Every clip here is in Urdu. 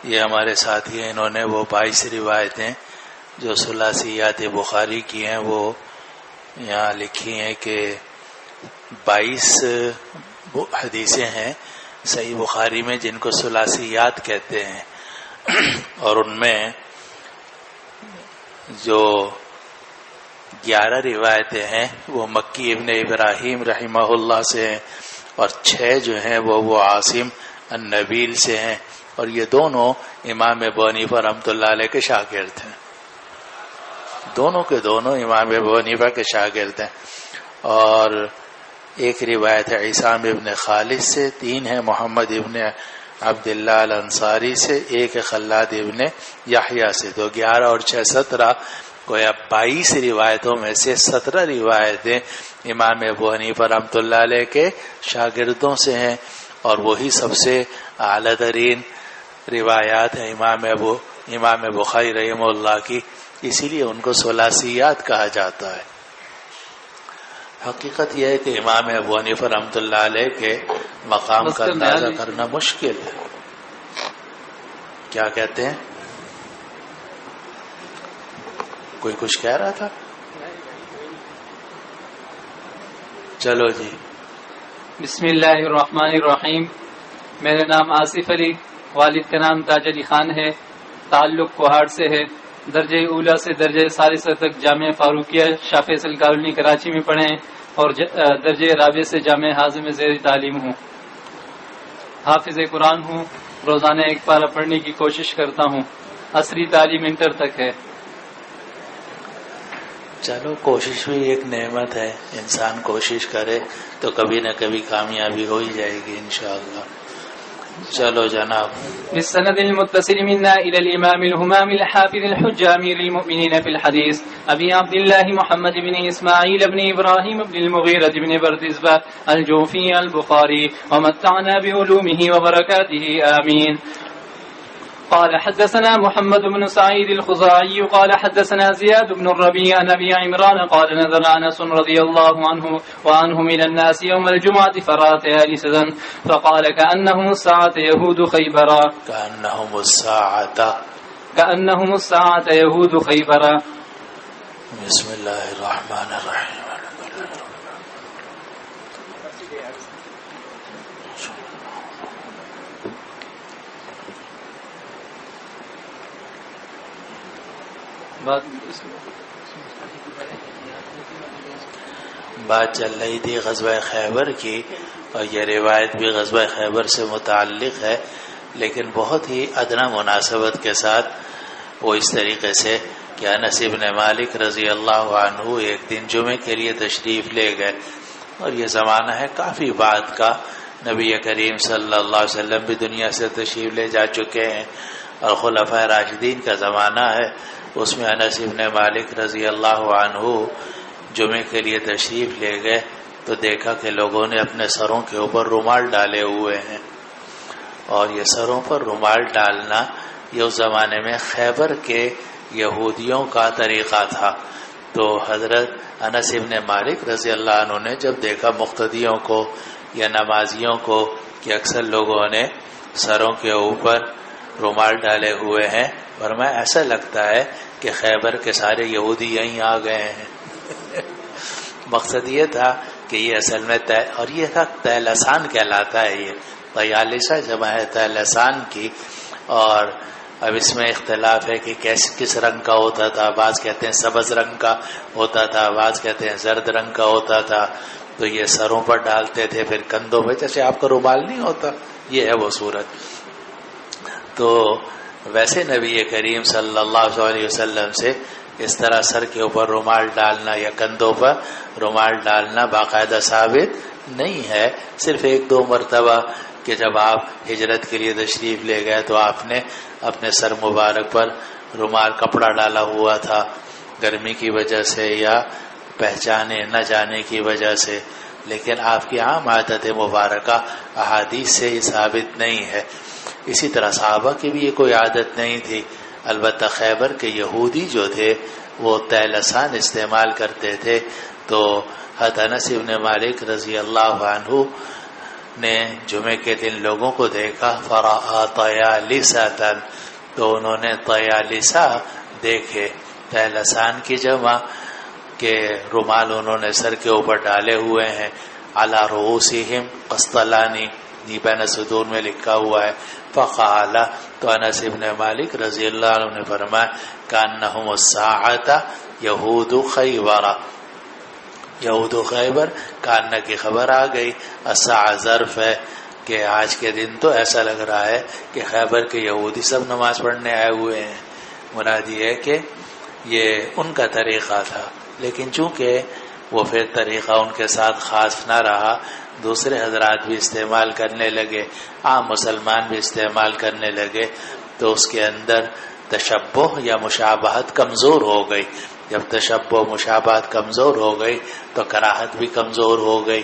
یہ ہمارے ساتھی ہیں، انہوں نے وہ 22 روایتیں جو ثلاثیات بخاری کی ہیں وہ یہاں لکھی ہیں کہ 22 حدیثیں ہیں صحیح بخاری میں جن کو ثلاثیات کہتے ہیں، اور ان میں جو 11 روایتیں ہیں وہ مکی ابن ابراہیم رحمہ اللہ سے ہیں، اور 6 جو ہیں وہ عاصم النبیل سے ہیں، اور یہ دونوں امام ابو حنیفہ رحمۃ اللہ علیہ کے شاگرد ہیں، دونوں کے دونوں امام ابو حنیفہ کے شاگرد ہیں۔ اور ایک روایت ہے عصام ابن خالد سے، 3 ہے محمد ابن عبداللہ الانصاری سے، ایک ہے خلاد ابن یحییٰ سے، تو 11 اور 6 17، گویا 22 روایتوں میں سے 17 روایتیں امام ابو حنیفہ رحمۃ اللہ علیہ کے شاگردوں سے ہیں، اور وہی سب سے اعلیٰ ترین روایات ہیں امام بخاری رحمہ اللہ کی، اسی لیے ان کو ثلاثیات کہا جاتا ہے۔ حقیقت یہ ہے کہ امام ابو حنیفہ رحمۃ اللہ علیہ کے مقام کا اندازہ کرنا مشکل ہے۔ کیا کہتے ہیں؟ کوئی کچھ کہہ رہا تھا؟ چلو جی۔ بسم اللہ الرحمن الرحیم۔ میرا نام آصف علی، والد کا نام تاج علی خان ہے، تعلق کوہاڑ سے ہے، درجہ اولا سے درجہ ثالثہ تک جامعہ فاروقیہ شاہ فیصل کالونی کراچی میں پڑھے ہیں، اور درجہ رابع سے جامعہ حازم میں زیر تعلیم ہوں۔ حافظ قرآن ہوں، روزانہ ایک پارہ پڑھنے کی کوشش کرتا ہوں۔ عصری تعلیم انٹر تک ہے۔ چلو، کوشش بھی ایک نعمت ہے، انسان کوشش کرے تو کبھی نہ کبھی کامیابی ہو ہی جائے گی انشاءاللہ۔ چلو جناب۔ بالسند المتصل منا إلى الإمام الهمام الحافظ الحجة أمير المؤمنين في الحديث أبي عبد الله محمد بن إسماعيل بن إبراهيم بن المغيرة بن بردزبة الجوفي البخاري ومتعنا بعلومه وبركاته آمين. قال حدثنا محمد بن سعيد الخزاعي قال حدثنا زياد بن الربيع عن أبي عمران قال نظر أنس رضي الله عنه وعنه من الناس يوم الجمعة فرأت جالسا فقال كأنهم الساعة يهود خيبر كأنهم الساعة يهود خيبر. بسم الله الرحمن الرحيم. بات چل رہی تھی غزوہ خیبر کی، اور یہ روایت بھی غزوہ خیبر سے متعلق ہے، لیکن بہت ہی ادنا مناسبت کے ساتھ وہ اس طریقے سے کہ انس بن مالک رضی اللہ عنہ ایک دن جمعے کے لیے تشریف لے گئے، اور یہ زمانہ ہے کافی بعد کا، نبی کریم صلی اللہ علیہ وسلم بھی دنیا سے تشریف لے جا چکے ہیں، اور خلفائے راشدین کا زمانہ ہے، اس میں انس بن مالک رضی اللہ عنہ جمعے کے لیے تشریف لے گئے تو دیکھا کہ لوگوں نے اپنے سروں کے اوپر رومال ڈالے ہوئے ہیں، اور یہ سروں پر رومال ڈالنا یہ اس زمانے میں خیبر کے یہودیوں کا طریقہ تھا۔ تو حضرت انس بن مالک رضی اللہ عنہ نے جب دیکھا مقتدیوں کو یا نمازیوں کو کہ اکثر لوگوں نے سروں کے اوپر رومال ڈالے ہوئے ہیں، فرمایا ایسا لگتا ہے کہ خیبر کے سارے یہودی یہیں آ گئے ہیں۔ مقصد یہ تھا کہ یہ اصل میں اور یہ تھا طیلسان کہلاتا ہے، یہ طیالسہ جمع ہے طیلسان کی، اور اب اس میں اختلاف ہے کہ کس رنگ کا ہوتا تھا، بعض کہتے ہیں سبز رنگ کا ہوتا تھا، بعض کہتے ہیں زرد رنگ کا ہوتا تھا، تو یہ سروں پر ڈالتے تھے، پھر کندھوں پہ، جیسے آپ کا رومال نہیں ہوتا، یہ ہے وہ صورت۔ تو ویسے نبی کریم صلی اللہ علیہ وسلم سے اس طرح سر کے اوپر رومال ڈالنا یا کندھوں پر رومال ڈالنا باقاعدہ ثابت نہیں ہے، صرف 1-2 مرتبہ کہ جب آپ ہجرت کے لیے تشریف لے گئے تو آپ نے اپنے سر مبارک پر رومال کپڑا ڈالا ہوا تھا، گرمی کی وجہ سے یا پہچانے نہ جانے کی وجہ سے، لیکن آپ کی عام عادت مبارکہ احادیث سے ہی ثابت نہیں ہے۔ اسی طرح صحابہ کی بھی یہ کوئی عادت نہیں تھی، البتہ خیبر کے یہودی جو تھے وہ طیلسان استعمال کرتے تھے، تو حضرت انس بن مالک رضی اللہ عنہ نے جمعے کے دن لوگوں کو دیکھا فرآ طیالسۃ، تو انہوں نے طیالسہ دیکھے، طیلسان کی جمع کہ رومال انہوں نے سر کے اوپر ڈالے ہوئے ہیں، علی رؤوسہم قسطلانی، بین صدور میں لکھا ہوا ہے۔ فقال، تو انس بن مالک رضی اللہ عنہ نے فرمایا کانہم الساعۃ یہود خیبر، یہود خیبر، کانہ کی خبر آ گئی، الساعہ ظرف ہے کہ آج کے دن تو ایسا لگ رہا ہے کہ خیبر کے یہودی سب نماز پڑھنے آئے ہوئے ہیں۔ مراد یہ ہے کہ یہ ان کا طریقہ تھا، لیکن چونکہ وہ پھر طریقہ ان کے ساتھ خاص نہ رہا، دوسرے حضرات بھی استعمال کرنے لگے، عام مسلمان بھی استعمال کرنے لگے، تو اس کے اندر تشبہ یا مشابہت کمزور ہو گئی۔ جب تشبہ مشابہت کمزور ہو گئی تو کراہت بھی کمزور ہو گئی۔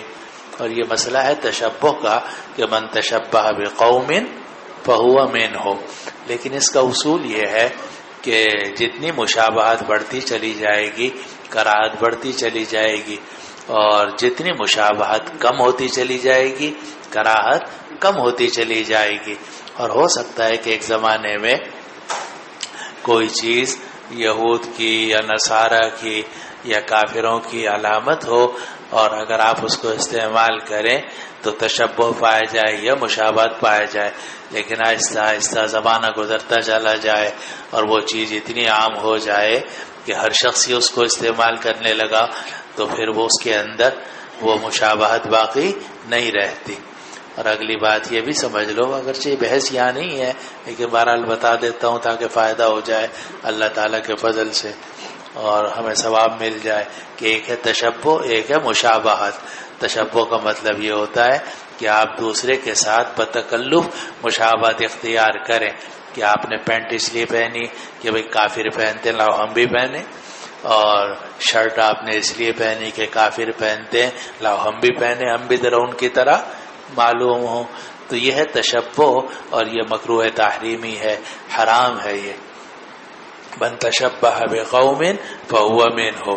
اور یہ مسئلہ ہے تشبہ کا کہ من تشبہ بقوم فہو منہ، لیکن اس کا اصول یہ ہے کہ جتنی مشابہت بڑھتی چلی جائے گی کراہت بڑھتی چلی جائے گی، اور جتنی مشابہت کم ہوتی چلی جائے گی کراہت کم ہوتی چلی جائے گی۔ اور ہو سکتا ہے کہ ایک زمانے میں کوئی چیز یہود کی یا نصارہ کی یا کافروں کی علامت ہو، اور اگر آپ اس کو استعمال کریں تو تشبہ پایا جائے یا مشابہت پایا جائے، لیکن آہستہ آہستہ زمانہ گزرتا چلا جائے اور وہ چیز اتنی عام ہو جائے کہ ہر شخص ہی اس کو استعمال کرنے لگا، تو پھر وہ اس کے اندر وہ مشابہت باقی نہیں رہتی۔ اور اگلی بات یہ بھی سمجھ لو، اگرچہ یہ بحث یہاں نہیں ہے لیکن بہرحال بتا دیتا ہوں تاکہ فائدہ ہو جائے اللہ تعالیٰ کے فضل سے اور ہمیں ثواب مل جائے، کہ ایک ہے تشبہ، ایک ہے مشابہت۔ تشبہ کا مطلب یہ ہوتا ہے کہ آپ دوسرے کے ساتھ بتکلف مشابہت اختیار کریں، کہ آپ نے پینٹ اس لیے پہنی کہ بھئی کافر پہنتے لاؤ ہم بھی پہنیں، اور شرٹ آپ نے اس لیے پہنی کہ کافر پہنتے ہیں لاؤ ہم بھی پہنیں، ہم بھی ذرا ان کی طرح معلوم ہوں۔ تو یہ ہے تشبہ، اور یہ مکروہ تحریمی ہے، حرام ہے یہ، من تشبہ بقوم فہو منہ۔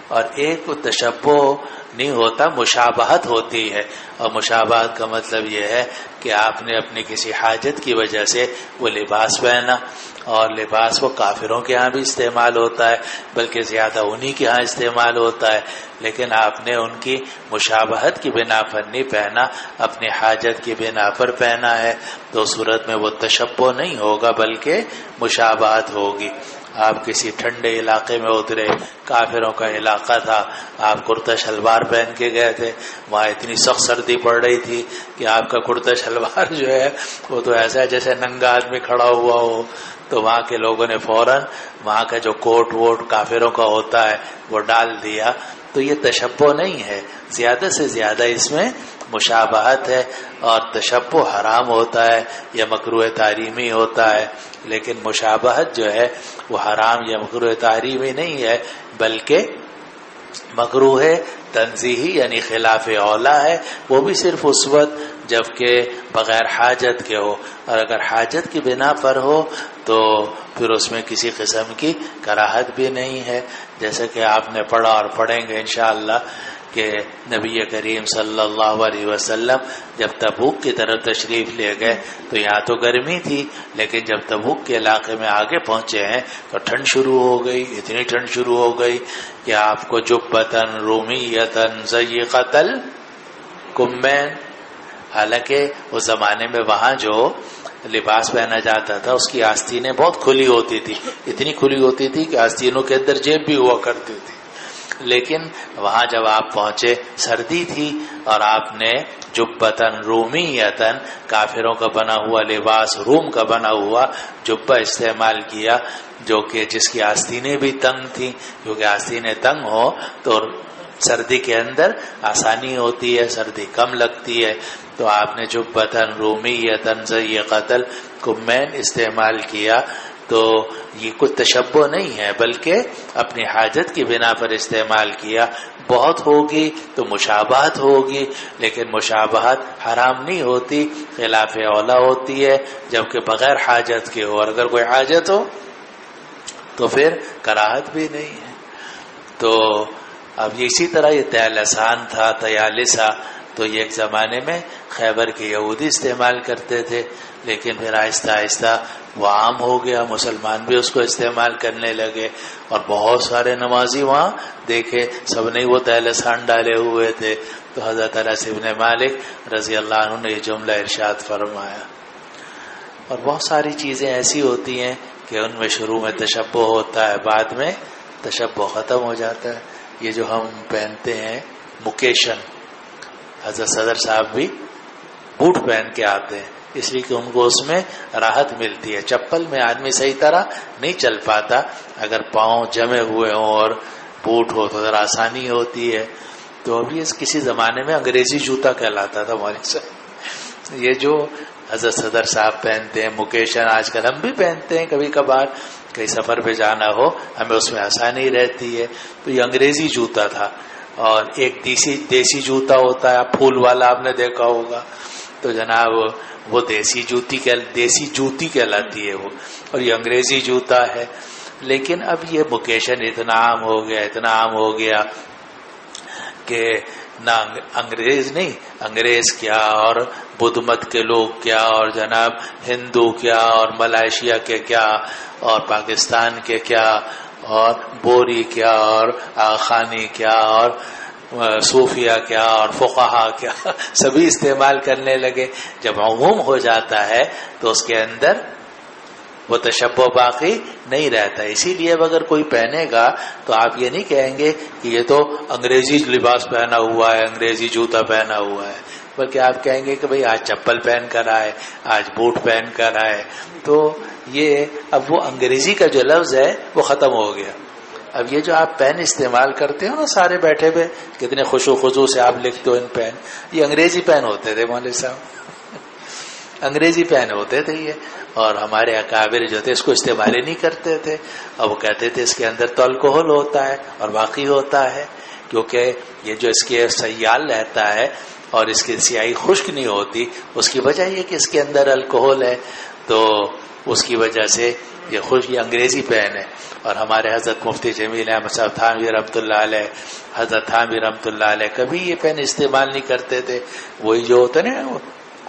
اور ایک تشبہ نہیں ہوتا، مشابہت ہوتی ہے، اور مشابہت کا مطلب یہ ہے کہ آپ نے اپنی کسی حاجت کی وجہ سے وہ لباس پہنا، اور لباس وہ کافروں کے ہاں بھی استعمال ہوتا ہے، بلکہ زیادہ انہی کے ہاں استعمال ہوتا ہے، لیکن آپ نے ان کی مشابہت کی بنا پر نہیں پہنا، اپنی حاجت کی بنا پر پہنا ہے، تو صورت میں وہ تشبہ نہیں ہوگا بلکہ مشابہت ہوگی۔ آپ کسی ٹھنڈے علاقے میں اترے، کافروں کا علاقہ تھا، آپ کرتا شلوار پہن کے گئے تھے، وہاں اتنی سخت سردی پڑ رہی تھی کہ آپ کا کرتا شلوار جو ہے وہ تو ایسا ہے جیسے ننگا آدمی کھڑا ہوا ہو، تو وہاں کے لوگوں نے فوراً وہاں کا جو کوٹ ووٹ کافروں کا ہوتا ہے وہ ڈال دیا۔ تو یہ تشبہ نہیں ہے، زیادہ سے زیادہ اس میں مشابہت ہے، اور تشبہ حرام ہوتا ہے یا مکروہ تحریمی ہوتا ہے، لیکن مشابہت جو ہے وہ حرام یا مکروہ تحریمی نہیں ہے بلکہ مکروہ تنزیہی یعنی خلاف اولا ہے، وہ بھی صرف اس وقت جبکہ بغیر حاجت کے ہو، اور اگر حاجت کی بنا پر ہو تو پھر اس میں کسی قسم کی کراہت بھی نہیں ہے، جیسا کہ آپ نے پڑھا اور پڑھیں گے انشاءاللہ کہ نبی کریم صلی اللہ علیہ وسلم جب تبوک کی طرف تشریف لے گئے تو یہاں تو گرمی تھی، لیکن جب تبوک کے علاقے میں آگے پہنچے ہیں تو ٹھنڈ شروع ہو گئی، اتنی ٹھنڈ شروع ہو گئی کہ آپ کو جبتن رومیتن ضیقۃ الکمین، حالانکہ اس زمانے میں وہاں جو لباس پہنا جاتا تھا اس کی آستینیں بہت کھلی ہوتی تھی، اتنی کھلی ہوتی تھی کہ آستینوں کے اندر جیب بھی ہوا کرتی تھی، لیکن وہاں جب آپ پہنچے سردی تھی اور آپ نے جبتن رومیتن کافروں کا بنا ہوا لباس، روم کا بنا ہوا جبہ استعمال کیا، جو کہ جس کی آستینیں بھی تنگ تھیں، کیونکہ آستینیں تنگ ہو تو سردی کے اندر آسانی ہوتی ہے، سردی کم لگتی ہے، تو آپ نے جبتن رومیتن ضیقۃ الکمین استعمال کیا۔ تو یہ کوئی تشبہ نہیں ہے بلکہ اپنی حاجت کی بنا پر استعمال کیا، بہت ہوگی تو مشابہت ہوگی، لیکن مشابہت حرام نہیں ہوتی، خلاف اولا ہوتی ہے جبکہ بغیر حاجت کے ہو، اور اگر کوئی حاجت ہو تو پھر کراہت بھی نہیں ہے۔ تو اب اسی طرح یہ طیلسان تھا، طیالسہ، تو یہ ایک زمانے میں خیبر کے یہودی استعمال کرتے تھے، لیکن پھر آہستہ آہستہ وہ عام ہو گیا، مسلمان بھی اس کو استعمال کرنے لگے، اور بہت سارے نمازی وہاں دیکھے سب نے وہ تہلسان ڈالے ہوئے تھے۔ تو حضرت انس بن مالک رضی اللہ عنہ نے یہ جملہ ارشاد فرمایا۔ اور بہت ساری چیزیں ایسی ہوتی ہیں کہ ان میں شروع میں تشبہ ہوتا ہے، بعد میں تشبہ ختم ہو جاتا ہے۔ یہ جو ہم پہنتے ہیں مکیشن، حضرت صدر صاحب بھی بوٹ پہن کے آتے ہیں، اس لیے کہ ان کو اس میں راحت ملتی ہے۔ چپل میں آدمی صحیح طرح نہیں چل پاتا، اگر پاؤں جمے ہوئے ہوں اور بوٹ ہو تو ذرا آسانی ہوتی ہے۔ تو ابھی کسی زمانے میں انگریزی جوتا کہلاتا تھا مولوی صاحب۔ یہ جو حضرت صدر صاحب پہنتے ہیں مکیشن، آج کل ہم بھی پہنتے ہیں، کبھی کبھار کہیں سفر پہ جانا ہو ہمیں اس میں آسانی رہتی ہے۔ تو یہ انگریزی جوتا تھا، اور ایک دیسی جوتا ہوتا ہے پھول والا، آپ نے دیکھا ہوگا، تو جناب وہ دیسی جوتی کہلاتی ہے وہ، اور یہ انگریزی جوتا ہے۔ لیکن اب یہ مکیشن اتنا عام ہو گیا کہ نہ انگریز کیا اور بدھ مت کے لوگ کیا اور جناب ہندو کیا اور ملائیشیا کے کیا اور پاکستان کے کیا اور بوری کیا اور آخانی کیا اور صوفیہ کیا اور فقہا کیا، سبھی استعمال کرنے لگے۔ جب عموم ہو جاتا ہے تو اس کے اندر وہ تشبہ باقی نہیں رہتا۔ اسی لیے اب اگر کوئی پہنے گا تو آپ یہ نہیں کہیں گے کہ یہ تو انگریزی لباس پہنا ہوا ہے، انگریزی جوتا پہنا ہوا ہے، بلکہ آپ کہیں گے کہ بھئی آج چپل پہن کر آئے، آج بوٹ پہن کر آئے۔ تو یہ اب وہ انگریزی کا جو لفظ ہے وہ ختم ہو گیا۔ اب یہ جو آپ پین استعمال کرتے ہو نا، سارے بیٹھے ہوئے کتنے خوش و خضوع سے آپ لکھتے ہو ان پین، یہ انگریزی پین ہوتے تھے مولوی صاحب، انگریزی پین ہوتے تھے یہ۔ اور ہمارے اکابر جو تھے اس کو استعمال ہی نہیں کرتے تھے، اور وہ کہتے تھے اس کے اندر تو الکوہل ہوتا ہے اور باقی ہوتا ہے، کیونکہ یہ جو اس کے سیال رہتا ہے اور اس کی سیاہی خشک نہیں ہوتی، اس کی وجہ یہ کہ اس کے اندر الکوہل ہے، تو اس کی وجہ سے یہ انگریزی پین ہے۔ اور ہمارے حضرت مفتی جمیل احمد صاحب تھانوی رحمۃ اللہ علیہ، حضرت تھانوی رحمۃ اللہ علیہ کبھی یہ پین استعمال نہیں کرتے تھے۔ وہی جو ہوتا نا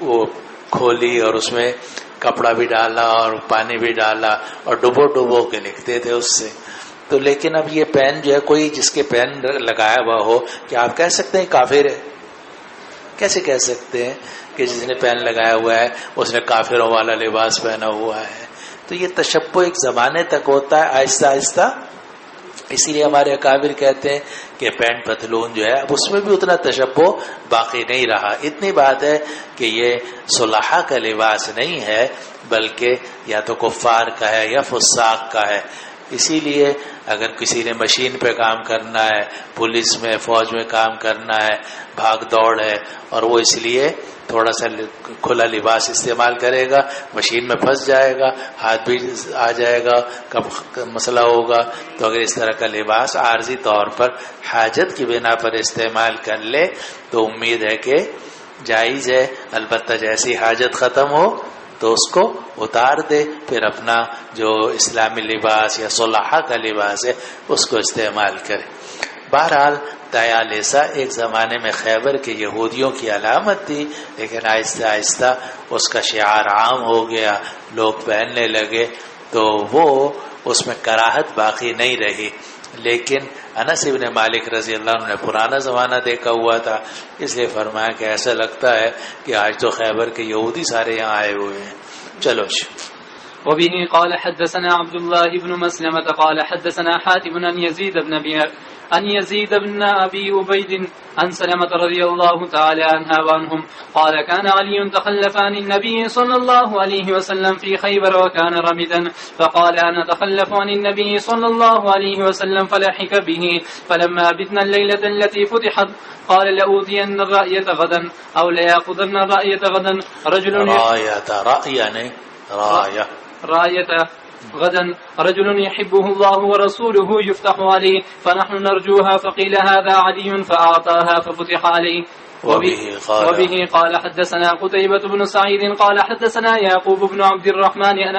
وہ کھولی اور اس میں کپڑا بھی ڈالا اور پانی بھی ڈالا اور ڈبو کے لکھتے تھے اس سے۔ تو لیکن اب یہ پین جو ہے، کوئی جس کے پین لگایا ہوا ہو، کہ آپ کہہ سکتے ہیں کافر ہے؟ کیسے کہہ سکتے ہیں کہ جس نے پین لگایا ہوا ہے اس نے کافروں والا لباس پہنا ہوا ہے؟ تو یہ تشبہ ایک زمانے تک ہوتا ہے، آہستہ آہستہ۔ اسی لیے ہمارے اکابر کہتے ہیں کہ پینٹ پتلون جو ہے اب اس میں بھی اتنا تشبہ باقی نہیں رہا۔ اتنی بات ہے کہ یہ صلحاء کا لباس نہیں ہے، بلکہ یا تو کفار کا ہے یا فساق کا ہے۔ اسی لیے اگر کسی نے مشین پہ کام کرنا ہے، پولیس میں فوج میں کام کرنا ہے، بھاگ دوڑ ہے، اور وہ اس لیے تھوڑا سا کھلا لباس استعمال کرے گا، مشین میں پھنس جائے گا، ہاتھ بھی آ جائے گا، کب مسئلہ ہوگا۔ تو اگر اس طرح کا لباس عارضی طور پر حاجت کی بنا پر استعمال کر لے تو امید ہے کہ جائز ہے، البتہ جیسی حاجت ختم ہو تو اس کو اتار دے، پھر اپنا جو اسلامی لباس یا صلحاء کا لباس ہے اس کو استعمال کرے۔ بہرحال تیالیسا ایک زمانے میں خیبر کے یہودیوں کی علامت تھی، لیکن آہستہ آہستہ اس کا شعار عام ہو گیا، لوگ پہننے لگے، تو وہ اس میں کراہت باقی نہیں رہی۔ لیکن انس بن مالک رضی اللہ عنہ نے پرانا زمانہ دیکھا ہوا تھا، اس لیے فرمایا کہ ایسا لگتا ہے کہ آج تو خیبر کے یہودی سارے یہاں آئے ہوئے ہیں۔ چلو وبه قال حدثنا عبد الله بن مسلمة قال حدثنا حاتم عن يزيد بن أبي عبيد عن سلمة رضي الله تعالى عنها وعنهم قال كان علي تخلف عن النبي صلى الله عليه وسلم في خيبر وكان رمدا، فقال أنا تخلف عن النبي صلى الله عليه وسلم فلحق به، فلما بتنا الليلة التي فتحت قال لأوتين الرأية غدا أو ليأخذن الرأية غدا راية غدا رجل يحبه الله ورسوله يفتح عليه فنحن نرجوها، فقيل هذا علي فأعطاها ففتح عليه وبه قال حدثنا قتيبة بن سعيد قال حدثنا يعقوب بن عبد الرحمن عن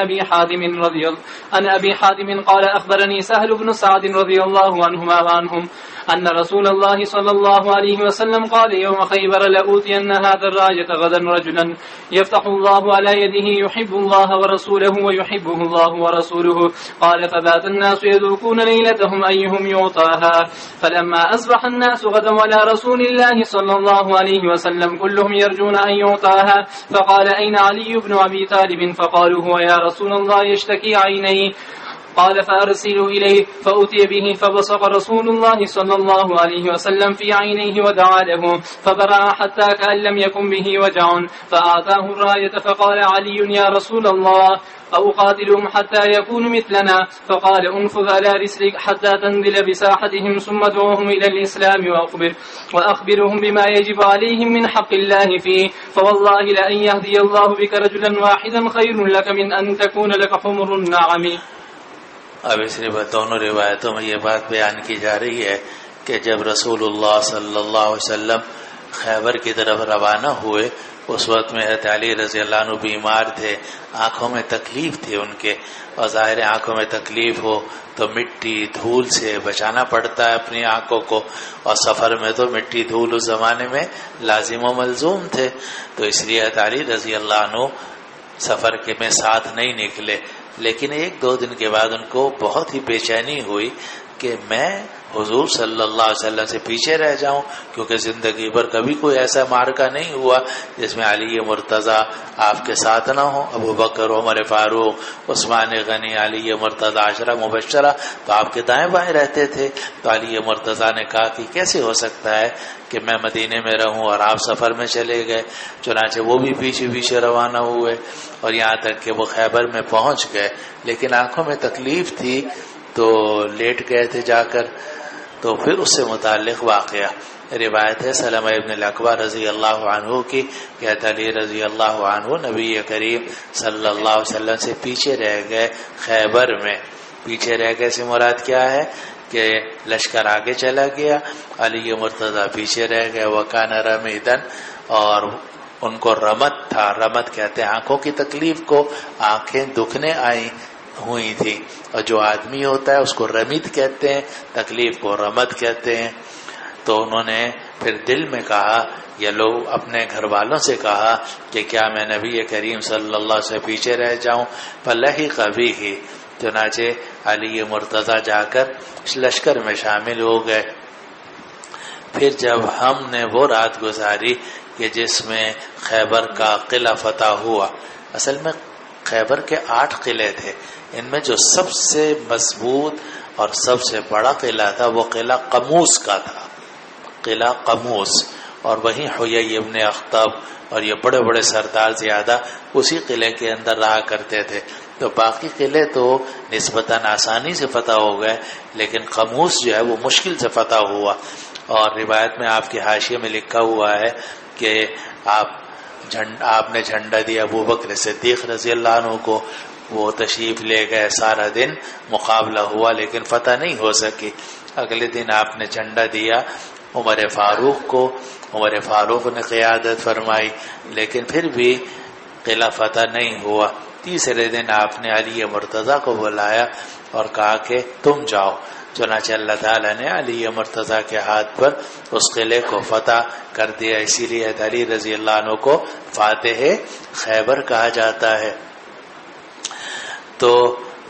أبي حاتم قال أخبرني سهل بن سعد رضي الله عنهما وعنهم أن رسول الله صلى الله عليه وسلم قال يوم خيبر لأوتين هذا الراية غدا رجلا يفتح الله على يده يحب الله ورسوله ويحبه الله ورسوله. قال فبات الناس يذوقون ليلتهم أيهم يعطاها فلما أصبح الناس غدوا على رسول الله صلى الله عليه وسلم كلهم يرجون أن يعطاها. فقال أين علي بن أبي طالب؟ فقالوا هو يا رسول الله يشتكي عينيه. قال فأرسلوا إليه فأتي به فبصق رسول الله صلى الله عليه وسلم في عينيه ودعا له فبرأ حتى كأن لم يكن به وجع فأعطاه الراية. فقال علي يا رسول الله أقاتلهم حتى يكونوا مثلنا؟ فقال انفذ على رسلك حتى تنزل بساحتهم ثم ادعوهم إلى الإسلام وأخبرهم بما يجب عليهم من حق الله فيه فوالله لأن يهدي الله بك رجلا واحدا خير لك من أن تكون لك حمر النعم. اب اس دونوں روایتوں میں یہ بات بیان کی جا رہی ہے کہ جب رسول اللہ صلی اللہ علیہ وسلم خیبر کی طرف روانہ ہوئے اس وقت میں حضرت علی رضی اللہ عنہ بیمار تھے، آنکھوں میں تکلیف تھی ان کے، اور ظاہر آنکھوں میں تکلیف ہو تو مٹی دھول سے بچانا پڑتا ہے اپنی آنکھوں کو، اور سفر میں تو مٹی دھول اس زمانے میں لازم و ملزوم تھے، تو اس لیے حضرت علی رضی اللہ عنہ سفر کے میں ساتھ نہیں نکلے. لیکن ایک دو دن کے بعد ان کو بہت ہی بے چینی ہوئی کہ میں حضور صلی اللہ علیہ وسلم سے پیچھے رہ جاؤں، کیونکہ زندگی بھر کبھی کوئی ایسا معرکہ نہیں ہوا جس میں علی مرتضیٰ آپ کے ساتھ نہ ہو. ابو بکر، عمر فاروق، عثمان غنی، علی مرتضیٰ عشرہ مبشرہ تو آپ کے دائیں بائیں رہتے تھے. تو علی مرتضیٰ نے کہا کہ کیسے ہو سکتا ہے کہ میں مدینے میں رہوں اور آپ سفر میں چلے گئے. چنانچہ وہ بھی پیچھے پیچھے روانہ ہوئے اور یہاں تک کہ وہ خیبر میں پہنچ گئے، لیکن آنکھوں میں تکلیف تھی تو لیٹ گئے تھے جا کر. تو پھر اس سے متعلق واقعہ روایت ہے سلمہ ابن الاکوع رضی اللہ عنہ کی کہ علی رضی اللہ عنہ نبی کریم صلی اللہ علیہ وسلم سے پیچھے رہ گئے خیبر میں. پیچھے رہ گئے سے مراد کیا ہے کہ لشکر آگے چلا گیا، علی مرتضیٰ پیچھے رہ گئے. وکان رمیدن، اور ان کو رمد تھا، رمد کہتے ہیں آنکھوں کی تکلیف کو، آنکھیں دکھنے آئی ہوئی تھی، اور جو آدمی ہوتا ہے اس کو رمید کہتے ہیں، تکلیف کو رمد کہتے ہیں. تو انہوں نے پھر دل میں کہا، یہ لوگ اپنے گھر والوں سے کہا کہ کیا میں نبی کریم صلی اللہ علیہ وسلم سے پیچھے رہ جاؤں. فلحق بہ، چنانچہ علی مرتضیٰ جا کر اس لشکر میں شامل ہو گئے. پھر جب ہم نے وہ رات گزاری کہ جس میں خیبر کا قلعہ فتح ہوا، اصل میں خیبر کے 8 قلعے تھے، ان میں جو سب سے مضبوط اور سب سے بڑا قلعہ تھا وہ قلعہ قموس کا تھا، قلعہ قموس. اور وہیں حیی ابن اخطب اور یہ بڑے بڑے سردار زیادہ اسی قلعے کے اندر رہا کرتے تھے. تو باقی قلعے تو نسبتاً آسانی سے فتح ہو گئے، لیکن قموس جو ہے وہ مشکل سے فتح ہوا. اور روایت میں آپ کے حاشیے میں لکھا ہوا ہے کہ آپ نے جھنڈا دیا ابو بکر صدیق رضی اللہ عنہ کو، وہ تشریف لے گئے، سارا دن مقابلہ ہوا لیکن فتح نہیں ہو سکی. اگلے دن آپ نے جھنڈا دیا عمر فاروق کو، عمر فاروق نے قیادت فرمائی، لیکن پھر بھی قلعہ فتح نہیں ہوا. تیسرے دن آپ نے علی مرتضیٰ کو بلایا اور کہا کہ تم جاؤ. چنانچہ اللہ تعالیٰ نے علی مرتضیٰ کے ہاتھ پر اس قلعے کو فتح کر دیا. اسی لیے علی رضی اللہ عنہ کو فاتح خیبر کہا جاتا ہے. تو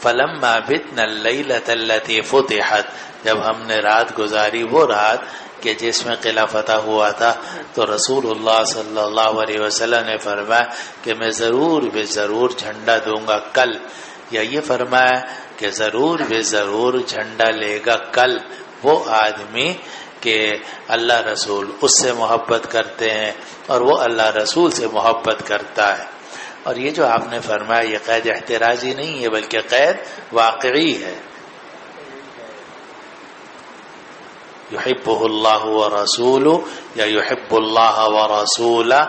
فلما بتنا اللیلۃ التی فتحت، جب ہم نے رات گزاری وہ رات کہ جس میں قلعہ فتح ہوا تھا، تو رسول اللہ صلی اللہ علیہ وسلم نے فرمایا کہ میں ضرور بے ضرور جھنڈا دوں گا کل، یا یہ فرمایا کہ ضرور بے ضرور جھنڈا لے گا کل وہ آدمی کہ اللہ رسول اس سے محبت کرتے ہیں اور وہ اللہ رسول سے محبت کرتا ہے. اور یہ جو آپ نے فرمایا یہ قید احتراجی نہیں ہے بلکہ قید واقعی ہے. یحبہ اللہ ورسولہ یا یحب اللہ ورسولہ،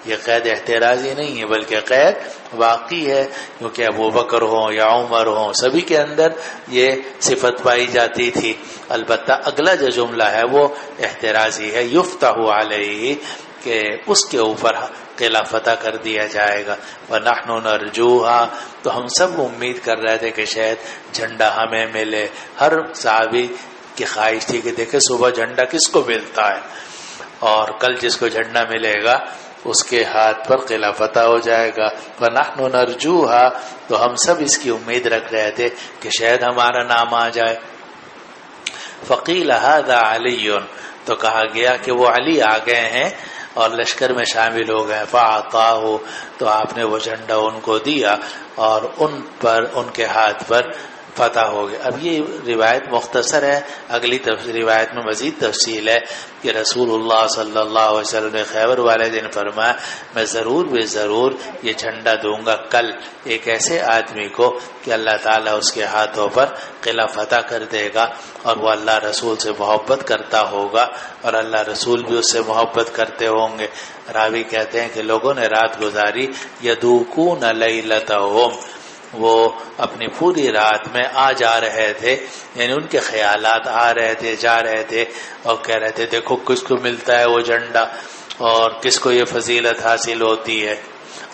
یہ قید احتراجی نہیں ہے بلکہ قید واقعی ہے، کیونکہ ابو بکر ہوں یا عمر ہوں سبھی کے اندر یہ صفت پائی جاتی تھی. البتہ اگلا جو جملہ ہے وہ احتراجی ہے. یفتح علیہ، کہ اس کے اوپر قلعہ فتح کر دیا جائے گا. وَنَحْنُ نَرْجُوهَا، تو ہم سب امید کر رہے تھے کہ شاید جھنڈا ہمیں ملے. ہر صحابی کی خواہش تھی کہ دیکھیں صبح جھنڈا کس کو ملتا ہے، اور کل جس کو جھنڈا ملے گا اس کے ہاتھ پر قلعہ فتح ہو جائے گا. وَنَحْنُ نَرْجُوهَا، تو ہم سب اس کی امید رکھ رہے تھے کہ شاید ہمارا نام آ جائے. فَقِيلَ هَذَا عَلِيٌّ، تو کہا گیا کہ وہ علی آ گئے ہیں اور لشکر میں شامل ہو گئے. فَأَعْطَاهُ، تو آپ نے وہ جھنڈا ان کو دیا اور ان کے ہاتھ پر فتح ہو گیا. اب یہ روایت مختصر ہے، اگلی روایت میں مزید تفصیل ہے کہ رسول اللہ صلی اللہ علیہ وسلم نے خیبر والے دن فرمایا میں ضرور یہ جھنڈا دوں گا کل ایک ایسے آدمی کو کہ اللہ تعالیٰ اس کے ہاتھوں پر قلعہ فتح کر دے گا، اور وہ اللہ رسول سے محبت کرتا ہوگا اور اللہ رسول بھی اس سے محبت کرتے ہوں گے. راوی کہتے ہیں کہ لوگوں نے رات گزاری یدوکون لیلتہم، وہ اپنی پوری رات میں آ جا رہے تھے، یعنی ان کے خیالات آ رہے تھے جا رہے تھے اور کہہ رہے تھے دیکھو کس کو ملتا ہے وہ جھنڈا اور کس کو یہ فضیلت حاصل ہوتی ہے.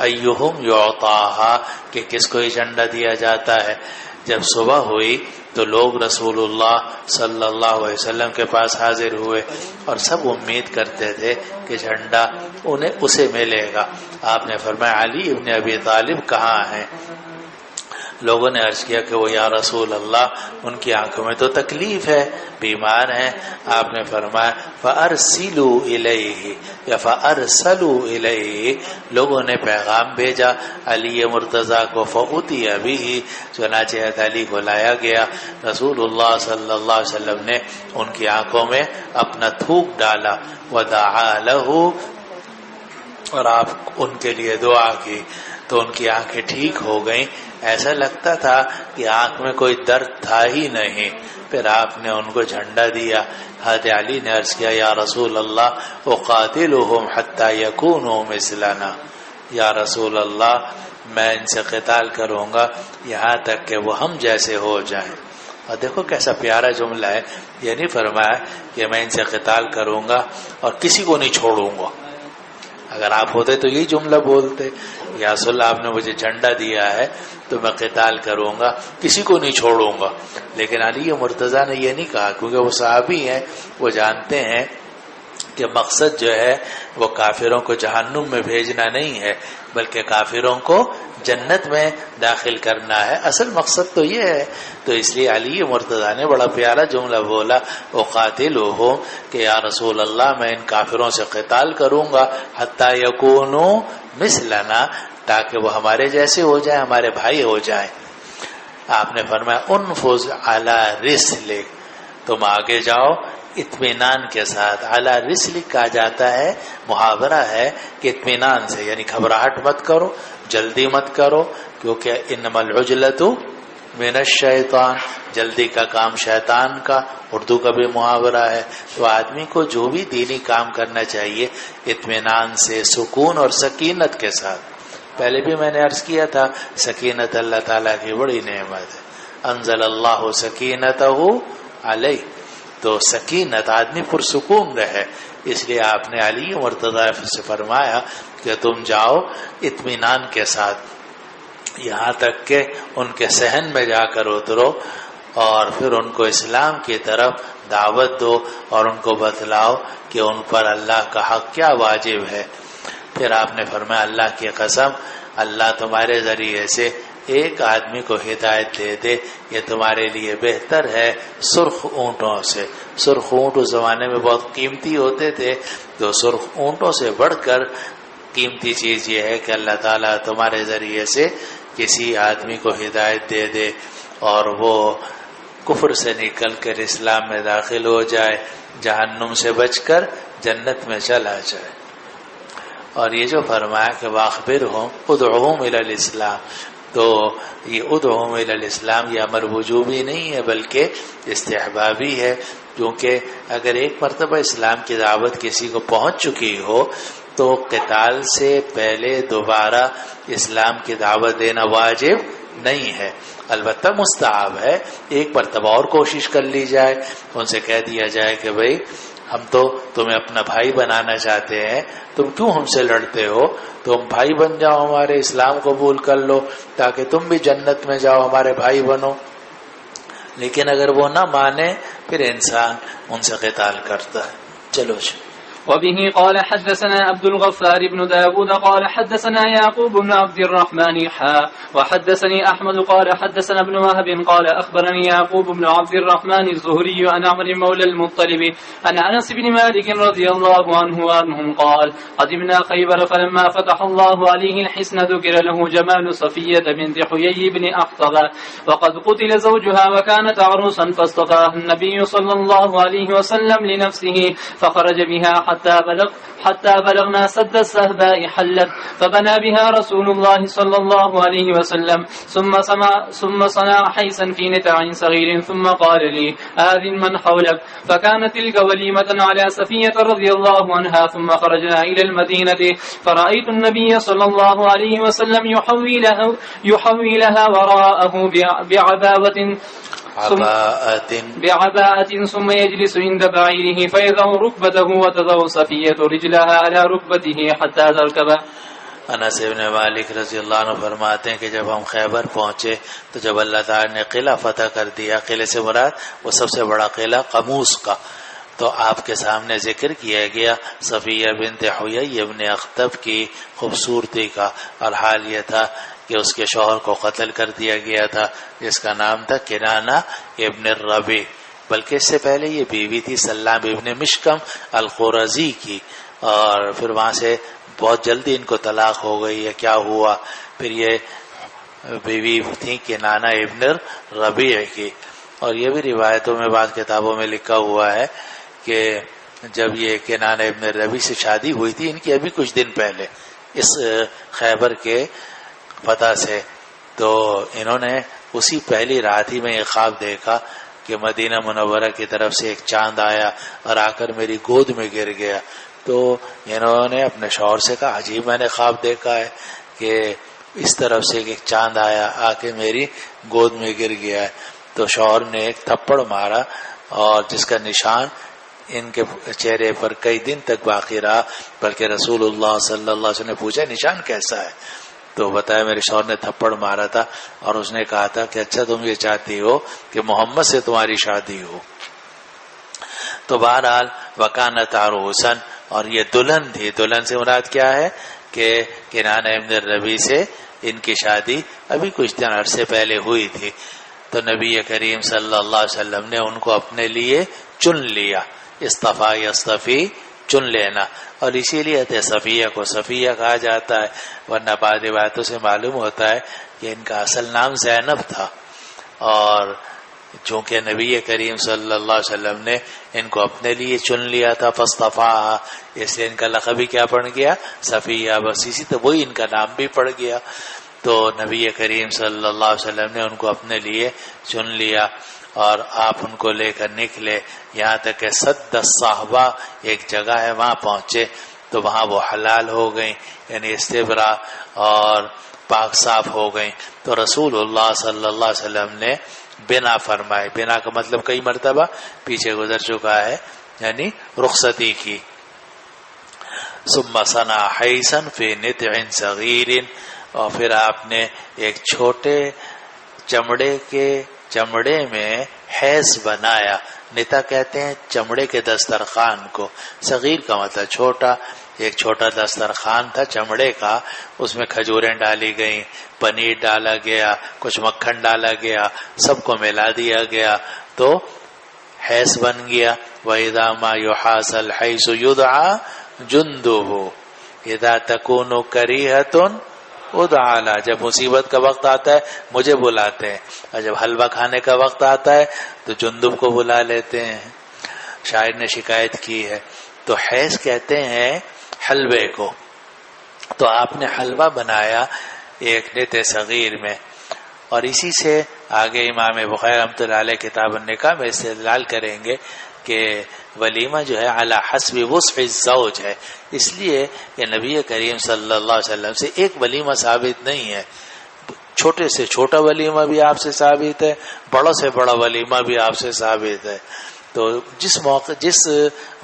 ایہم یعطاہا، کہ کس کو یہ جھنڈا دیا جاتا ہے. جب صبح ہوئی تو لوگ رسول اللہ صلی اللہ علیہ وسلم کے پاس حاضر ہوئے اور سب امید کرتے تھے کہ جھنڈا انہیں اسے ملے گا. آپ نے فرمایا علی ابن ابی طالب کہاں ہیں؟ لوگوں نے عرض کیا کہ وہ یا رسول اللہ ان کی آنکھوں میں تو تکلیف ہے، بیمار ہیں. آپ نے فرمایا فَأَرْسِلُوا إِلَيْهِ یا فَأَرْسَلُوا إِلَيْهِ، لوگوں نے پیغام بھیجا علی مرتضیٰ کو. فَأُتِيَ بِهِ، چنانچہ علی کو لایا گیا. رسول اللہ صلی اللہ علیہ وسلم نے ان کی آنکھوں میں اپنا تھوک ڈالا. وَدَعَا لَهُ، اور آپ ان کے لیے دعا کی تو ان کی آنکھیں ٹھیک ہو گئیں. ایسا لگتا تھا کہ آنکھ میں کوئی درد تھا ہی نہیں. پھر آپ نے ان کو جھنڈا دیا. حضرت علی نے عرض کیا یا رسول اللہ اقاتلهم حتی یکونوا مثلنا، یا رسول اللہ میں ان سے قتال کروں گا یہاں تک کہ وہ ہم جیسے ہو جائیں. اور دیکھو کیسا پیارا جملہ ہے، یہ نہیں فرمایا کہ میں ان سے قتال کروں گا اور کسی کو نہیں چھوڑوں گا. اگر آپ ہوتے تو یہی جملہ بولتے، یا رسول اللہ آپ نے مجھے جھنڈا دیا ہے تو میں قتال کروں گا، کسی کو نہیں چھوڑوں گا. لیکن علی مرتضیٰ نے یہ نہیں کہا، کیونکہ وہ صحابی ہیں، وہ جانتے ہیں کہ مقصد جو ہے وہ کافروں کو جہنم میں بھیجنا نہیں ہے بلکہ کافروں کو جنت میں داخل کرنا ہے. اصل مقصد تو یہ ہے. تو اس لیے علی مرتضیٰ نے بڑا پیارا جملہ بولا اقاتلهم، کہ یا رسول اللہ میں ان کافروں سے قتال کروں گا حتی یکونوا مثلنا، تاکہ وہ ہمارے جیسے ہو جائیں، ہمارے بھائی ہو جائیں. آپ نے فرمایا انفذ علی رسلک، تم آگے جاؤ اطمینان کے ساتھ. علی رسلک کہا جاتا ہے، محاورہ ہے کہ اطمینان سے، یعنی گھبراہٹ مت کرو، جلدی مت کرو، کیونکہ انما العجلۃ من الشیطان، جلدی کا کام شیطان کا، اردو کا بھی محاورہ ہے. تو آدمی کو جو بھی دینی کام کرنا چاہیے اطمینان سے، سکون اور سکینت کے ساتھ. پہلے بھی میں نے عرض کیا تھا سکینت اللہ تعالیٰ کی بڑی نعمت ہے. انزل اللہ سکینتہ علیہ، تو سکینت آدمی پرسکون رہے. اس لیے آپ نے علی مرتضیٰ سے فرمایا کہ تم جاؤ اطمینان کے ساتھ، یہاں تک کہ ان کے صحن میں جا کر اترو اور پھر ان کو اسلام کی طرف دعوت دو اور ان کو بتلاؤ کہ ان پر اللہ کا حق کیا واجب ہے. پھر آپ نے فرمایا اللہ کی قسم اللہ تمہارے ذریعے سے ایک آدمی کو ہدایت دے دے، یہ تمہارے لیے بہتر ہے سرخ اونٹوں سے. سرخ اونٹ اس زمانے میں بہت قیمتی ہوتے تھے، تو سرخ اونٹوں سے بڑھ کر قیمتی چیز یہ ہے کہ اللہ تعالیٰ تمہارے ذریعے سے کسی آدمی کو ہدایت دے دے اور وہ کفر سے نکل کر اسلام میں داخل ہو جائے، جہنم سے بچ کر جنت میں چلا جائے. اور یہ جو فرمایا کہ واخبرہم ادعوہم الی الاسلام، تو یہ ادعوہم الی الاسلام یہ امر وجوبی نہیں ہے بلکہ استحبابی ہے. کیونکہ اگر ایک مرتبہ اسلام کی دعوت کسی کو پہنچ چکی ہو تو قتال سے پہلے دوبارہ اسلام کی دعوت دینا واجب نہیں ہے، البتہ مستحب ہے. ایک مرتبہ اور کوشش کر لی جائے، ان سے کہہ دیا جائے کہ بھئی ہم تو تمہیں اپنا بھائی بنانا چاہتے ہیں، تم کیوں ہم سے لڑتے ہو؟ تم بھائی بن جاؤ، ہمارے اسلام قبول کر لو تاکہ تم بھی جنت میں جاؤ، ہمارے بھائی بنو۔ لیکن اگر وہ نہ مانے پھر انسان ان سے قتال کرتا ہے۔ چلو وبه قال حدثنا عبد الغفار بن داود قال حدثنا يعقوب بن عبد الرحمن وحدثني أحمد قال حدثنا ابن وهب قال أخبرني يعقوب بن عبد الرحمن الزهري عن عمرو مولى المطلب عن أنس بن مالك رضي الله عنه وعنهم قال قدمنا خيبر فلما فتح الله عليه الحصن ذكر له جمال صفية بنت حيي بن أخطب وقد قتل زوجها وكانت عروسا فاصطفاها النبي صلى الله عليه وسلم لنفسه فخرج بها حتى بلغنا سد الصهباء حلت فبنى بها رسول الله صلى الله عليه وسلم ثم صنع حيثا في نتع صغير ثم قال لي آذن من حولك فكانت تلك وليمة على صفية رضي الله عنها ثم خرجنا إلى المدينة فرأيت النبي صلى الله عليه وسلم يحويلها وراءه بعباءة ثم يجلس عند بعيره فيضع ركبته وتضع صفية رجلها على ركبته حتى تركب۔ انس بن مالک رضی اللہ عنہ فرماتے ہیں کہ جب ہم خیبر پہنچے تو جب اللہ تعالی نے قلعہ فتح کر دیا، قلعے سے مراد وہ سب سے بڑا قلعہ قموس کا، تو آپ کے سامنے ذکر کیا گیا صفیہ بنت حیی ابن اخطب کی خوبصورتی کا، اور حال یہ تھا کہ اس کے شوہر کو قتل کر دیا گیا تھا جس کا نام تھا کنانہ ابن الربیع، بلکہ اس سے پہلے یہ بیوی تھی سلام ابن مشکم القرظی کی، اور پھر وہاں سے بہت جلدی ان کو طلاق ہو گئی ہے، کیا ہوا پھر یہ بیوی تھی کنانہ ابن الربیع کی۔ اور یہ بھی روایتوں میں بعض کتابوں میں لکھا ہوا ہے کہ جب یہ کنانہ ابن الربیع سے شادی ہوئی تھی ان کی ابھی کچھ دن پہلے اس خیبر کے فتح سے، تو انہوں نے اسی پہلی رات ہی میں یہ خواب دیکھا کہ مدینہ منورہ کی طرف سے ایک چاند آیا اور آ کر میری گود میں گر گیا، تو انہوں نے اپنے شوہر سے کہا عجیب میں نے خواب دیکھا ہے کہ اس طرف سے ایک چاند آیا آ کے میری گود میں گر گیا ہے، تو شوہر نے ایک تھپڑ مارا اور جس کا نشان ان کے چہرے پر کئی دن تک باقی رہا، بلکہ رسول اللہ صلی اللہ علیہ وسلم نے پوچھا نشان کیسا ہے، تو بتایا میرے شوہر نے تھپڑ مارا تھا اور اس نے کہا تھا کہ اچھا تم یہ چاہتی ہو کہ محمد سے تمہاری شادی ہو۔ تو بہرحال وکانت عروسن، اور یہ دلہن تھی، دلہن سے مراد کیا ہے کہ کنانہ ابن الربیع سے ان کی شادی ابھی کچھ دن عرصے پہلے ہوئی تھی، تو نبی کریم صلی اللہ علیہ وسلم نے ان کو اپنے لیے چن لیا، اصطفیٰ یصطفی چن لینا، اور اسی لیے صفیہ کو صفیہ کہا جاتا ہے، ورنہ بعض روایتوں سے معلوم ہوتا ہے کہ ان کا اصل نام زینب تھا، اور چونکہ نبی کریم صلی اللہ علیہ وسلم نے ان کو اپنے لیے چن لیا تھا فاصطفاها، اس لیے ان کا لقب بھی کیا پڑ گیا صفیہ، بس اسی تو وہی ان کا نام بھی پڑ گیا۔ تو نبی کریم صلی اللہ علیہ وسلم نے ان کو اپنے لیے چن لیا اور آپ ان کو لے کر نکلے، یہاں تک کہ سد الصحبہ ایک جگہ ہے وہاں پہنچے، تو وہاں وہ حلال ہو گئیں، یعنی استبرا اور پاک صاف ہو گئیں۔ تو رسول اللہ صلی اللہ علیہ وسلم نے بنا فرمائے، بنا کا مطلب کئی مرتبہ پیچھے گزر چکا ہے، یعنی رخصتی کی۔ ثم صنع حیثا فی نتع صغیر، اور پھر آپ نے ایک چھوٹے چمڑے میں حیث بنایا، نتا کہتے ہیں چمڑے کے دسترخوان کو، صغیر کا مطلب چھوٹا، ایک چھوٹا دسترخوان تھا چمڑے کا، اس میں کھجوریں ڈالی گئیں، پنیر ڈالا گیا، کچھ مکھن ڈالا گیا، سب کو ملا دیا گیا تو حیث بن گیا۔ وَإِذَا مَا يُحَاسَ الْحَيْثُ يُدْعَى جُنْدُهُ إِذَا تَكُونُ كَرِيهَةٌ ادعا، جب مصیبت کا وقت آتا ہے مجھے بلاتے ہیں، اور جب حلوہ کھانے کا وقت آتا ہے تو جندب کو بلا لیتے ہیں، شاعر نے شکایت کی ہے۔ تو حیث کہتے ہیں حلوے کو، تو آپ نے حلوہ بنایا ایک نت صغیر میں، اور اسی سے آگے امام بخاری رحمۃ اللہ علیہ کتاب النکاح میں استدلال کریں گے کہ ولیمہ جو ہے علی حسب وسع الزوج ہے، اس لیے کہ نبی کریم صلی اللہ علیہ وسلم سے ایک ولیمہ ثابت نہیں ہے، چھوٹے سے چھوٹا ولیمہ بھی آپ سے ثابت ہے، بڑا سے بڑا ولیمہ بھی آپ سے ثابت ہے، تو جس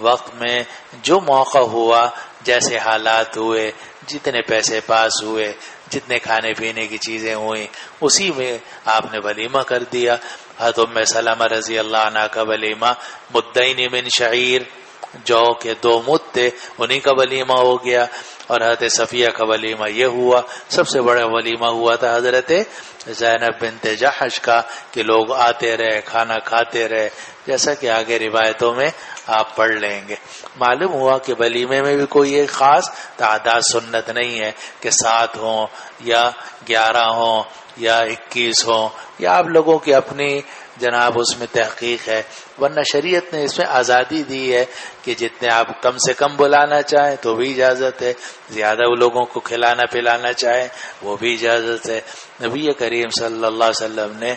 وقت میں جو موقع ہوا، جیسے حالات ہوئے، جتنے پیسے پاس ہوئے، جتنے کھانے پینے کی چیزیں ہوئیں، اسی میں آپ نے ولیمہ کر دیا. حضرت ام سلمہ رضی اللہ عنہ کا ولیمہ مدین من شعیر، جو کہ 2 مد تھے، انہی کا ولیمہ ہو گیا. اور حضرت صفیہ کا ولیمہ یہ ہوا. سب سے بڑا ولیمہ ہوا تھا حضرت زینب بنت جحش کا، کہ لوگ آتے رہے، کھانا کھاتے رہے، جیسا کہ آگے روایتوں میں آپ پڑھ لیں گے. معلوم ہوا کہ ولیمے میں بھی کوئی ایک خاص تعداد سنت نہیں ہے کہ 7 ہوں یا 11 ہوں یا 21 ہوں، یا آپ لوگوں کی اپنی جناب اس میں تحقیق ہے. ورنہ شریعت نے اس میں آزادی دی ہے کہ جتنے آپ کم سے کم بلانا چاہیں تو بھی اجازت ہے، زیادہ لوگوں کو کھلانا پلانا چاہیں وہ بھی اجازت ہے. نبی کریم صلی اللہ علیہ وسلم نے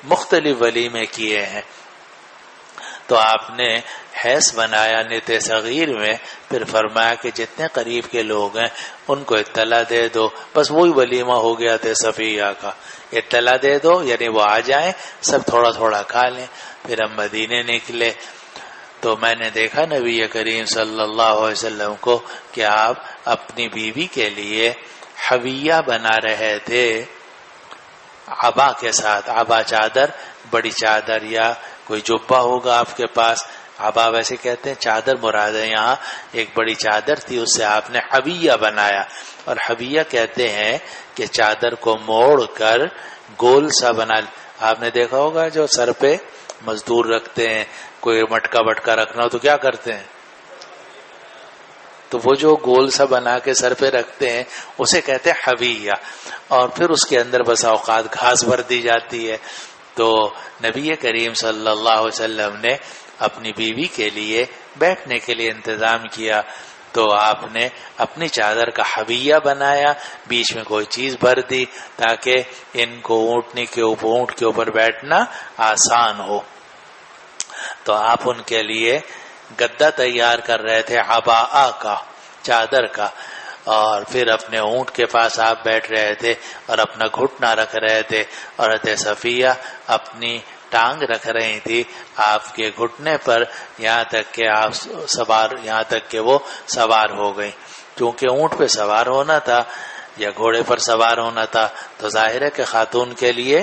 مختلف ولیمے کیے ہیں. تو آپ نے حیث بنایا نت صغیر میں، پھر فرمایا کہ جتنے قریب کے لوگ ہیں ان کو اطلاع دے دو. بس وہی ولیمہ ہو گیا تھا صفیہ کا، اطلاع دے دو، یعنی وہ آ جائیں، سب تھوڑا تھوڑا کھا لیں. پھر ہم مدینے نکلے تو میں نے دیکھا نبی کریم صلی اللہ علیہ وسلم کو کہ آپ اپنی بیوی کے لیے حویہ بنا رہے تھے عبا کے ساتھ. عبا چادر، بڑی چادر یا کوئی جبہ ہوگا آپ کے پاس. عبا ویسے کہتے ہیں چادر مراد ہے، یہاں ایک بڑی چادر تھی، اس سے آپ نے حویہ بنایا. اور حویہ کہتے ہیں کہ چادر کو موڑ کر گول سا بنا. آپ نے دیکھا ہوگا جو سر پہ مزدور رکھتے ہیں، کوئی مٹکا بٹکا رکھنا ہو تو کیا کرتے ہیں، تو وہ جو گول سا بنا کے سر پہ رکھتے ہیں اسے کہتے ہیں حویہ. اور پھر اس کے اندر بسا اوقات گھاس بھر دی جاتی ہے. تو نبی کریم صلی اللہ علیہ وسلم نے اپنی بیوی کے لیے بیٹھنے کے لیے انتظام کیا. تو آپ نے اپنی چادر کا حویہ بنایا، بیچ میں کوئی چیز بھر دی تاکہ ان کو اونٹ کے اوپر بیٹھنا آسان ہو. تو آپ ان کے لیے گدا تیار کر رہے تھے عباء کا، چادر کا. اور پھر اپنے اونٹ کے پاس آپ بیٹھ رہے تھے اور اپنا گھٹنا رکھ رہے تھے. اور حضرت صفیہ اپنی ٹانگ رکھ رہی تھی آپ کے گھٹنے پر، یہاں تک کہ وہ سوار ہو گئی. کیونکہ اونٹ پہ سوار ہونا تھا یا گھوڑے پر سوار ہونا تھا تو ظاہر ہے کہ خاتون کے لیے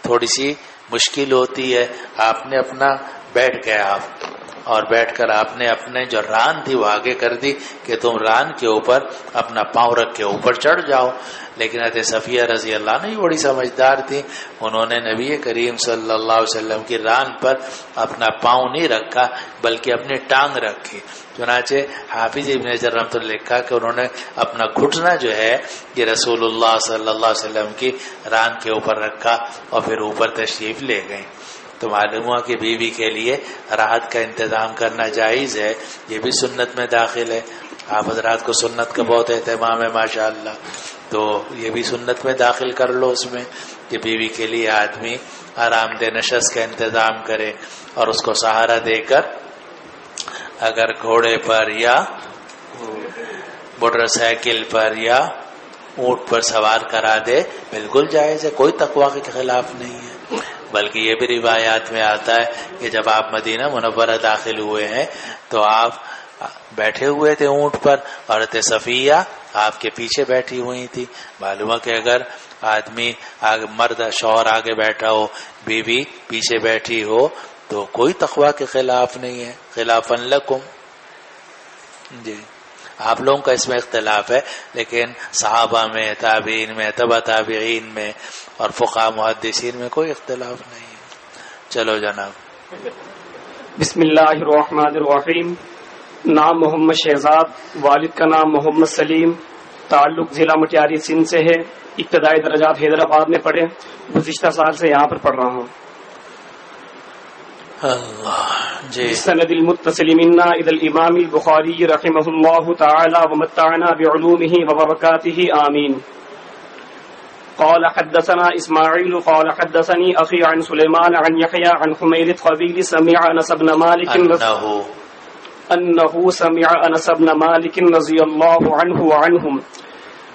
تھوڑی سی مشکل ہوتی ہے. آپ نے اپنا بیٹھ گئے آپ، اور بیٹھ کر آپ نے اپنے جو ران تھی وہ آگے کر دی کہ تم ران کے اوپر اپنا پاؤں رکھ کے اوپر چڑھ جاؤ. لیکن حضرت صفیہ رضی اللہ عنہ بڑی سمجھدار تھی، انہوں نے نبی کریم صلی اللہ علیہ وسلم کی ران پر اپنا پاؤں نہیں رکھا بلکہ اپنی ٹانگ رکھی. چنانچہ حافظ ابن حجر رحمۃ اللہ لکھا کہ انہوں نے اپنا گھٹنا جو ہے یہ رسول اللہ صلی اللہ علیہ وسلم کی ران کے اوپر رکھا اور پھر اوپر تشریف لے گئیں. تو معلوم ہوا کہ بیوی کے لیے راحت کا انتظام کرنا جائز ہے، یہ بھی سنت میں داخل ہے. آپ حضرات کو سنت کا بہت اہتمام ہے ماشاءاللہ، تو یہ بھی سنت میں داخل کر لو اس میں کہ بیوی کے لیے آدمی آرام دہ نشست کا انتظام کرے اور اس کو سہارا دے کر اگر گھوڑے پر یا موٹر سائیکل پر یا اونٹ پر سوار کرا دے، بالکل جائز ہے، کوئی تقویٰ کے خلاف نہیں ہے. بلکہ یہ بھی روایات میں آتا ہے کہ جب آپ مدینہ منورہ داخل ہوئے ہیں تو آپ بیٹھے ہوئے تھے اونٹ پر اور حضرت صفیہ آپ کے پیچھے بیٹھی ہوئی تھی. معلوم ہے کہ اگر آدمی مرد شوہر آگے بیٹھا ہو، بیوی پیچھے بیٹھی ہو تو کوئی تقویٰ کے خلاف نہیں ہے. خلافاً لکم. جی آپ لوگوں کا اس میں اختلاف ہے، لیکن صحابہ میں، تابعین میں، تبع تابعین میں اور فقہاء محدثین میں کوئی اختلاف نہیں ہے. چلو جناب. بسم اللہ الرحمن الرحیم. نام محمد شہزاد، والد کا نام محمد سلیم، تعلق ضلع مٹیاری سندھ سے ہے. ابتدائی درجات حیدرآباد میں پڑھے، گزشتہ سال سے یہاں پر پڑھ رہا ہوں. جی. سند المتصل منا الى الامام البخاری رحمہ اللہ تعالی ومتعنا بعلومه وبرکاته آمین. قال حدثنا اسماعیل قال حدثني اخي عن سليمان عن يحيى عن حميد الطويل سمع انس بن مالك انه سمع انس بن مالك رضي الله عنه وعنهم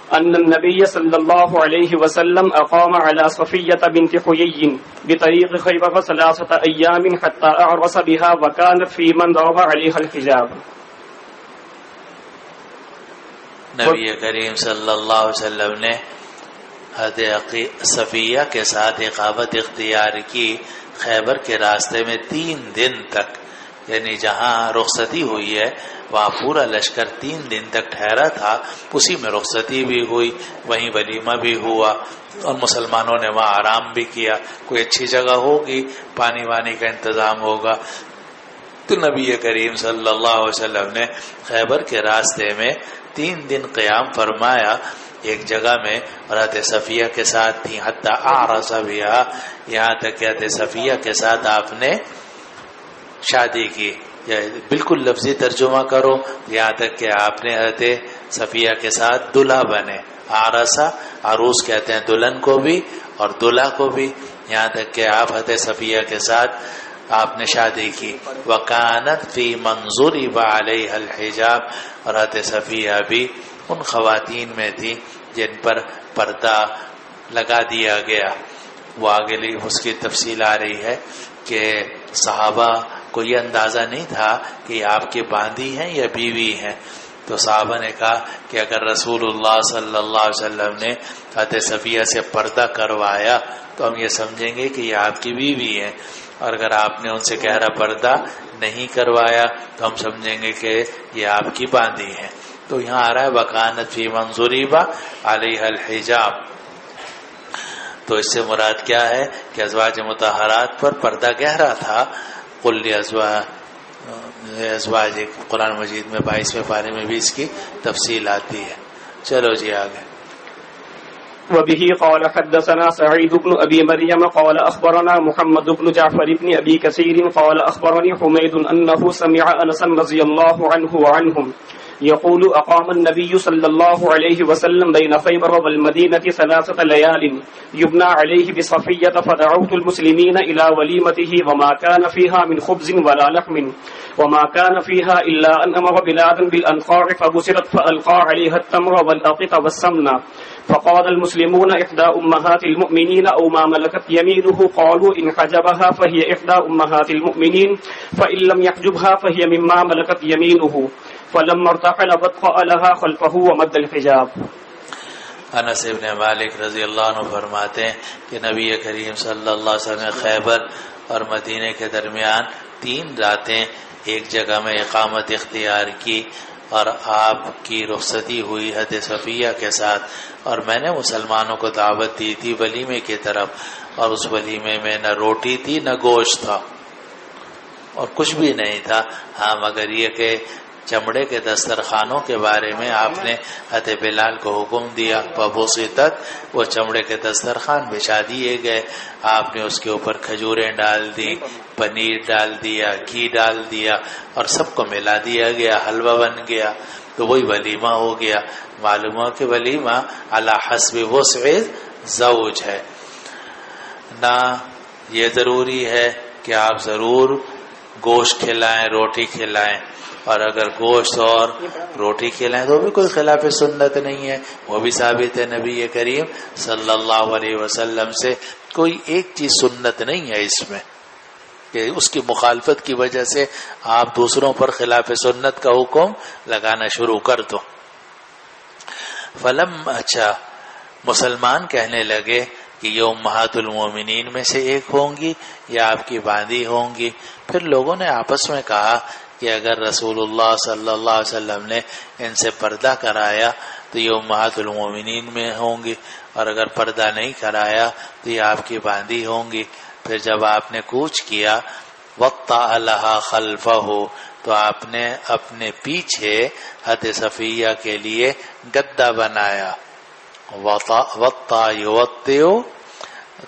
أن النبي صلى الله عليه وسلم أقام على صفية بنت حيي بطريق خيبر 3 أيام حتى أعرس بها وكانت في من ضرب عليها الحجاب. نبی کریم صلی اللہ علیہ وسلم نے حضرت صفیہ کے ساتھ اقامت اختیار کی خیبر کے راستے میں 3 دن تک، یعنی جہاں رخصتی ہوئی ہے وہاں پورا لشکر 3 دن تک ٹھہرا تھا، اسی میں رخصتی بھی ہوئی، وہیں ولیمہ بھی ہوا اور مسلمانوں نے وہاں آرام بھی کیا، کوئی اچھی جگہ ہوگی، پانی وانی کا انتظام ہوگا، تو نبی کریم صلی اللہ علیہ وسلم نے خیبر کے راستے میں 3 دن قیام فرمایا ایک جگہ میں، اور حضرت صفیہ کے ساتھ تھی، حتی اعرس بہا، یہاں تک کہ حضرت صفیہ کے ساتھ آپ نے شادی کی، یا بالکل لفظی ترجمہ کرو، یہاں تک کہ آپ نے حضرت صفیہ کے ساتھ دلہا بنے۔ عرسہ عروس کہتے ہیں دلہن کو بھی اور دلہا کو بھی، یہاں تک کہ آپ حضرت صفیہ کے ساتھ آپ نے شادی کی۔ وَكَانَتْ فِي مَنْظُرِبَ عَلَيْهَا الْحِجَابِ، اور حضرت صفیہ بھی ان خواتین میں تھی جن پر پردہ لگا دیا گیا۔ وہ آگے اس کی تفصیل آ رہی ہے کہ صحابہ کو یہ اندازہ نہیں تھا کہ یہ آپ کے باندی ہیں یا بیوی ہیں، تو صحابہ نے کہا کہ اگر رسول اللہ صلی اللہ علیہ وسلم نے حضرت صفیہ سے پردہ کروایا تو ہم یہ سمجھیں گے کہ یہ آپ کی بیوی ہیں، اور اگر آپ نے ان سے گہرا پردہ نہیں کروایا تو ہم سمجھیں گے کہ یہ آپ کی باندی ہیں۔ تو یہاں آ رہا ہے وَكَانَتْ فِي مَنْظُرِبَ عَلَيْهَا الْحِجَابِ، تو اس سے مراد کیا ہے کہ ازواج مطہرات پر پردہ گہرا تھا۔ قُلْ لِأَزْوَاجِكَ، قرآن مجید میں 22ویں پارے میں بھی اس کی تفصیل آتی ہے۔ چلو جی آگے۔ وبه قال حدثنا سعيد بن أبي مريم قال أخبرنا محمد بن جعفر بن أبي كثير قال أخبرني حميد أنه سمع أنسا رضي الله عنه وعنهم يقول أقام النبي صلى الله عليه وسلم بين خيبر والمدينة 3 ليال يبنى عليه بصفية، فدعوت المسلمين إلى وليمته وما كان فيها من خبز ولا لحم، وما كان فيها إلا أن أمر بلادا بالأنقاع فبسرت فألقى عليها التمر والأقط والسمن، فقال المسلمون إحدى أمهات المؤمنين أو ما ملكت يمينه، قالوا إن حجبها فهي إحدى أمهات المؤمنين، فإن لم يحجبها فهي مما ملكت يمينه، فلما ارتحل بطأ لها خلفه ومد الحجاب۔ انس ابن مالک رضی اللہ عنہ فرماتے ہیں کہ نبی کریم صلی اللہ علیہ وسلم نے خیبر اور مدینے کے درمیان 3 راتیں ایک جگہ میں اقامت اختیار کی، اور آپ کی رخصتی ہوئی حضرت صفیہ کے ساتھ، اور میں نے مسلمانوں کو دعوت دی تھی ولیمے کی طرف، اور اس ولیمے میں نہ روٹی تھی نہ گوشت تھا اور کچھ بھی نہیں تھا، ہاں مگر یہ کہ چمڑے کے دسترخوانوں کے بارے میں آپ نے حضرت بلال کو حکم دیا، فبسطت، وہ چمڑے کے دسترخوان بچھا دیے گئے، آپ نے اس کے اوپر کھجوریں ڈال دی، پنیر ڈال دیا، گھی ڈال دیا، اور سب کو ملا دیا گیا، حلوہ بن گیا، تو وہی ولیمہ ہو گیا۔ معلوم ہو کہ ولیمہ علی حسب وسع زوج ہے، نہ یہ ضروری ہے کہ آپ ضرور گوشت کھلائیں، روٹی کھلائیں، اور اگر گوشت اور روٹی کھلائیں تو بھی کوئی خلاف سنت نہیں ہے، وہ بھی ثابت ہے نبی کریم صلی اللہ علیہ وسلم سے۔ کوئی ایک چیز سنت نہیں ہے اس میں کہ اس کی مخالفت کی وجہ سے آپ دوسروں پر خلاف سنت کا حکم لگانا شروع کر دو۔ اچھا، مسلمان کہنے لگے کہ یہ امہات المومنین میں سے ایک ہوں گی یا آپ کی باندی ہوں گی۔ پھر لوگوں نے آپس میں کہا کہ اگر رسول اللہ صلی اللہ علیہ وسلم نے ان سے پردہ کرایا تو یہ امہات المومنین میں ہوں گی، اور اگر پردہ نہیں کرایا تو یہ آپ کی باندی ہوں گی۔ پھر جب آپ نے کوچ کیا وَطَّأَ لَهَا خَلْفَهُ، تو آپ نے اپنے پیچھے حضرت صفیہ کے لیے گدا بنایا، وَطَّأَ يُوَطِّئُ،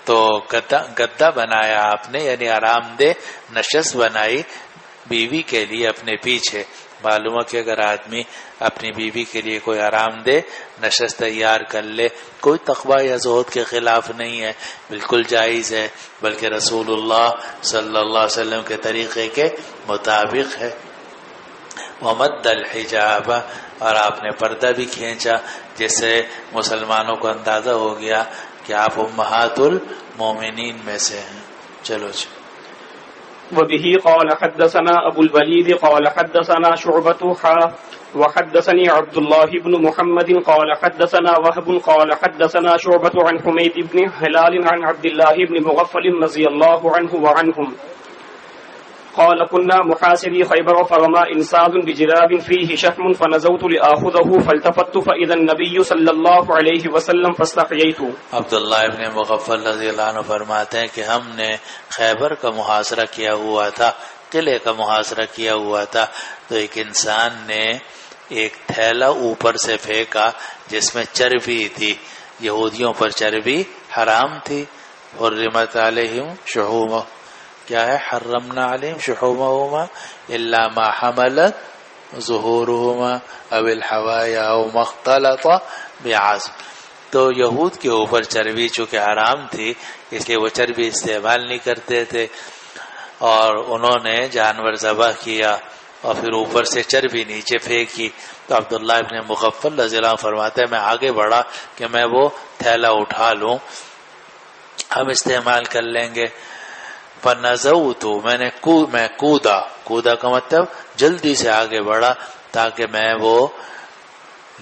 تو گدا بنایا آپ نے، یعنی آرام دہ نشست بنائی بیوی کے لیے اپنے پیچھے۔ معلوم ہے کہ اگر آدمی اپنی بیوی کے لیے کوئی آرام دہ نشست تیار کر لے، کوئی تقوی یا زہد کے خلاف نہیں ہے، بالکل جائز ہے، بلکہ رسول اللہ صلی اللہ علیہ وسلم کے طریقے کے مطابق ہے۔ ومد الحجاب، اور آپ نے پردہ بھی کھینچا، جس سے مسلمانوں کو اندازہ ہو گیا کہ آپ امہات المومنین میں سے ہیں۔ چلو جی۔ وبه قال حدثنا ابو الوليد قال حدثنا شعبة وحدثني عبد الله بن محمد قال حدثنا وهب قال حدثنا شعبة عن حميد بن هلال عن عبد الله بن مغفل رضي الله عنه وعنهم قال كنا محاصري خيبر فرمى انسان بجراب فيه شحم فنزوت لآخذه فالتفت فإذا النبي صلى الله عليه وسلم فاستحييت۔ عبداللہ ابن مغفل رضی اللہ عنہ فرماتے ہیں کہ ہم نے خیبر کا محاصرہ کیا ہوا تھا، قلعے کا محاصرہ کیا ہوا تھا، تو ایک انسان نے ایک تھیلا اوپر سے پھینکا جس میں چربی تھی۔ یہودیوں پر چربی حرام تھی۔ حرمت علیہم شحومہ، کیا ہے؟ حرمنا علیہم شحومہما الا ما حملت ظہورہما او الحوایا او مختلط بعظم۔ تو یہود کے اوپر چربی چونکہ حرام تھی، اس لیے وہ چربی استعمال نہیں کرتے تھے، اور انہوں نے جانور ذبح کیا اور پھر اوپر سے چربی نیچے پھینکی۔ تو عبداللہ ابن مغفل رضی اللہ عنہ فرماتے ہیں میں آگے بڑھا کہ میں وہ تھیلا اٹھا لوں، ہم استعمال کر لیں گے۔ فنزوت، میں کودا کا مطلب جلدی سے آگے بڑھا تاکہ میں وہ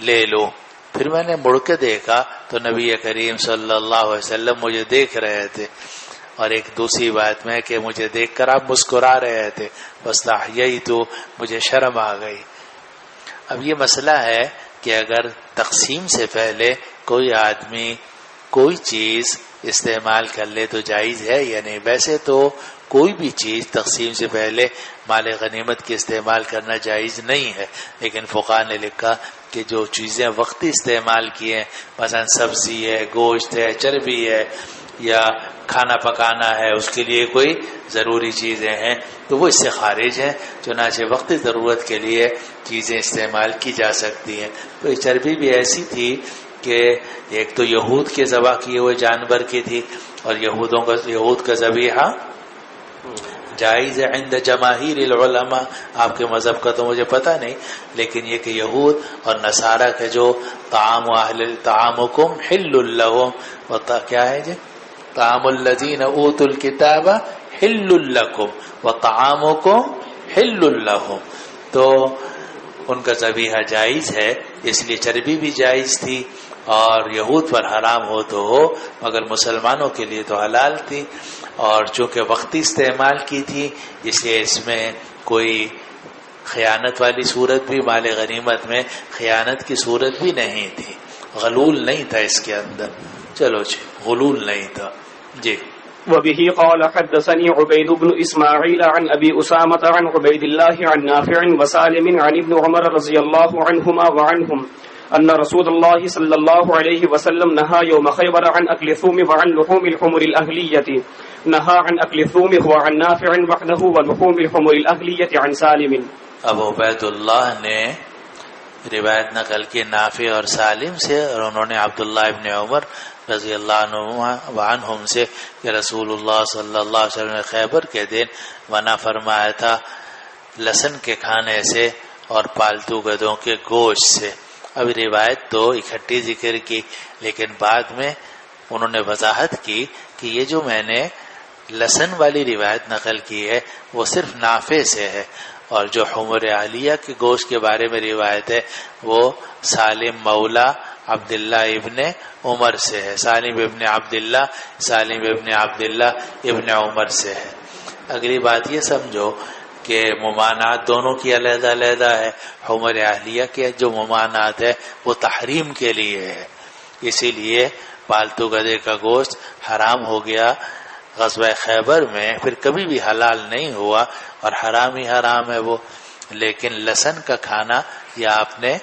لے لوں۔ پھر میں نے مڑ کے دیکھا تو نبی کریم صلی اللہ علیہ وسلم مجھے دیکھ رہے تھے، اور ایک دوسری بات میں کہ مجھے دیکھ کر آپ مسکرا رہے تھے، بس یہی تو مجھے شرم آ گئی۔ اب یہ مسئلہ ہے کہ اگر تقسیم سے پہلے کوئی آدمی کوئی چیز استعمال کر لے تو جائز ہے یا نہیں؟ ویسے تو کوئی بھی چیز تقسیم سے پہلے مال غنیمت کے استعمال کرنا جائز نہیں ہے، لیکن فقہاء نے لکھا کہ جو چیزیں وقتی استعمال کی ہیں، مثلا سبزی ہے، گوشت ہے، چربی ہے، یا کھانا پکانا ہے، اس کے لیے کوئی ضروری چیزیں ہیں تو وہ اس سے خارج ہیں، چنانچہ وقتی ضرورت کے لیے چیزیں استعمال کی جا سکتی ہیں۔ تو یہ چربی بھی ایسی تھی کہ ایک تو یہود کے ذبح کیے ہوئے جانور کی تھی، اور یہود کا ذبیحہ جائز ہے عند جماہیر العلماء۔ آپ کے مذہب کا تو مجھے پتہ نہیں، لیکن یہ کہ یہود اور نصارہ کے جو طعامکم حل لہم، کیا ہے جی؟ طعام الذین اوتوا الکتاب حل لکم وطعامکم حل لہم، تو ان کا ذبیحہ جائز ہے، اس لیے چربی بھی جائز تھی، اور یہود پر حرام ہو تو ہو، مگر مسلمانوں کے لیے تو حلال تھی، اور چونکہ وقتی استعمال کی تھی اس لیے اس میں کوئی خیانت والی صورت بھی، مال غنیمت میں خیانت کی صورت بھی نہیں تھی، غلول نہیں تھا اس کے اندر۔ چلو جی، غلول نہیں تھا جی۔ وبه قال حدثني عبيد بن إسماعيل عن أبي أسامة عن عبيد الله عن نافع وسالم عن ابن عمر رضي الله عنهما وعنهم أن رسول الله صلى الله عليه وسلم نهى يوم خيبر عن أكل الثوم وعن لحوم الحمر الأهلية، نهى عن أكل الثوم وعن نافع وحده ولحوم الحمر الأهلية عن سالم۔ ابو عبید اللہ نے روایت نقل کی نافع اور سالم سے، اور انہوں نے عبداللہ ابن عمر رضی اللہ عنہم سے کہ رسول اللہ صلی اللہ علیہ وسلم نے خیبر کے دن منع فرمایا تھا لہسن کے کھانے سے اور پالتو گدھوں کے گوشت سے۔ اب روایت تو اکٹھی ذکر کی، لیکن بعد میں انہوں نے وضاحت کی کہ یہ جو میں نے لہسن والی روایت نقل کی ہے وہ صرف نافع سے ہے، اور جو حمر اہلیہ کے گوشت کے بارے میں روایت ہے وہ سالم مولا عبداللہ ابن عمر سے ہے، سالم ابن عبداللہ ابن عمر سے ہے۔ اگلی بات یہ سمجھو کہ ممانعات دونوں کی علیحدہ علیحدہ ہے۔ حمر اہلیہ کے جو ممانعات ہے وہ تحریم کے لیے ہے، اسی لیے پالتو گدھے کا گوشت حرام ہو گیا غزوہ خیبر میں، پھر کبھی بھی حلال نہیں ہوا اور حرام ہی حرام ہے وہ۔ لیکن لہسن کا کھانا، یہ آپ نے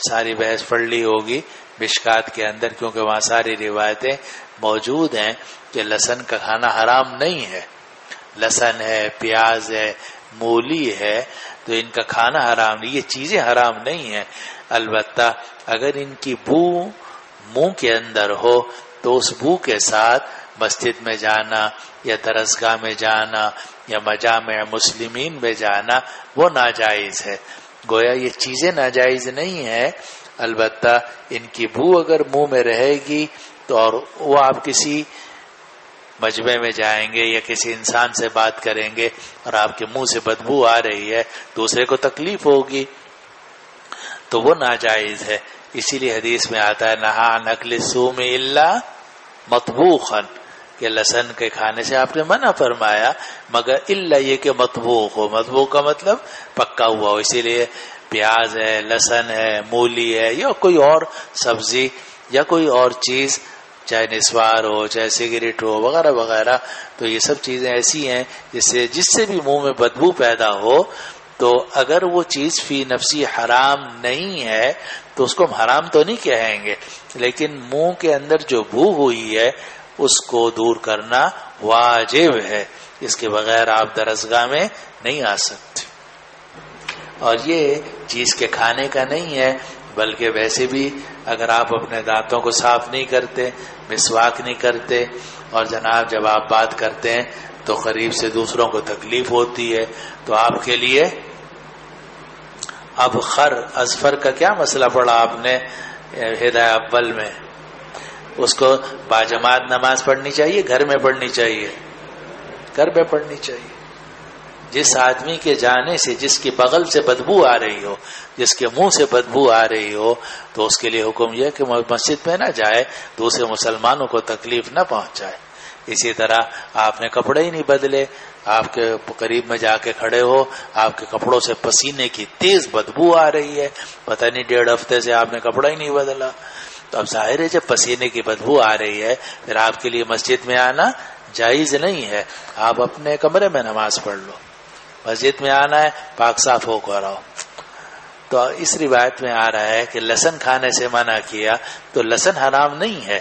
ساری بحث پڑھ لی ہوگی مشکات کے اندر، کیونکہ وہاں ساری روایتیں موجود ہیں کہ لہسن کا کھانا حرام نہیں ہے۔ لہسن ہے، پیاز ہے، مولی ہے، تو ان کا کھانا حرام نہیں، یہ چیزیں حرام نہیں ہیں۔ البتہ اگر ان کی بو منہ کے اندر ہو تو اس بو کے ساتھ مسجد میں جانا یا درسگاہ میں جانا یا مجامع مسلمین میں جانا وہ ناجائز ہے۔ گویا یہ چیزیں ناجائز نہیں ہیں، البتہ ان کی بو اگر منہ میں رہے گی تو، اور وہ آپ کسی مجمع میں جائیں گے یا کسی انسان سے بات کریں گے اور آپ کے منہ سے بدبو آ رہی ہے، دوسرے کو تکلیف ہوگی، تو وہ ناجائز ہے۔ اسی لیے حدیث میں آتا ہے نہا عن اکل السوم الا مطبوخا، کہ لہسن کے کھانے سے آپ نے منع فرمایا مگر الا یہ کہ مطبوخ ہو، مطبوخ کا مطلب پکا ہوا ہو، اسی لیے پیاز ہے، لہسن ہے، مولی ہے، یا کوئی اور سبزی یا کوئی اور چیز، چاہے نسوار ہو، چاہے سگریٹ ہو، وغیرہ وغیرہ، تو یہ سب چیزیں ایسی ہیں جس سے بھی منہ میں بدبو پیدا ہو، تو اگر وہ چیز فی نفسی حرام نہیں ہے تو اس کو ہم حرام تو نہیں کہیں گے، لیکن منہ کے اندر جو بو ہوئی ہے اس کو دور کرنا واجب ہے، اس کے بغیر آپ درسگاہ میں نہیں آ سکتے۔ اور یہ چیز کے کھانے کا نہیں ہے، بلکہ ویسے بھی اگر آپ اپنے دانتوں کو صاف نہیں کرتے، مسواک نہیں کرتے، اور جناب جب آپ بات کرتے ہیں تو قریب سے دوسروں کو تکلیف ہوتی ہے، تو آپ کے لیے اب اظفر کا کیا مسئلہ پڑا آپ نے ہدایہ اول میں؟ اس کو باجماعت نماز پڑھنی چاہیے، گھر میں پڑھنی چاہیے، گھر میں پڑھنی چاہیے۔ جس آدمی کے جانے سے، جس کی بغل سے بدبو آ رہی ہو، جس کے منہ سے بدبو آ رہی ہو، تو اس کے لیے حکم یہ کہ مسجد میں نہ جائے، دوسرے مسلمانوں کو تکلیف نہ پہنچائے۔ اسی طرح آپ نے کپڑے ہی نہیں بدلے، آپ کے قریب میں جا کے کھڑے ہو، آپ کے کپڑوں سے پسینے کی تیز بدبو آ رہی ہے، پتہ نہیں 1.5 ہفتے سے آپ نے کپڑا ہی نہیں بدلا، تو اب ظاہر ہے جب پسینے کی بدبو آ رہی ہے پھر آپ کے لیے مسجد میں آنا جائز نہیں ہے، آپ اپنے کمرے میں نماز پڑھ لو، مسجد میں آنا ہے پاک صاف ہو کر آؤ۔ تو اس روایت میں آ رہا ہے کہ لہسن کھانے سے منع کیا، تو لہسن حرام نہیں ہے،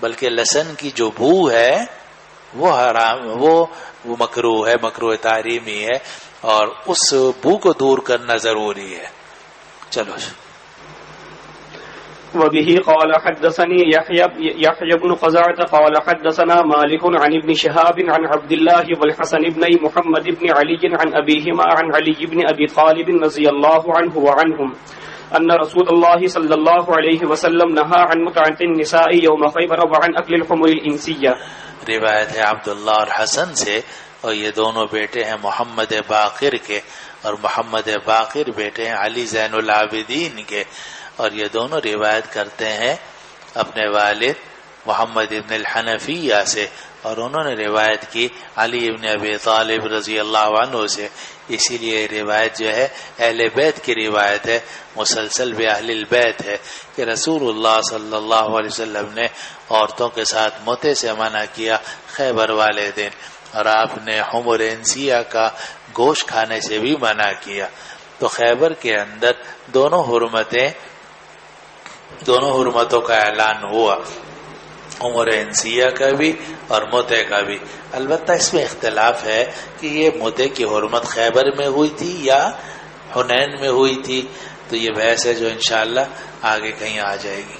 بلکہ لہسن کی جو بو ہے وہ حرام، وہ مکروہ ہے، مکروہ تحریمی ہے، اور اس بو کو دور کرنا ضروری ہے۔ چلو۔ وبه قال حدثني يحيى بن قزعة قال حدثنا مالك عن ابن شهاب عن عبد الله والحسن بن محمد بن علي عن أبيهما عن علي بن أبي طالب رضي الله عنه وعنهم أن رسول الله صلى الله عليه وسلم نهى عن متعة النساء يوم خيبر وعن أكل الحمر الإنسية۔ روایت ہے عبداللہ اور حسن سے، اور یہ دونوں بیٹے ہیں محمد باقر کے، اور محمد باقر بیٹے ہیں علی زین العابدین کے، اور یہ دونوں روایت کرتے ہیں اپنے والد محمد ابن الحنفیہ سے، اور انہوں نے روایت کی علی ابن ابی طالب رضی اللہ عنہ سے، اسی لیے روایت جو ہے اہل بیت کی روایت ہے، مسلسل باہل البیت ہے، کہ رسول اللہ صلی اللہ علیہ وسلم نے عورتوں کے ساتھ متع سے منع کیا خیبر والے دن، اور آپ نے حمر انسیہ کا گوشت کھانے سے بھی منع کیا۔ تو خیبر کے اندر دونوں حرمتوں کا اعلان ہوا، عمر انسیہ کا بھی اور متع کا بھی۔ البتہ اس میں اختلاف ہے کہ یہ متع کی حرمت خیبر میں ہوئی تھی یا حنین میں ہوئی تھی، تو یہ بحث ہے جو انشاءاللہ آگے کہیں آ جائے گی۔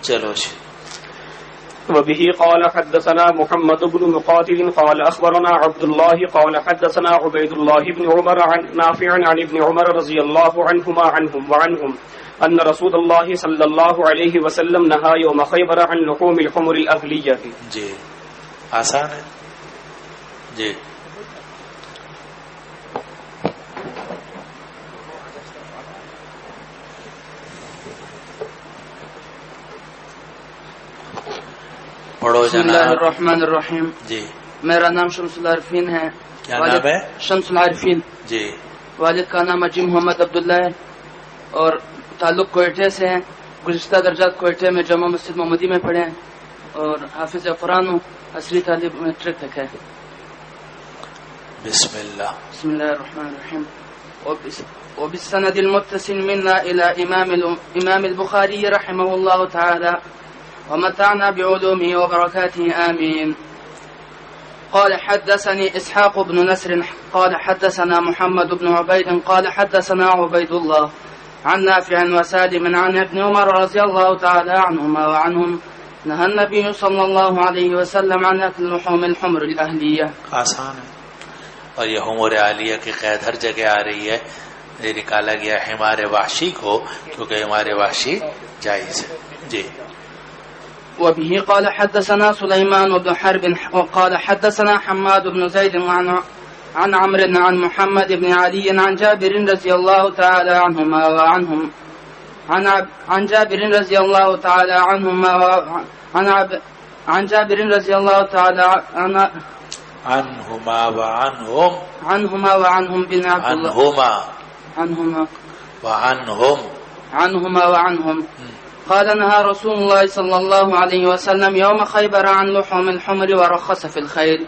چلو جی۔ وبه قال حدثنا محمد بن مقاتل قال أخبرنا عبد الله قال حدثنا عبيد الله بن عمر عن نافع عن ابن عمر رضي الله عنهم وعنهم أن رسول الله صلى الله عليه وسلم نهى يوم خيبر عن لحوم الحمر الأهلية۔ جی آسان ہے جی۔ پڑھو بسم اللہ الرحمن الرحیم۔ جی۔ میرا نام شمس العارفین ہے۔ کیا نام ہے؟ شمس العارفین۔ جی۔ والد کا نام اجی محمد عبداللہ ہے اور تعلق کوئٹے سے ہیں۔ گزشتہ درجات کوئٹے میں جامع مسجد محمدی میں پڑھے ہیں اور حافظ قرآن ہوں، عصری تعلیم میٹرک تک ہے۔ بسم اللہ۔ بسم اللہ الرحمن الرحیم۔ وبالسند المتصل منا إلى إمام البخاري رحمه الله تعالى ومتعنا بعلومه وبركاته آمين۔ قال حدثني إسحاق بن نصر قال حدثنا محمد بن عبيد قال حدثنا عبيد الله عن نافع وسالم عن ابن عمر رضي الله تعالى عنهما وعنهم نهى النبي صلى الله عليه وسلم عن أكل لحوم الحمر الأهلية۔ آسان ہے، اور یہ حمر عالیہ کی قید ہر جگہ آ رہی ہے، یہ نکالا گیا حمار وحشی کو کیونکہ حمار وحشی جائز ہے. جی. وبه قال حدثنا سليمان بن حرب وقال حدثنا حماد بن زيد عن عمرو عن محمد بن علي عن جابر رضي الله تعالى عنهما وعنهم عن جابر رضي الله تعالى عنهما عن جابر رضي الله تعالى عنهما وعنهم بن عبد الله عنهما وعنهم قال نهى رسول الله صلى الله عليه وسلم يوم خيبر عن لحوم الحمر ورخص في الخيل.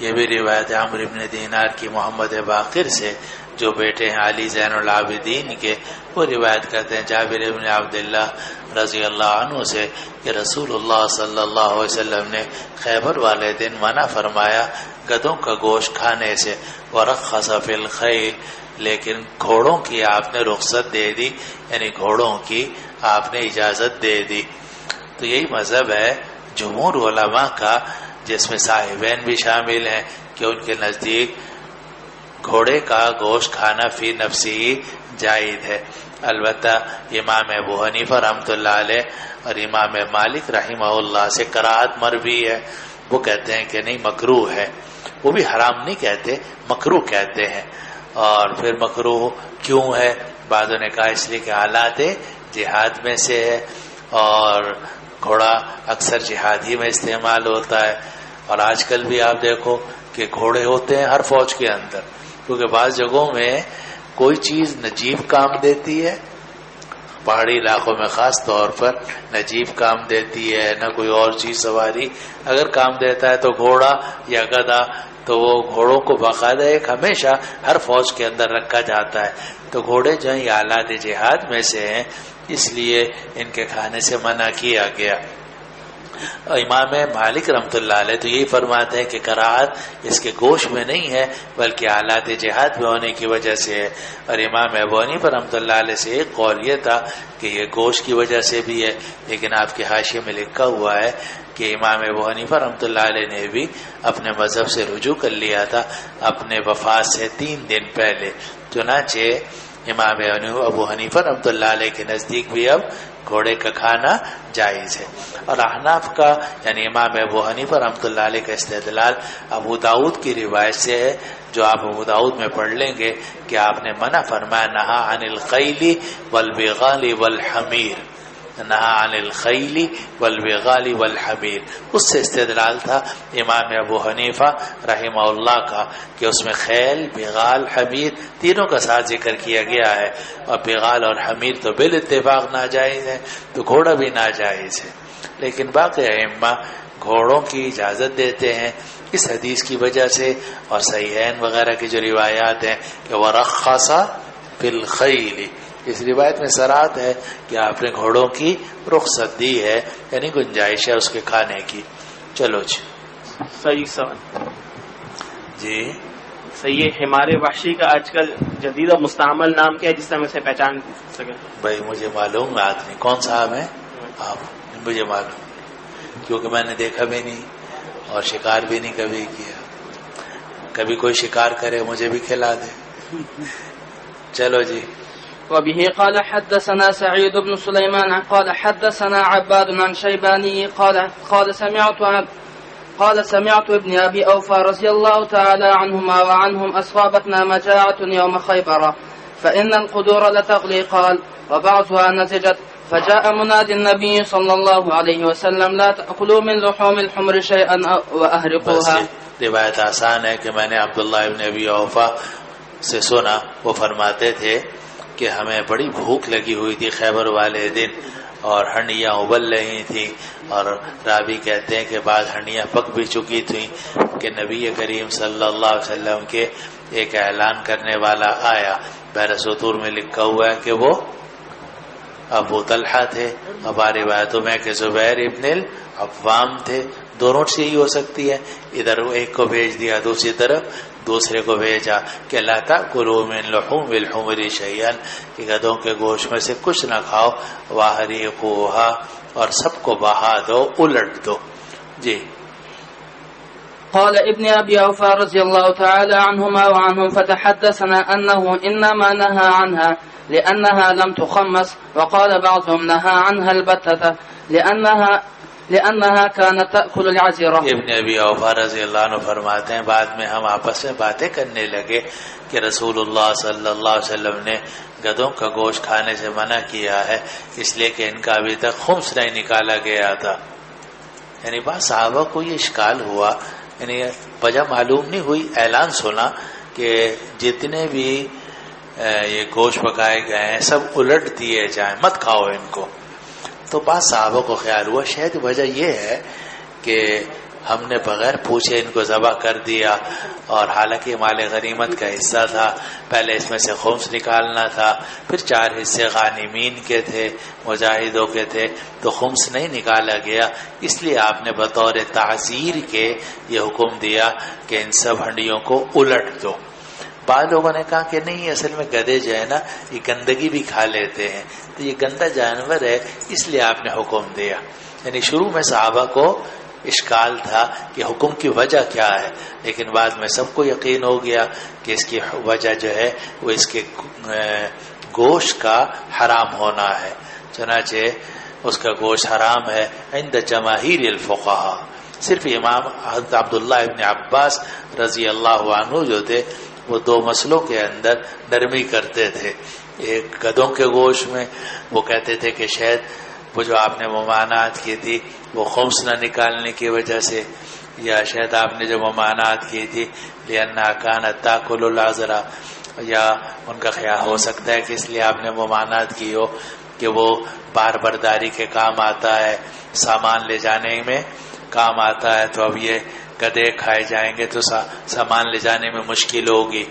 یہ بھی روایت عمرو بن دینار کی محمد باقر سے جو بیٹے ہیں علی زین العابدین کے. وہ روایت کرتے ہیں جابر بن عبداللہ رضی اللہ عنہ سے کہ رسول اللہ صلی اللہ علیہ وسلم نے خیبر والے دن منع فرمایا گدھوں کا گوشت کھانے سے. ورخص فی الخیل، لیکن گھوڑوں کی آپ نے رخصت دے دی، یعنی گھوڑوں کی آپ نے اجازت دے دی. تو یہی مذہب ہے جمہور علماء کا، جس میں صاحبین بھی شامل ہیں، کہ ان کے نزدیک گھوڑے کا گوشت کھانا فی نفسی جائز ہے. البتہ امام ابو حنیفہ رحمۃ اللہ علیہ اور امام مالک رحمہ اللہ سے کراہت مروی ہے. وہ کہتے ہیں کہ نہیں، مکروہ ہے. وہ بھی حرام نہیں کہتے، مکروہ کہتے ہیں. اور پھر مکروہ کیوں ہے؟ بعضوں نے کہا اس لیے کہ حالات جہاد میں سے ہے، اور گھوڑا اکثر جہاد ہی میں استعمال ہوتا ہے. اور آج کل بھی آپ دیکھو کہ گھوڑے ہوتے ہیں ہر فوج کے اندر، کیونکہ بعض جگہوں میں کوئی چیز نجیب کام دیتی ہے، پہاڑی علاقوں میں خاص طور پر نجیب کام دیتی ہے، نہ کوئی اور چیز سواری اگر کام دیتا ہے تو گھوڑا یا گدھا، تو وہ گھوڑوں کو باقاعدہ ایک ہمیشہ ہر فوج کے اندر رکھا جاتا ہے. تو گھوڑے جو ہیں یہ آلات جہاد میں سے ہیں، اس لیے ان کے کھانے سے منع کیا گیا. امام مالک رحمۃ اللہ علیہ تو یہی فرماتے ہیں کہ کراہت اس کے گوشت میں نہیں ہے بلکہ آلات جہاد میں ہونے کی وجہ سے ہے. اور امام ابو حنیفہ رحمۃ اللہ علیہ سے ایک قول یہ تھا کہ یہ گوشت کی وجہ سے بھی ہے، لیکن آپ کے حاشیے میں لکھا ہوا ہے کہ امام ابو حنیفہ رحمۃ اللہ علیہ نے بھی اپنے مذہب سے رجوع کر لیا تھا اپنے وفات سے 3 دن پہلے. چنانچہ امام ابو حنیفہ رحمۃ اللہ علیہ کے نزدیک بھی اب گھوڑے کا کھانا جائز ہے. اور احناف کا یعنی امام ابو حنیفہ رحمۃ اللہ علیہ کا استدلال ابو داؤد کی روایت سے ہے، جو آپ ابو داؤد میں پڑھ لیں گے کہ آپ نے منع فرمایا نہا عن الخیل والبغال والحمیر، نہا عن الخیل والبغال والحمیر. اس سے استدلال تھا امام ابو حنیفہ رحمہ اللہ کا کہ اس میں خیل، بغال، حمیر تینوں کا ساتھ ذکر کیا گیا ہے، اور بغال اور حمیر تو بالاتفاق ناجائز ہے، تو گھوڑا بھی ناجائز ہے. لیکن باقی ائمہ گھوڑوں کی اجازت دیتے ہیں اس حدیث کی وجہ سے، اور صحیحین وغیرہ کی جو روایات ہیں کہ ورخص فی الخیل، اس روایت میں صراحت ہے کہ آپ نے گھوڑوں کی رخصت دی ہے، یعنی گنجائش ہے اس کے کھانے کی. چلو جی. صحیح سوال جی. صحیح. حمار وحشی کا آج کل جدید اور مستعمل نام کیا ہے جس سے ہم اسے پہچان سکیں؟ بھائی مجھے معلوم بات نہیں کون صاحب ہیں آپ، مجھے معلوم کیونکہ میں نے دیکھا بھی نہیں اور شکار بھی نہیں کبھی کیا. کبھی کوئی شکار کرے مجھے بھی کھلا دے. چلو جی. وبه قال حدثنا سعيد بن سليمان قال حدثنا عباد عن شيباني قال سمعت ابن أبي أوفى رضي الله تعالى عنهما وعنهم أصابتنا مجاعة يوم خيبر فإن القدور لتغلي قال وبعضها نزجت فجاء منادي النبي صلى الله عليه وسلم لا تأكلوا من لحوم الحمر شيئا وأهرقوها. روایت آسان ہے کہ میں نے عبداللہ ابن ابی اوفا سے سنا، وہ فرماتے تھے کہ ہمیں بڑی بھوک لگی ہوئی تھی خیبر والے دن، اور ہنڈیاں ابل رہی تھیں، اور راوی کہتے ہیں کہ بعض ہنڈیاں پک بھی چکی تھیں کہ نبی کریم صلی اللہ علیہ وسلم کے ایک اعلان کرنے والا آیا. بحر سطور میں لکھا ہوا ہے کہ وہ ابو طلحہ تھے، ہماری روایتوں میں کہ زبیر ابن العوام تھے. دونوں سے ہی ہو سکتی ہے، ادھر ایک کو بھیج دیا، دوسری طرف دوسرے کو بھیجا کہ لا تأکلوا من لحوم الحمر شیئا، کہ گدھوں کے گوشت میں سے کچھ نہ کھاؤ، واحرقوها، اور سب کو بہا دو، الٹ دو. جی. قال ابن أبي أوفى رضي الله تعالى عنهما وعنهم فتحدثنا أنه إنما نهى عنها لأنها لم تخمس، وقال بعضهم نهى عنها البتة لأنها كانت تأكل العزرة. ابن ابی اوفا رضی اللہ عنہ فرماتے ہیں بعد میں ہم آپس میں باتیں کرنے لگے کہ رسول اللہ صلی اللہ علیہ وسلم نے گدھوں کا گوشت کھانے سے منع کیا ہے اس لیے کہ ان کا ابھی تک خمس نہیں نکالا گیا تھا. یعنی بعض صحابہ کو یہ اشکال ہوا، یعنی وجہ معلوم نہیں ہوئی، اعلان سنا کہ جتنے بھی یہ گوشت پکائے گئے ہیں سب الٹ دیے جائیں، مت کھاؤ ان کو. تو بعض صحابہ کو خیال ہوا شاید وجہ یہ ہے کہ ہم نے بغیر پوچھے ان کو ذبح کر دیا، اور حالانکہ مال غنیمت کا حصہ تھا، پہلے اس میں سے خمس نکالنا تھا، پھر 4 حصے غانمین کے تھے، مجاہدوں کے تھے، تو خمس نہیں نکالا گیا، اس لیے آپ نے بطور تعزیر کے یہ حکم دیا کہ ان سب ہنڈیوں کو الٹ دو. بعض لوگوں نے کہا کہ نہیں، اصل میں گدھے جو ہے نا یہ گندگی بھی کھا لیتے ہیں، تو یہ گندا جانور ہے اس لیے آپ نے حکم دیا. یعنی شروع میں صحابہ کو اشکال تھا کہ حکم کی وجہ کیا ہے، لیکن بعد میں سب کو یقین ہو گیا کہ اس کی وجہ جو ہے وہ اس کے گوشت کا حرام ہونا ہے. چنانچہ اس کا گوشت حرام ہے عند جماہیر الفقہاء. صرف امام حضرت عبداللہ ابن عباس رضی اللہ عنہ جو تھے وہ 2 مسئلوں کے اندر نرمی کرتے تھے. ایک گدھوں کے گوشت میں وہ کہتے تھے کہ شاید وہ جو آپ نے ممانعت کی تھی وہ خمس نہ نکالنے کی وجہ سے، یا شاید آپ نے جو ممانعت کی تھی لأنها كانت تأكل العذرة، یا ان کا خیال ہو سکتا ہے کہ اس لیے آپ نے ممانعت کی ہو کہ وہ بار برداری کے کام آتا ہے، سامان لے جانے میں کام آتا ہے، تو اب یہ گدھے کھائے جائیں گے تو سامان لے جانے میں مشکل ہوگی.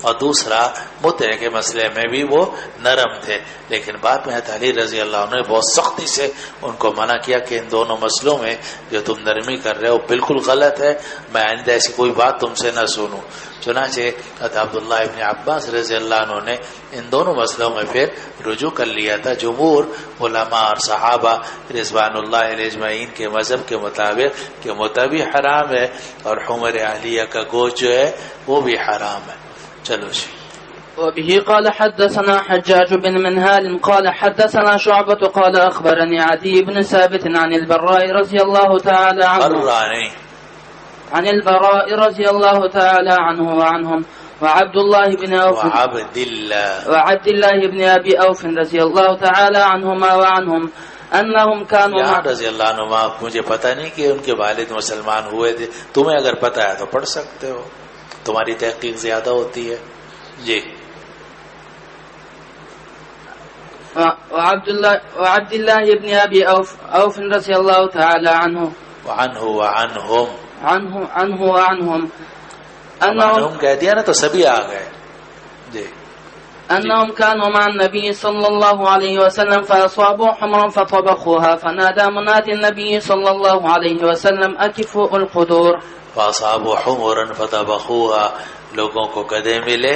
اور دوسرا متع کے مسئلے میں بھی وہ نرم تھے، لیکن بعد میں حضرت علی رضی اللہ عنہ نے بہت سختی سے ان کو منع کیا کہ ان دونوں مسئلوں میں جو تم نرمی کر رہے ہو بالکل غلط ہے، میں آئندہ ایسی کوئی بات تم سے نہ سنوں. چنانچہ حضرت عبداللہ ابن عباس رضی اللہ عنہ نے ان دونوں مسئلوں میں پھر رجوع کر لیا تھا. جمہور علماء اور صحابہ رضوان اللہ علیہ اجمعین کے مذہب کے مطابق کہ متبی حرام ہے اور حمر اہلیہ کا گوشت جو ہے وہ بھی حرام ہے. چلو جی. وبه قال حدثنا حجاج بن منهال قال حدثنا شعبة قال أخبرني عدي بن ثابت عن البراء رضي الله تعالى عنه وعنهم وعبد الله بن أوف وعبد الله بن أبي أوف رضي الله تعالى عنهما وعنهم انہم کانوا رضی اللہ عنہما. مجھے پتہ نہیں کہ ان کے والد مسلمان ہوئے تھے، تمہیں اگر پتہ ہے تو پڑھ سکتے ہو، تمہاری تحقیق زیادہ ہوتی ہے. جی. وعبد الله بن ابي اوف رضي الله تعالى عنه وعنهم انہم کہہ دیا نا تو سبھی آ گئے. جی. انهم كانوا مع النبي صلى الله عليه وسلم فاصابوا حمرا فطبخوها فنادى منادي النبي صلى الله عليه وسلم اكفوا القدور. فاصابوا حمرا فطبخوها، لوگوں کو گدھے ملے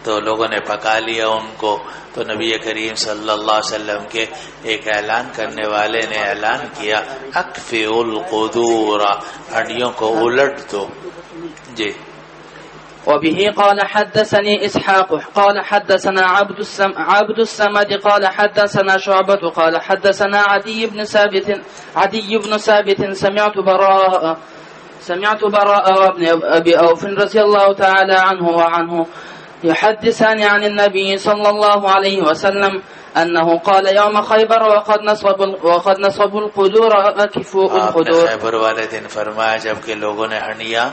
تو لوگوں نے پکا لیا ان کو. تو نبی کریم صلی اللہ علیہ وسلم کے ایک اعلان کرنے والے نے اعلان کیا اکفئوا القدور، ہڈیوں کو الٹ دو. جی. وبه قال حدثني إسحاق قال حدثنا عبد الصمد قال حدثنا شعبة قال حدثنا عدي بن ثابت سمعت براء بن أبي أوف رضي الله تعالى عنه وعنه يحدثان عن النبي صلى الله عليه وسلم أنه قال يوم خيبر وقد نصبوا القدور أكفوا القدور. خیبر والے دن فرمایا جب کہ لوگوں نے ہنڈیاں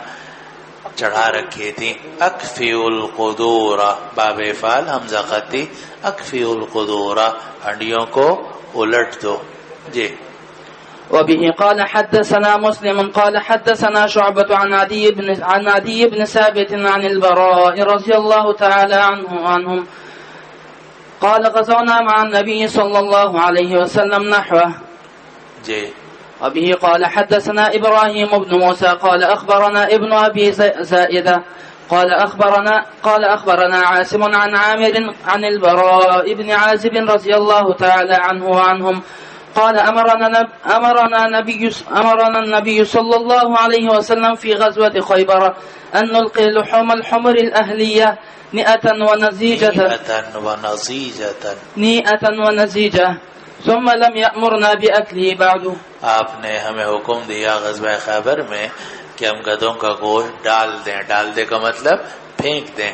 چڑھا رکھی تھی اکفئوا القدور، باب فعل حمزہ خطی، اکفئوا القدور، ہنڈیوں کو الٹ دو. جی. وبه قال حدثنا مسلم قال حدثنا شعبة عن عدي بن ثابت عن البراء رضي الله تعالى عنهم قال غزونا مع النبي صلى الله عليه وسلم نحوه. جی. وبه قال حدثنا إبراهيم بن موسى قال أخبرنا ابن أبي زائدة قال أخبرنا عاصم عن عامر عن البراء بن عازب رضي الله تعالى عنه وعنهم قال أمرنا النبي صلى الله عليه وسلم في غزوة خيبر أن نلقي لحوم الحمر الأهلية نيئة ونزيجة ثم لم يأمرنا بأكله بعد. آپ نے ہمیں حکم دیا غزوہ خیبر میں کہ ہم گدھوں کا گوشت ڈال دیں کا مطلب پھینک دیں،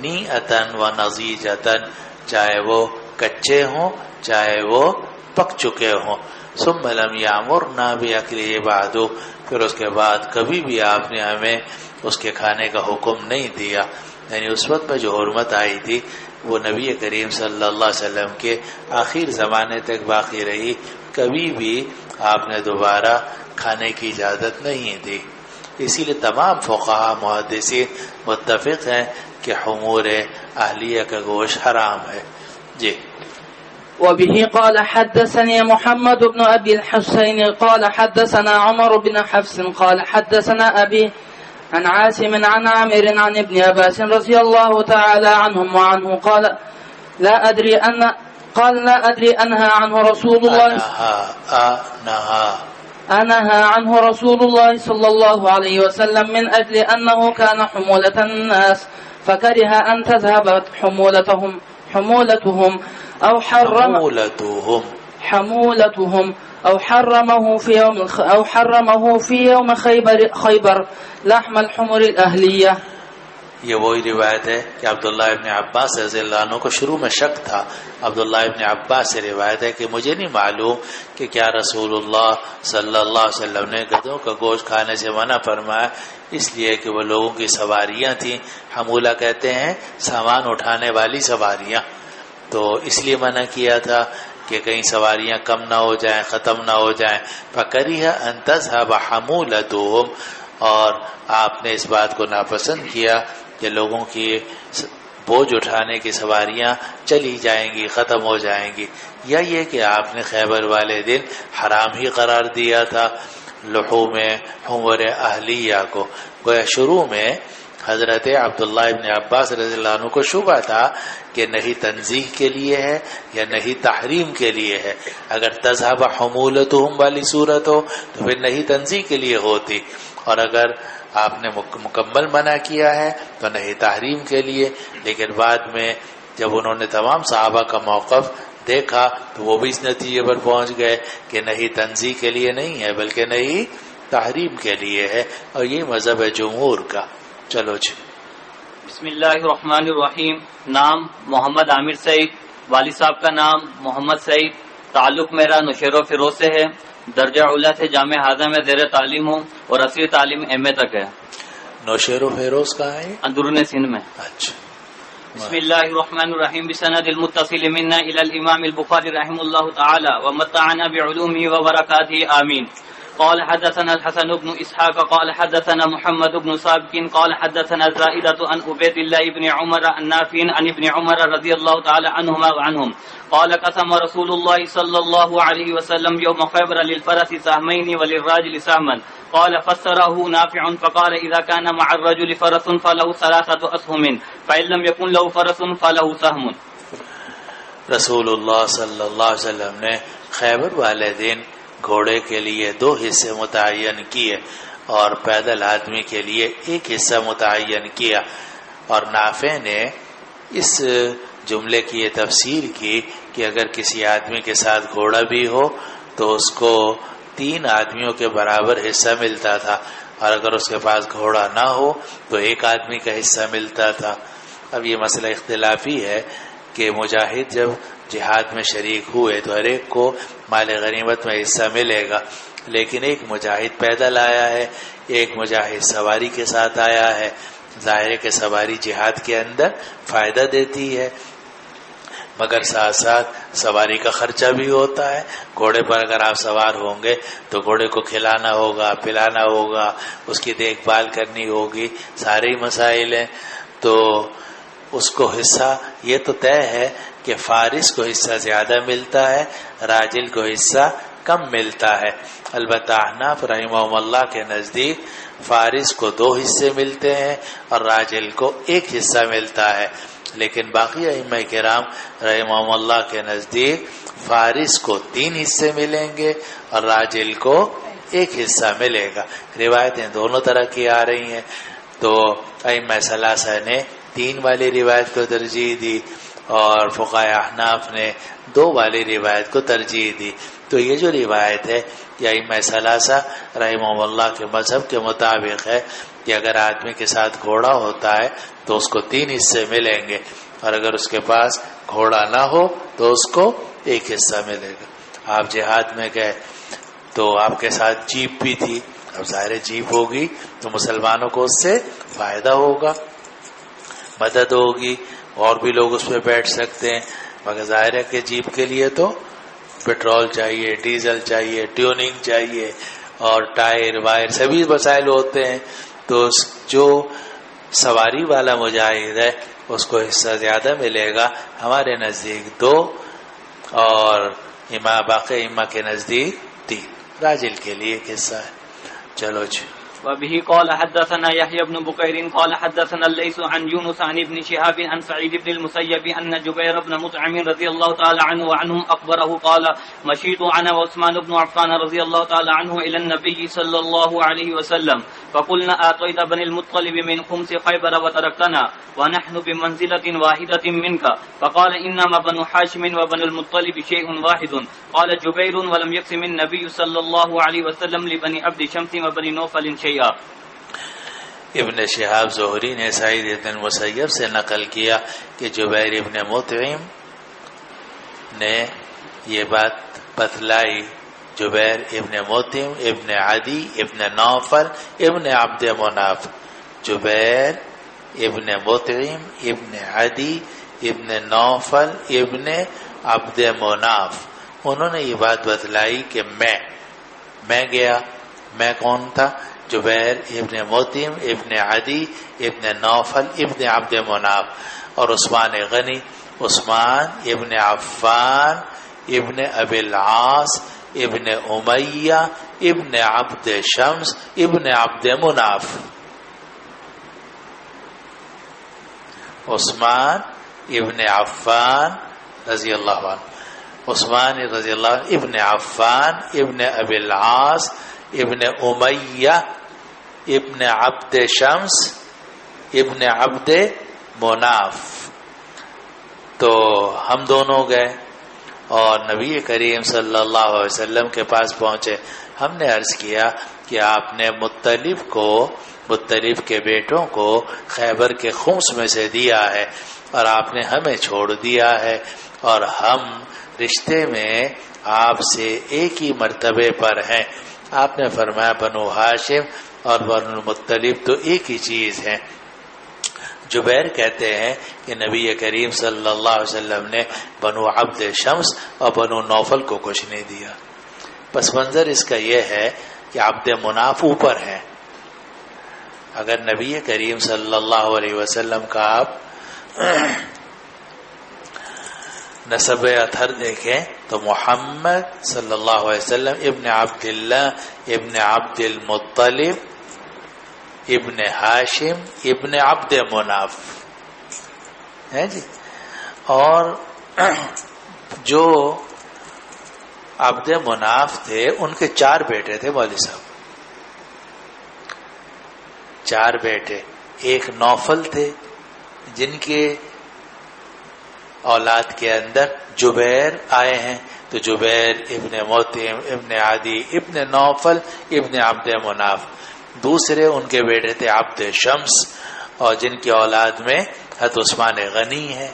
نیئتن و نزیجتن، چاہے وہ کچے ہوں چاہے وہ پک چکے ہوں. ثم لم یامرنا باکلہ بعد، پھر اس کے بعد کبھی بھی آپ نے ہمیں اس کے کھانے کا حکم نہیں دیا. یعنی اس وقت میں جو حرمت آئی تھی وہ نبی کریم صلی اللہ علیہ وسلم کے آخر زمانے تک باقی رہی، کبھی بھی آپ نے دوبارہ کھانے کی اجازت نہیں دی. اسی لیے تمام فقہاء محدثین متفق ہیں کہ حمور اہلیہ کا گوشت حرام ہے. جی. وبه قال حدثني محمد بن أبي الحسين قال حدثنا عمر بن حفص قال حدثنا أبي عن عاصم عن عامر عن ابن عباس رضي الله تعالى عنهم وعنه قال لا أدري أنهى عنه رسول الله أنهى عنه رسول الله صلى الله عليه وسلم من أجل أنه كان حمولة الناس فكره أن تذهب حمولتهم أو حرمه في يوم خيبر لحم الحمر الأهلية. یہ وہی روایت ہے کہ عبداللہ ابن عباس رضی اللہ عنہ کو شروع میں شک تھا. عبداللہ ابن عباس سے روایت ہے کہ مجھے نہیں معلوم کہ کیا رسول اللہ صلی اللہ علیہ وسلم نے گدھوں کا گوشت کھانے سے منع فرمایا، اس لیے کہ وہ لوگوں کی سواریاں تھیں. حمولہ کہتے ہیں سامان اٹھانے والی سواریاں، تو اس لیے منع کیا تھا کہ کہیں سواریاں کم نہ ہو جائیں، ختم نہ ہو جائیں. فَكَرِهَ أَن تَذْهَبَ حَمُولَتُهُمْ، اور آپ نے اس بات کو ناپسند کیا کہ لوگوں کی بوجھ اٹھانے کی سواریاں چلی جائیں گی، ختم ہو جائیں گی. یا یہ کہ آپ نے خیبر والے دن حرام ہی قرار دیا تھا لحوم حمر اہلیہ کو. گویا شروع میں حضرت عبداللہ ابن عباس رضی اللہ عنہ کو شبہ تھا کہ نہیں تنزیہ کے لیے ہے یا نہیں تحریم کے لیے ہے. اگر تذہب حمولتہم والی صورت ہو تو پھر نہیں تنزیہ کے لیے ہوتی، اور اگر آپ نے مکمل منع کیا ہے تو نہیں تحریم کے لیے. لیکن بعد میں جب انہوں نے تمام صحابہ کا موقف دیکھا تو وہ بھی اس نتیجے پر پہنچ گئے کہ نہیں تنزیہ کے لیے نہیں ہے بلکہ نہیں تحریم کے لیے ہے، اور یہ مذہب ہے جمہور کا. چلو جی. بسم اللہ الرحمن الرحیم. نام محمد عامر سعید، والد صاحب کا نام محمد سعید. تعلق میرا نوشہر و فیروز سے ہے. درجہ اولیٰ سے جامع ہاضہ میں زیر تعلیم ہوں اور عصری تعلیم ایم اے تک ہے. نوشہر و فیروز کہاں ہے؟ اندرون سندھ میں. اچھا. بسم اللہ الرحمن الرحیم. بسند المتصل منا الى الامام البخاری رحمہ اللہ تعالی ومتعنا بعلومه وبرکاته آمین. قال حدثنا الحسن بن اسحاق قال حدثنا محمد بن سابق قال حدثنا زائدة عن عبيد الله بن عمر النافع عن ابن عمر رضي الله تعالى عنهما وعنهم قال قسم رسول الله صلى الله عليه وسلم يوم خيبر للفرس سهمين وللراجل سهما قال فسره نافع فقال إذا كان مع الرجل فرس فله 3 أسهم فإن لم يكن له فرس فله سهم. رسول اللہ صلی اللہ علیہ وسلم نے خیبر والے دن گھوڑے کے لیے 2 حصے متعین کیے اور پیدل آدمی کے لیے 1 حصہ متعین کیا. اور نافع نے اس جملے کی یہ تفسیر کی کہ اگر کسی آدمی کے ساتھ گھوڑا بھی ہو تو اس کو 3 آدمیوں کے برابر حصہ ملتا تھا، اور اگر اس کے پاس گھوڑا نہ ہو تو 1 آدمی کا حصہ ملتا تھا. اب یہ مسئلہ اختلافی ہے کہ مجاہد جب جہاد میں شریک ہوئے تو ہر ایک کو مال غنیمت میں حصہ ملے گا، لیکن ایک مجاہد پیدل آیا ہے، ایک مجاہد سواری کے ساتھ آیا ہے. ظاہر ہے کہ سواری جہاد کے اندر فائدہ دیتی ہے، مگر ساتھ ساتھ سواری کا خرچہ بھی ہوتا ہے. گھوڑے پر اگر آپ سوار ہوں گے تو گھوڑے کو کھلانا ہوگا، پلانا ہوگا، اس کی دیکھ بھال کرنی ہوگی، سارے ہی مسائل ہیں. تو اس کو حصہ یہ تو طے ہے کہ فارس کو حصہ زیادہ ملتا ہے، راجل کو حصہ کم ملتا ہے. البتہ احناف رحمہم اللہ کے نزدیک فارس کو 2 حصے ملتے ہیں اور راجل کو 1 حصہ ملتا ہے. لیکن باقی ائمہ کرام رحمہم اللہ کے نزدیک فارس کو 3 حصے ملیں گے اور راجل کو 1 حصہ ملے گا. روایتیں دونوں طرح کی آ رہی ہیں. تو ائمہ ثلاثہ نے 3 والی روایت کو ترجیح دی اور فقہاء احناف نے 2 والی روایت کو ترجیح دی. تو یہ جو روایت ہے یہ ائمہ ثلاثہ رحمہم اللہ کے مذہب کے مطابق ہے کہ اگر آدمی کے ساتھ گھوڑا ہوتا ہے تو اس کو 3 حصے ملیں گے اور اگر اس کے پاس گھوڑا نہ ہو تو اس کو 1 حصہ ملے گا. آپ جہاد میں گئے تو آپ کے ساتھ جیپ بھی تھی. اب ظاہر جیپ ہوگی تو مسلمانوں کو اس سے فائدہ ہوگا, مدد ہوگی, اور بھی لوگ اس پہ بیٹھ سکتے ہیں. مگر ظاہر ہے کہ جیپ کے لیے تو پیٹرول چاہیے, ڈیزل چاہیے, ٹیوننگ چاہیے اور ٹائر وائر سبھی وسائل ہوتے ہیں. تو جو سواری والا مجاہد ہے اس کو حصہ زیادہ ملے گا. ہمارے نزدیک 2 اور باقی امام کے نزدیک 3. راجل کے لیے 1 حصہ ہے. چلو جی. وبه قال حدثنا يحيى بن بكير قال حدثنا الليث عن يونس عن ابن شهاب عن سعيد بن المسيب أن جبير بن مطعم رضي الله تعالى عنه وعنهم أخبره قال مشيت أنا وعثمان بن عفان رضي الله تعالى عنه إلى النبي صلى الله عليه وسلم فقلنا آتيت بني المطلب من خمس خيبر وتركتنا ونحن بمنزلة واحدة منك فقال إنما بنو حاشم وبنو المطلب شيء واحد. قال جبير ولم يقسم النبي صلى الله عليه وسلم لبني عبد شمس وبني نوفل شيئا. ابن شہاب زہری نے سعید ابن المسیب سے نقل کیا کہ جبیر ابن مطعم نے یہ بات بتلائی. جبیر ابن مطعم ابن عدی ابن نوفل ابن عبد مناف. جبیر ابن مطعم ابن عدی ابن نوفل ابن عبد مناف, انہوں نے یہ بات بتلائی کہ میں گیا. میں کون تھا؟ جبیر ابن مطعم ابن عدی ابن نوفل ابن عبد مناف. اور عثمان غنی, عثمان ابن عفان ابن ابی العاص ابن امیہ ابن عبد شمس ابن عبد مناف. عثمان ابن عفان رضی اللہ عنہ, عثمان رضی اللہ عنہ ابن عفان ابن ابی العاص ابن امیہ ابن عبد شمس ابن عبد مناف. تو ہم دونوں گئے اور نبی کریم صلی اللہ علیہ وسلم کے پاس پہنچے. ہم نے عرض کیا کہ آپ نے مطلب کے بیٹوں کو خیبر کے خمس میں سے دیا ہے اور آپ نے ہمیں چھوڑ دیا ہے, اور ہم رشتے میں آپ سے ایک ہی مرتبے پر ہیں. آپ نے فرمایا بنو ہاشم اور بنو المطلب تو ایک ہی چیز ہے. جبیر کہتے ہیں کہ نبی کریم صلی اللہ علیہ وسلم نے بنو عبد شمس اور بنو نوفل کو کچھ نہیں دیا. پس منظر اس کا یہ ہے کہ عبد مناف اوپر ہے. اگر نبی کریم صلی اللہ علیہ وسلم کا آپ نسب اطہر دیکھیں تو محمد صلی اللہ علیہ وسلم ابن عبداللہ ابن عبد المطلب ابن ہاشم ابن عبد مناف ہے جی. اور جو عبد مناف تھے ان کے 4 بیٹے تھے مولوی صاحب, 4 بیٹے. ایک نوفل تھے جن کے اولاد کے اندر جبیر آئے ہیں, تو جبیر ابن مطعم ابن عدی ابن نوفل ابن عبد مناف. دوسرے ان کے بیٹے تھے عبد شمس اور جن کی اولاد میں حضرت عثمان غنی ہے.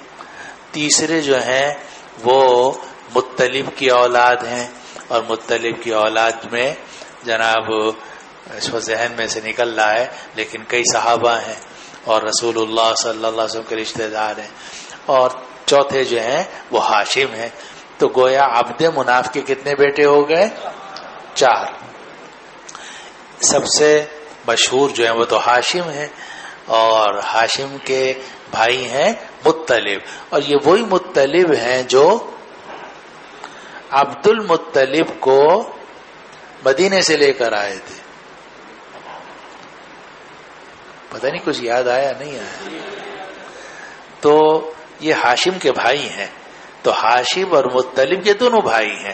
تیسرے جو ہیں وہ مطلب کی اولاد ہیں, اور مطلب کی اولاد میں جناب اس کو ذہن میں سے نکل رہا ہے لیکن کئی صحابہ ہیں اور رسول اللہ صلی اللہ علیہ وسلم کے رشتہ دار ہیں. اور چوتھے جو ہیں وہ ہاشم ہیں. تو گویا عبد مناف کے کتنے بیٹے ہو گئے؟ 4. سب سے مشہور جو ہیں وہ تو ہاشم ہیں, اور ہاشم کے بھائی ہیں مطلب, اور یہ وہی مطلب ہیں جو عبد المطلب کو مدینے سے لے کر آئے تھے. پتہ نہیں کچھ یاد آیا نہیں آیا. تو یہ ہاشم کے بھائی ہیں، تو ہاشم اور مطلب یہ دونوں بھائی ہیں.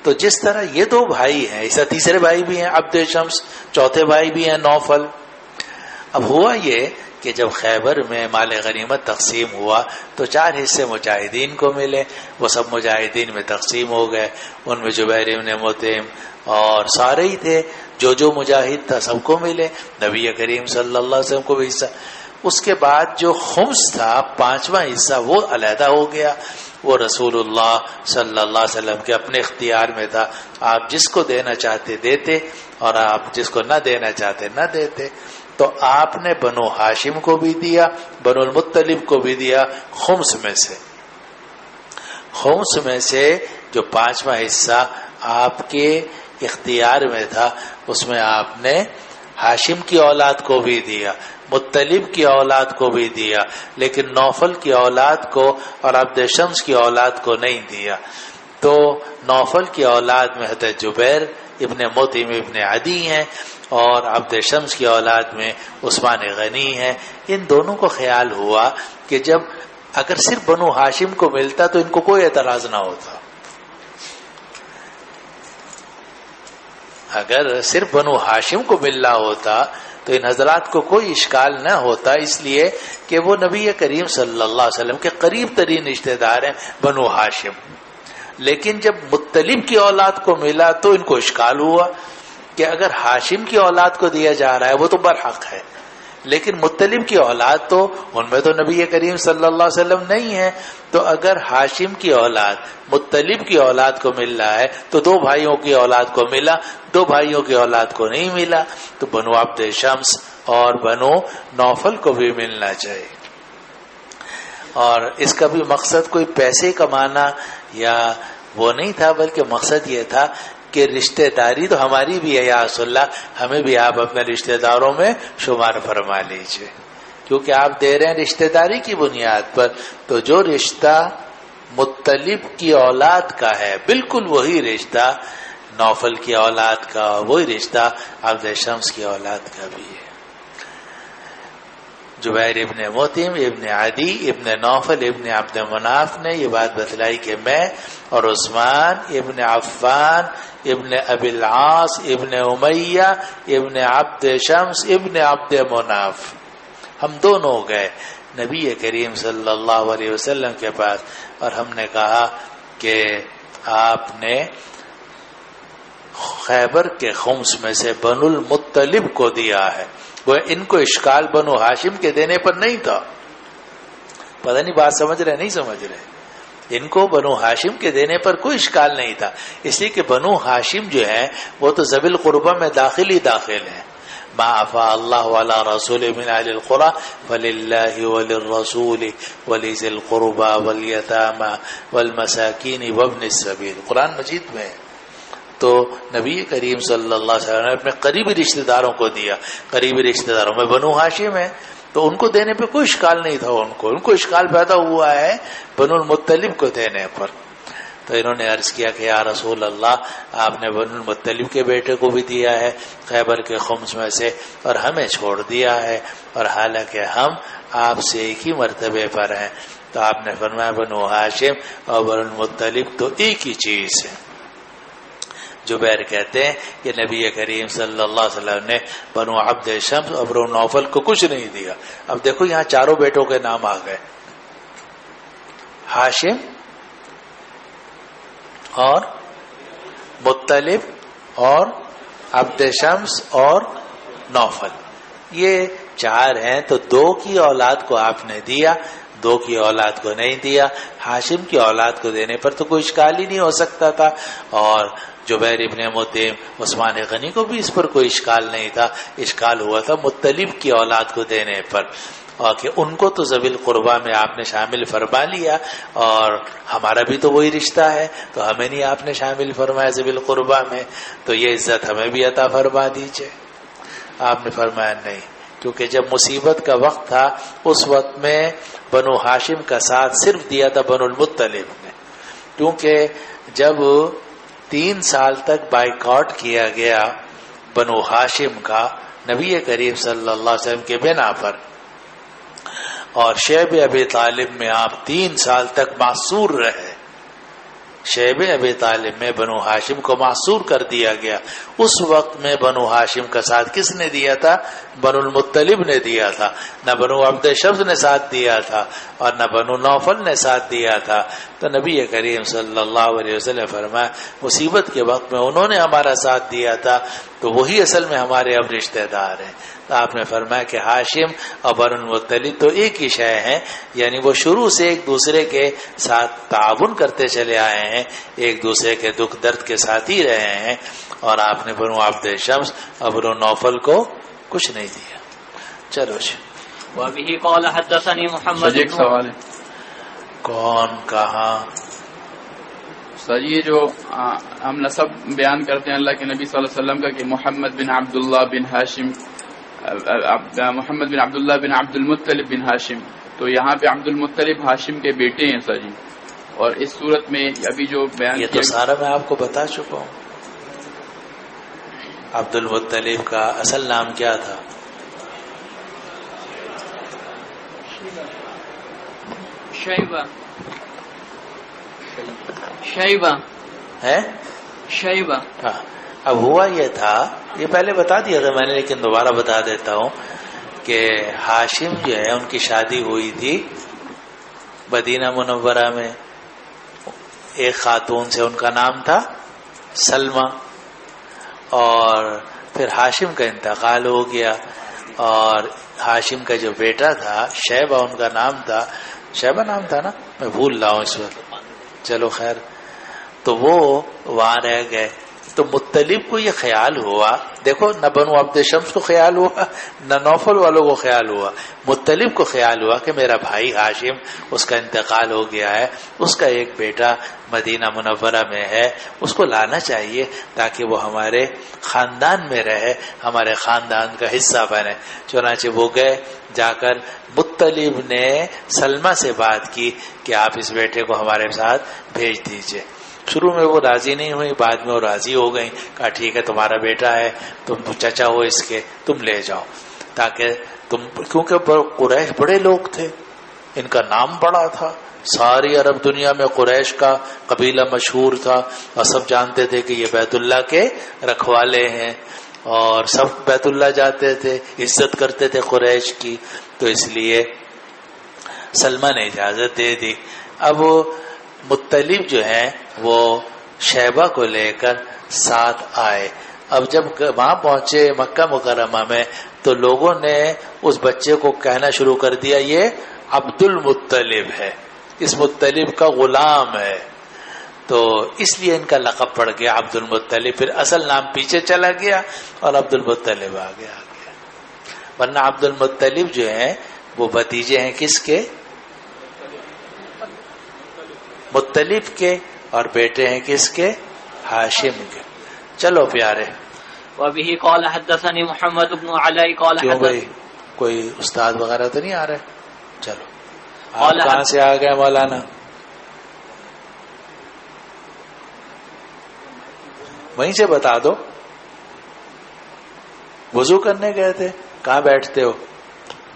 تو جس طرح یہ دو بھائی ہیں، اس طرح تیسرے بھائی بھی ہیں عبد شمس، چوتھے بھائی بھی ہیں نوفل. اب ہوا یہ کہ جب خیبر میں مال غنیمت تقسیم ہوا تو 4 حصے مجاہدین کو ملے. وہ سب مجاہدین میں تقسیم ہو گئے. ان میں جبیر بن مطعم اور سارے ہی تھے، جو مجاہد تھا سب کو ملے. نبی کریم صلی اللہ علیہ وسلم کو بھی حصہ. اس کے بعد جو خمس تھا 5واں حصہ وہ علیحدہ ہو گیا. وہ رسول اللہ صلی اللہ علیہ وسلم کے اپنے اختیار میں تھا. آپ جس کو دینا چاہتے دیتے اور آپ جس کو نہ دینا چاہتے نہ دیتے. تو آپ نے بنو ہاشم کو بھی دیا، بنو المطلب کو بھی دیا خمس میں سے. خمس میں سے جو 5واں حصہ آپ کے اختیار میں تھا اس میں آپ نے ہاشم کی اولاد کو بھی دیا، مطلب کی اولاد کو بھی دیا، لیکن نوفل کی اولاد کو اور عبد شمس کی اولاد کو نہیں دیا. تو نوفل کی اولاد میں حضرت جبیر ابن مطعم ابن عدی ہیں اور عبد شمس کی اولاد میں عثمان غنی ہیں. ان دونوں کو خیال ہوا کہ جب اگر صرف بنو ہاشم کو ملتا تو ان کو کوئی اعتراض نہ ہوتا. اگر صرف بنو ہاشم کو ملنا ہوتا تو ان حضرات کو کوئی اشکال نہ ہوتا، اس لیے کہ وہ نبی کریم صلی اللہ علیہ وسلم کے قریب ترین رشتہ دار ہیں بنو ہاشم. لیکن جب مطلب کی اولاد کو ملا تو ان کو اشکال ہوا کہ اگر ہاشم کی اولاد کو دیا جا رہا ہے وہ تو برحق ہے، لیکن مطلب کی اولاد تو ان میں تو نبی کریم صلی اللہ علیہ وسلم نہیں ہے. تو اگر ہاشم کی اولاد مطلب کی اولاد کو مل رہا ہے تو 2 بھائیوں کی اولاد کو ملا، 2 بھائیوں کی اولاد کو نہیں ملا. تو بنو عبد شمس اور بنو نوفل کو بھی ملنا چاہیے. اور اس کا بھی مقصد کوئی پیسے کمانا یا وہ نہیں تھا، بلکہ مقصد یہ تھا کہ رشتہ داری تو ہماری بھی ہے یا رسول اللہ، ہمیں بھی آپ اپنے رشتہ داروں میں شمار فرما لیجئے، کیونکہ آپ دے رہے ہیں رشتہ داری کی بنیاد پر. تو جو رشتہ مطلب کی اولاد کا ہے بالکل وہی رشتہ نوفل کی اولاد کا، وہی رشتہ عبد شمس کی اولاد کا بھی ہے. جبیر ابن مطعم ابن عدی ابن نوفل ابن عبد مناف نے یہ بات بتلائی کہ میں اور عثمان ابن عفان ابن ابی العاص ابن امیہ ابن عبد شمس ابن عبد مناف ہم دونوں گئے نبی کریم صلی اللہ علیہ وسلم کے پاس، اور ہم نے کہا کہ آپ نے خیبر کے خمس میں سے بنو المطلب کو دیا ہے. وہ ان کو اشکال بنو ہاشم کے دینے پر نہیں تھا. پتہ نہیں بات سمجھ رہے نہیں سمجھ رہے. ان کو بنو ہاشم کے دینے پر کوئی اشکال نہیں تھا، اس لیے کہ بنو ہاشم جو ہیں وہ تو ذوی القربہ میں داخل ہیں. ما افاء اللہ علی رسول من اہل القرى فللہ وللرسول ولذی القربى والیتامى والمساکین وابن السبیل، قرآن مجید میں. تو نبی کریم صلی اللہ علیہ وسلم نے اپنے قریبی رشتہ داروں کو دیا. قریبی رشتہ داروں میں بنو ہاشم ہے تو ان کو دینے پہ کوئی اشکال نہیں تھا. ان کو اشکال پیدا ہوا ہے بنو المطلب کو دینے پر. تو انہوں نے عرض کیا کہ یا رسول اللہ، آپ نے بنو المطلب کے بیٹے کو بھی دیا ہے خیبر کے خمس میں سے اور ہمیں چھوڑ دیا ہے، اور حالانکہ ہم آپ سے ایک ہی مرتبے پر ہیں. تو آپ نے فرمایا بنو ہاشم اور بنو المطلب تو ایک ہی چیز ہے. جبیر کہتے ہیں کہ نبی کریم صلی اللہ علیہ وسلم نے بنو عبد شمس اور بنو نوفل کو کچھ نہیں دیا. اب دیکھو یہاں 4 بیٹوں کے نام آ گئے، ہاشم اور مطلب اور عبد شمس اور نوفل، یہ 4 ہیں. تو 2 کی اولاد کو آپ نے دیا، 2 کی اولاد کو نہیں دیا. ہاشم کی اولاد کو دینے پر تو کوئی اشکال ہی نہیں ہو سکتا تھا، اور جبیر ابن مطعم عثمان غنی کو بھی اس پر کوئی اشکال نہیں تھا. اشکال ہوا تھا مطلب کی اولاد کو دینے پر، اور کہ ان کو تو ذوی القربہ میں آپ نے شامل فرما لیا، اور ہمارا بھی تو وہی رشتہ ہے تو ہمیں نہیں آپ نے شامل فرمایا ذوی القربہ میں، تو یہ عزت ہمیں بھی عطا فرما دیجئے. آپ نے فرمایا نہیں، کیونکہ جب مصیبت کا وقت تھا اس وقت میں بنو ہاشم کا ساتھ صرف دیا تھا بنو المطلب نے، کیونکہ جب 3 سال تک بائیکاٹ کیا گیا بنو ہاشم کا نبی کریم صلی اللہ علیہ وسلم کے بنا پر، اور شیب ابی طالب میں آپ 3 سال تک معصور رہے. شیب ابی طالب میں بنو ہاشم کو معصور کر دیا گیا. اس وقت میں بنو ہاشم کا ساتھ کس نے دیا تھا؟ بنو المطلب نے دیا تھا. نہ بنو عبد شمس نے ساتھ دیا تھا اور نہ بنو نوفل نے ساتھ دیا تھا. تو نبی کریم صلی اللہ علیہ وسلم فرمایا مصیبت کے وقت میں انہوں نے ہمارا ساتھ دیا تھا تو وہی اصل میں ہمارے اب رشتہ دار ہیں. تو آپ نے فرمایا کہ ہاشم اور بنو المطلب تو ایک ہی شے ہیں، یعنی وہ شروع سے ایک دوسرے کے ساتھ تعاون کرتے چلے آئے ہیں، ایک دوسرے کے دکھ درد کے ساتھ ہی رہے ہیں. اور آپ نے بنو عبد شمس اور بنو نوفل کو کچھ نہیں دیا. چلو جی. وبه قال حدثني محمد. ایک سوال ہے کون کہاں؟ سر یہ جو ہم نسب بیان کرتے ہیں اللہ کے نبی صلی اللہ علیہ وسلم کا کہ محمد بن عبداللہ بن ہاشم، محمد بن عبداللہ بن عبد المطلب بن ہاشم، تو یہاں پہ عبد المطلب ہاشم کے بیٹے ہیں سر جی. اور اس صورت میں ابھی جو بیان یہ تو سارا میں آپ کو بتا چکا ہوں. عبد المطلب کا اصل نام کیا تھا؟ شیبہ. شیبہ ہے شیبہ. ہاں. اب ہوا یہ تھا، یہ پہلے بتا دیا تھا میں نے لیکن دوبارہ بتا دیتا ہوں کہ ہاشم جو ہے ان کی شادی ہوئی تھی مدینہ منورہ میں ایک خاتون سے، ان کا نام تھا سلمہ. اور پھر ہاشم کا انتقال ہو گیا اور ہاشم کا جو بیٹا تھا شیبہ، ان کا نام تھا، شیبہ نام تھا نا، میں بھول رہا ہوں اس وقت، چلو خیر. تو وہ وہاں رہ گئے. تو مطلب کو یہ خیال ہوا، دیکھو نہ بنو عبد شمس کو خیال ہوا نہ نوفل والوں کو خیال ہوا، مطلب کو خیال ہوا کہ میرا بھائی ہاشم اس کا انتقال ہو گیا ہے، اس کا ایک بیٹا مدینہ منورہ میں ہے، اس کو لانا چاہیے تاکہ وہ ہمارے خاندان میں رہے، ہمارے خاندان کا حصہ بنے. چنانچہ وہ گئے، جا کر مطلب نے سلمہ سے بات کی کہ آپ اس بیٹے کو ہمارے ساتھ بھیج دیجئے. شروع میں وہ راضی نہیں ہوئی، بعد میں وہ راضی ہو گئی، کہا ٹھیک ہے تمہارا بیٹا ہے، تم چچا ہو اس کے، تم لے جاؤ. تاکہ تم، کیونکہ قریش بڑے لوگ تھے، ان کا نام بڑا تھا، ساری عرب دنیا میں قریش کا قبیلہ مشہور تھا اور سب جانتے تھے کہ یہ بیت اللہ کے رکھوالے ہیں اور سب بیت اللہ جاتے تھے، عزت کرتے تھے قریش کی. تو اس لیے سلمہ نے اجازت دے دی. اب مطلب جو ہیں وہ شیبہ کو لے کر ساتھ آئے. اب جب وہاں پہنچے مکہ مکرمہ میں تو لوگوں نے اس بچے کو کہنا شروع کر دیا یہ عبد المطلب ہے، اس مطلب کا غلام ہے. تو اس لیے ان کا لقب پڑ گیا عبد المطلب. پھر اصل نام پیچھے چلا گیا اور عبد المطلب آ گیا. ورنہ عبد المطلب جو ہیں وہ بھتیجے ہیں کس کے؟ مطلب کے، اور بیٹے ہیں کس کے؟ ہاشم کے. چلو پیارے. وبه قال حدثني محمد بن علاء قال کیوں بھائی حدثني کوئی استاد وغیرہ تو نہیں آ رہے؟ چلو آپ کہاں سے آ گئے مولانا؟ وہیں سے بتا دو. وضو کرنے گئے تھے، کہاں بیٹھتے ہو؟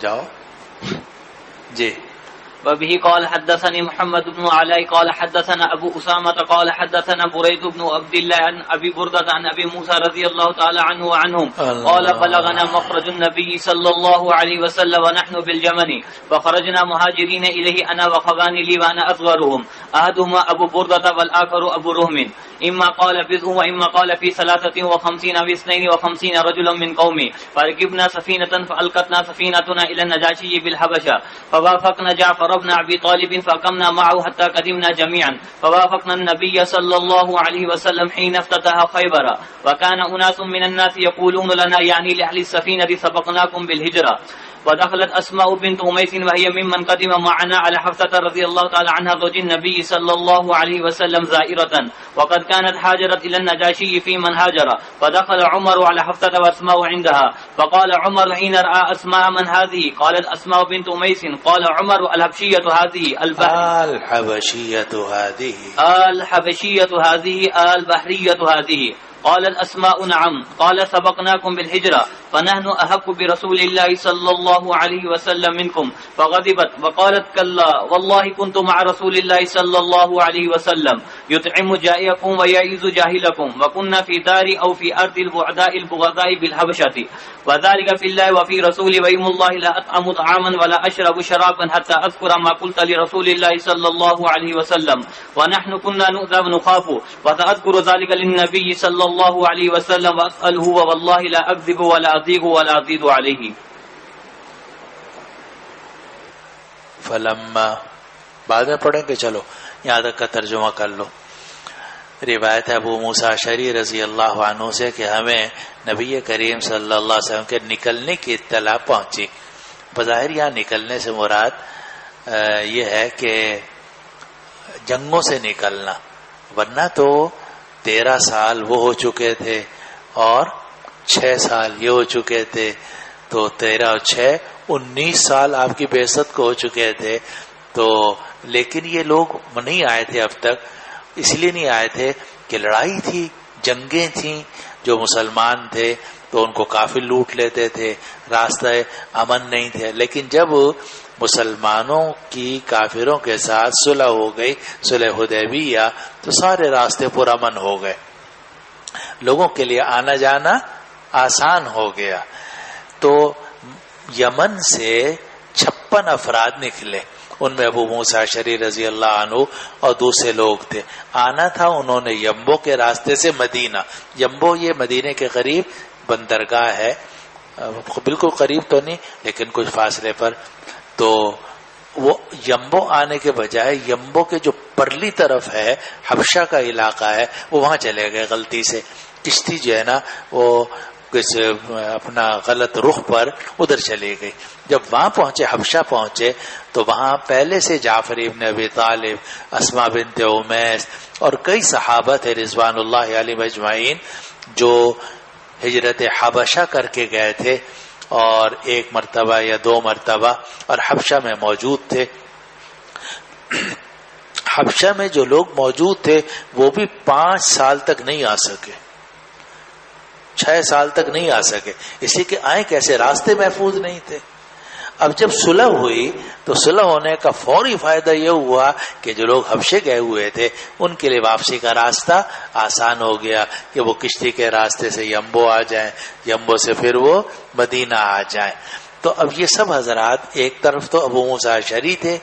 جاؤ جی. وبه قال حدثني محمد بن علاء قال حدثنا ابو اسامه قال حدثنا بريد بن عبد الله عن ابي برده عن ابي موسى رضي الله تعالى عنه وعنهم قال بلغنا مخرج النبي صلى الله عليه وسلم ونحن باليمن فخرجنا مهاجرين اليه انا وخواني لي وانا اصغرهم احدهما ابو برده والاخر ابو رهم اما قال بذو واما قال في 53 او 52 رجلا من قومي فركبنا سفينه فالقتنا سفينتنا الى النجاشي بالحبشه فوافقنا جعفر بن ابي طالب فقمنا معه حتى قدمنا جميعا فوافقنا النبي صلى الله عليه وسلم حين افتتح خيبر وكان اناس من الناس يقولون لنا يعني لاهل السفينه سبقناكم بالهجره ودخلت اسماء بنت اميس وهي ممن قدم معنا على حفصه رضي الله تعالى عنها زوج النبي صلى الله عليه وسلم زائره وقد كانت هاجرت الى النجاشي في من هاجر فدخل عمر على حفصه واسماء عندها فقال عمر حين راى اسماء من هذه قالت اسماء بنت اميس قال عمر الحبشيه هذه الحبشيه هذه الحبشيه هذه البحريه هذه قالت أسماء نعم. قال سبقناكم بالهجرة فنحن أحق برسول الله صلى الله عليه وسلم منكم. فغضبت وقالت كلا والله كنت مع رسول الله صلى الله عليه وسلم يطعم جائعكم ويعز جاهلكم وكنا في دار أو في أرض البعداء البغضاء بالحبشة وذلك في الله وفي رسوله وإيم الله لا أطعم طعاما ولا أشرب شرابا حتى أذكر ما قلت لرسول الله صلى الله عليه وسلم ونحن كنا نؤذى ونخاف وتذكر ذلك للنبي صلى الله عليه وسلم وأسأله والله لا أكذب ولا أضيق ولا أزيد عليه. فلما بعد میں پڑھیں گے، چلو یہاں تک کا ترجمہ کر لو. روایت ہے ابو موسیٰ اشعری رضی اللہ عنہ سے کہ ہمیں نبی کریم صلی اللہ علیہ وسلم کے نکلنے کی اطلاع پہنچی. بظاہر یہاں نکلنے سے مراد یہ ہے کہ جنگوں سے نکلنا، ورنہ تو 13 سال وہ ہو چکے تھے اور 6 سال یہ ہو چکے تھے، تو 13 اور 6 19 سال آپ کی بعثت کو ہو چکے تھے. تو لیکن یہ لوگ نہیں آئے تھے اب تک، اس لیے نہیں آئے تھے کہ لڑائی تھی، جنگیں تھیں، جو مسلمان تھے تو ان کو کافر لوٹ لیتے تھے، راستے امن نہیں تھے. لیکن جب مسلمانوں کی کافروں کے ساتھ صلح ہو گئی، صلح حدیبیہ، تو سارے راستے پرامن ہو گئے، لوگوں کے لیے آنا جانا آسان ہو گیا. تو یمن سے 56 افراد نکلے، ان میں ابو موسیٰ اشعری رضی اللہ عنہ اور دوسرے لوگ تھے. آنا تھا انہوں نے یمبو کے راستے سے مدینہ. یمبو یہ مدینے کے قریب بندرگاہ ہے، بالکل قریب تو نہیں لیکن کچھ فاصلے پر. تو وہ یمبو آنے کے بجائے یمبو کے جو پرلی طرف ہے، حبشہ کا علاقہ ہے، وہ وہاں چلے گئے غلطی سے. کشتی جو ہے نا وہ کچھ اپنا غلط رخ پر ادھر چلی گئی. جب وہاں پہنچے، حبشہ پہنچے، تو وہاں پہلے سے جعفر ابن ابی طالب، اسماء بنت امیس اور کئی صحابہ تھے رضوان اللہ علیہم اجمعین جو ہجرت حبشہ کر کے گئے تھے، اور 1 مرتبہ یا 2 مرتبہ اور حبشہ میں موجود تھے. حبشہ میں جو لوگ موجود تھے وہ بھی 5 سال تک نہیں آ سکے، 6 سال تک نہیں آ سکے، اس لیے کہ آئیں کیسے، راستے محفوظ نہیں تھے. اب جب صلح ہوئی تو صلح ہونے کا فوری فائدہ یہ ہوا کہ جو لوگ حبشے گئے ہوئے تھے ان کے لیے واپسی کا راستہ آسان ہو گیا کہ وہ کشتی کے راستے سے یمبو آ جائیں، یمبو سے پھر وہ مدینہ آ جائیں. تو اب یہ سب حضرات، ایک طرف تو ابو موسیٰ اشعری تھے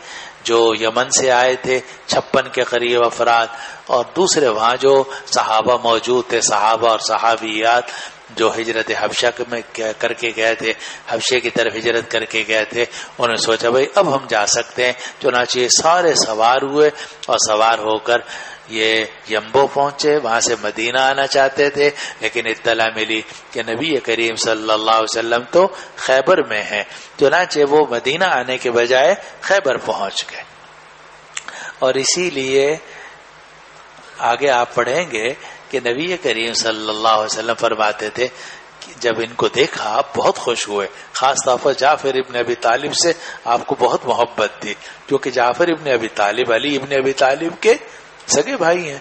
جو یمن سے آئے تھے 56 کے قریب افراد، اور دوسرے وہاں جو صحابہ موجود تھے، صحابہ اور صحابیات جو ہجرت حبشہ میں کر کے گئے تھے، حبشے کی طرف ہجرت کر کے گئے تھے. انہوں نے سوچا بھائی اب ہم جا سکتے ہیں، چنانچہ سارے سوار ہوئے اور سوار ہو کر یہ یمبو پہنچے. وہاں سے مدینہ آنا چاہتے تھے لیکن اطلاع ملی کہ نبی کریم صلی اللہ علیہ وسلم تو خیبر میں ہیں، چنانچہ وہ مدینہ آنے کے بجائے خیبر پہنچ گئے. اور اسی لیے آگے آپ پڑھیں گے کہ نبی کریم صلی اللہ علیہ وسلم فرماتے تھے کہ جب ان کو دیکھا آپ بہت خوش ہوئے. خاص طور پر جعفر ابن ابی طالب سے آپ کو بہت محبت تھی، کیونکہ جعفر ابن ابی طالب علی ابن ابی طالب کے سگے بھائی ہیں،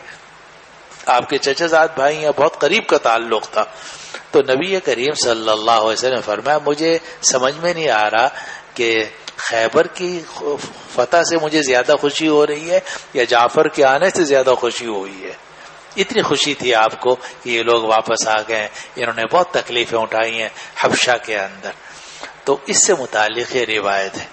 آپ کے چچا زاد بھائی ہیں، بہت قریب کا تعلق تھا. تو نبی کریم صلی اللہ علیہ وسلم فرمایا مجھے سمجھ میں نہیں آ رہا کہ خیبر کی فتح سے مجھے زیادہ خوشی ہو رہی ہے یا جعفر کے آنے سے زیادہ خوشی ہوئی ہے. اتنی خوشی تھی آپ کو کہ یہ لوگ واپس آ گئے، انہوں نے بہت تکلیفیں اٹھائی ہیں حبشہ کے اندر. تو اس سے متعلق یہ روایت ہے.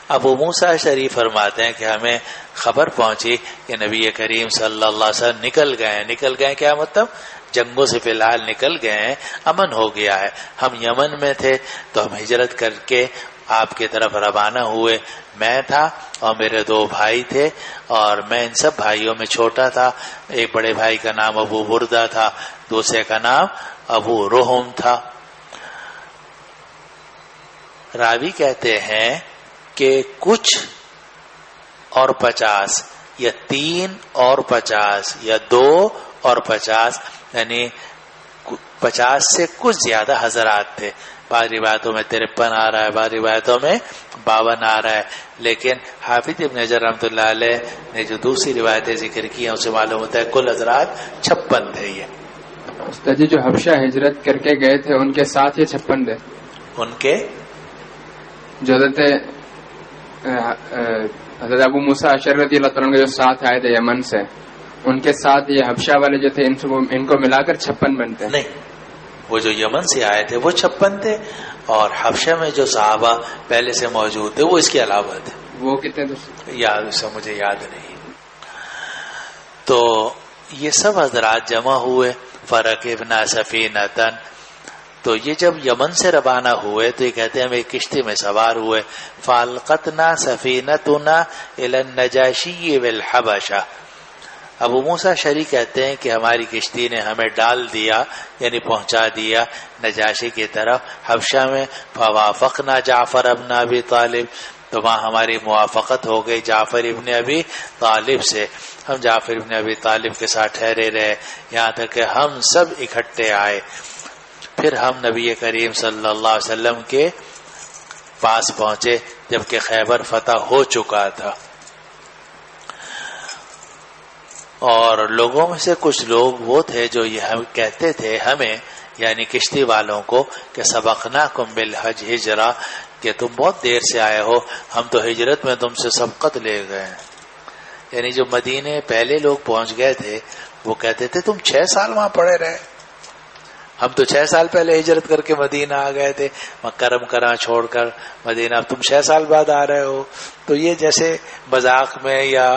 ابو موسیٰ اشعری فرماتے ہیں کہ ہمیں خبر پہنچی کہ نبی کریم صلی اللہ علیہ وسلم نکل گئے کیا مطلب؟ جنگوں سے فی الحال نکل گئے ہیں، امن ہو گیا ہے. ہم یمن میں تھے تو ہم ہجرت کر کے آپ کی طرف روانہ ہوئے. میں تھا اور میرے 2 بھائی تھے، اور میں ان سب بھائیوں میں چھوٹا تھا. ایک بڑے بھائی کا نام ابو بردہ تھا، دوسرے کا نام ابو رحم تھا. راوی کہتے ہیں کہ کچھ اور 50 یا 3 اور 50 یا 2 اور 50 یعنی 50 سے کچھ زیادہ حضرات تھے. بعض روایتوں میں 53 آ رہا ہے، بعض روایتوں میں 52 آ رہا ہے. لیکن حافظ ابن حجر رحمۃ اللہ علیہ نے جو دوسری روایتیں ذکر کی ہیں اسے معلوم ہوتا ہے کل حضرات 56 تھے. یہ استاد جی جو حبشہ ہجرت کر کے گئے تھے ان کے ساتھ یہ 56 تھے. ان کے جو حضرت ابو موسیٰ اشعری رضی اللہ تعالیٰ کے جو ساتھ آئے تھے یمن سے، ان کے ساتھ یہ حبشہ والے جو تھے ان کو ملا کر 56 بنتے ہیں. نہیں، وہ جو یمن سے آئے تھے وہ 56 تھے، اور حبشہ میں جو صحابہ پہلے سے موجود تھے وہ اس کے علاوہ تھے. وہ کتنے تھے؟ یاد سے مجھے یاد نہیں. تو یہ سب حضرات جمع ہوئے. فرکبنا سفینۃ، تو یہ جب یمن سے روانہ ہوئے تو یہ کہتے ہیں ہم ایک کشتی میں سوار ہوئے. فالقتنا سفینتنا الی النجاشی والحبشہ. ابو موسیٰ اشعری کہتے ہیں کہ ہماری کشتی نے ہمیں ڈال دیا، یعنی پہنچا دیا نجاشی کی طرف حبشہ میں. فوافقنا جعفر ابن ابی طالب، تو وہاں ہماری موافقت ہو گئی جعفر ابن ابی طالب سے. ہم جعفر ابن ابی طالب کے ساتھ ٹھہرے رہے یہاں تک کہ ہم سب اکٹھے آئے. پھر ہم نبی کریم صلی اللہ علیہ وسلم کے پاس پہنچے جبکہ خیبر فتح ہو چکا تھا. اور لوگوں میں سے کچھ لوگ وہ تھے جو یہ ہم کہتے تھے ہمیں، یعنی کشتی والوں کو، کہ سبقناکم بالحج ہجرہ، کہ تم بہت دیر سے آئے ہو، ہم تو ہجرت میں تم سے سبقت لے گئے ہیں. یعنی جو مدینے پہلے لوگ پہنچ گئے تھے وہ کہتے تھے تم 6 سال وہاں پڑے رہے، ہم تو 6 سال پہلے ہجرت کر کے مدینہ آ گئے تھے، مکہ مکرمہ چھوڑ کر مدینہ، اب تم 6 سال بعد آ رہے ہو. تو یہ جیسے مذاق میں یا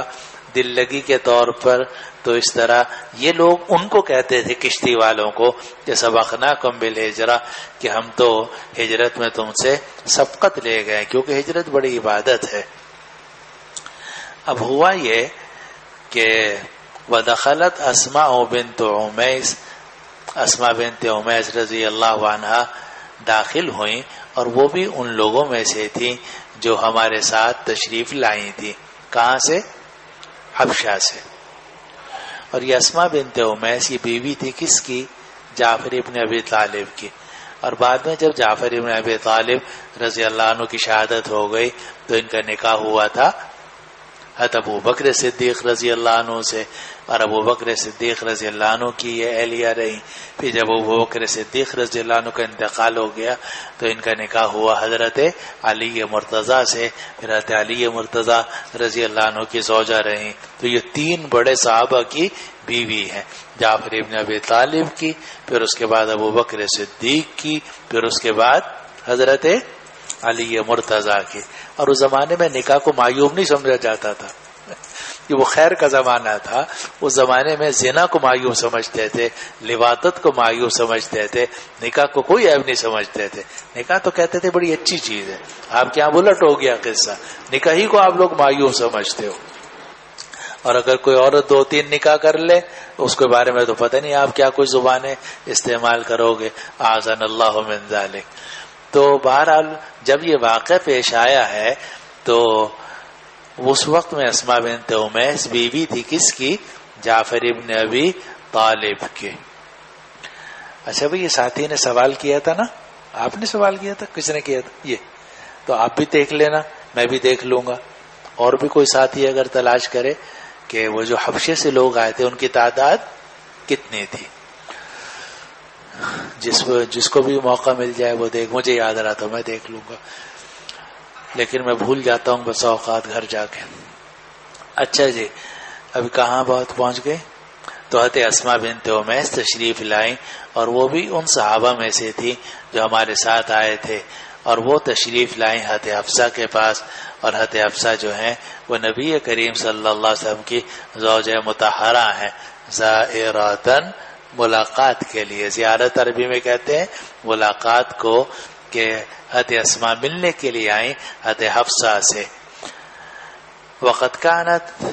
دل لگی کے طور پر، تو اس طرح یہ لوگ ان کو کہتے تھے کشتی والوں کو کہ سبقناکم بالہجرہ، کہ ہم تو ہجرت میں تم سے سبقت لے گئے، کیونکہ ہجرت بڑی عبادت ہے. اب ہوا یہ کہ ودخلت اسماء بنت عمیس، اسماء بنت عمیس رضی اللہ عنہا داخل ہوئیں، اور وہ بھی ان لوگوں میں سے تھیں جو ہمارے ساتھ تشریف لائی تھی. کہاں سے؟ حبشہ سے. اور یہ اسماء بنت عمیس یہ بیوی تھی کس کی؟ جعفر ابن ابی طالب کی. اور بعد میں جب جعفر ابن ابی طالب رضی اللہ عنہ کی شہادت ہو گئی تو ان کا نکاح ہوا تھا حضرت ابو بکر صدیق رضی اللہ عنہ سے، اور ابو بکر صدیق رضی اللہ عنہ کی یہ اہلیہ رہی. پھر جب ابو بکر صدیق رضی اللہ عنہ کا انتقال ہو گیا تو ان کا نکاح ہوا حضرت علی مرتضیٰ سے. پھر حضرت علی مرتضیٰ رضی اللہ عنہ کی زوجہ رہی. تو یہ 3 بڑے صحابہ کی بیوی ہیں، جعفر ابن ابی طالب کی، پھر اس کے بعد ابو بکر صدیق کی، پھر اس کے بعد حضرت علی مرتضیٰ کی. اور اس زمانے میں نکاح کو معیوب نہیں سمجھا جاتا تھا، کہ وہ خیر کا زمانہ تھا. اس زمانے میں زنا کو معیوب سمجھتے تھے، لواطت کو معیوب سمجھتے تھے، نکاح کو کوئی عیب نہیں سمجھتے تھے. نکاح تو کہتے تھے بڑی اچھی چیز ہے. آپ کے یہاں الٹ ہو گیا قصہ، نکاح ہی کو آپ لوگ معیوب سمجھتے ہو. اور اگر کوئی عورت 2-3 نکاح کر لے اس کے بارے میں تو پتہ نہیں آپ کیا کوئی زبانیں استعمال کرو گے. اعاذنا اللہ من ذلک. تو بہرحال جب یہ واقعہ پیش آیا ہے تو اس وقت میں اسماء بنت عمیس بیوی تھی کس کی؟ جعفر ابن ابی طالب کی. اچھا بھئی، یہ ساتھی نے سوال کیا تھا نا، آپ نے سوال کیا تھا؟ کس نے کیا تھا؟ یہ تو آپ بھی دیکھ لینا، میں بھی دیکھ لوں گا. اور بھی کوئی ساتھی اگر تلاش کرے کہ وہ جو حبشے سے لوگ آئے تھے ان کی تعداد کتنی تھی، جس کو بھی موقع مل جائے وہ دیکھ. مجھے یاد رہا تو میں دیکھ لوں گا، لیکن میں بھول جاتا ہوں بس اوقات گھر جا کے. اچھا جی، ابھی کہاں بہت پہنچ گئے؟ تو حضرت اسماء بنت عمیس تشریف لائیں، اور وہ بھی ان صحابہ میں سے تھی جو ہمارے ساتھ آئے تھے. اور وہ تشریف لائیں حضرت حفصہ کے پاس، اور حضرت حفصہ جو ہیں وہ نبی کریم صلی اللہ علیہ وسلم کی زوجہ مطہرہ ہیں. زائراتن، ملاقات کے لیے. زیارت عربی میں کہتے ہیں ملاقات کو، کہ حضرت اسماء ملنے کے لیے آئیں حضرت حفصہ سے. وقد كانت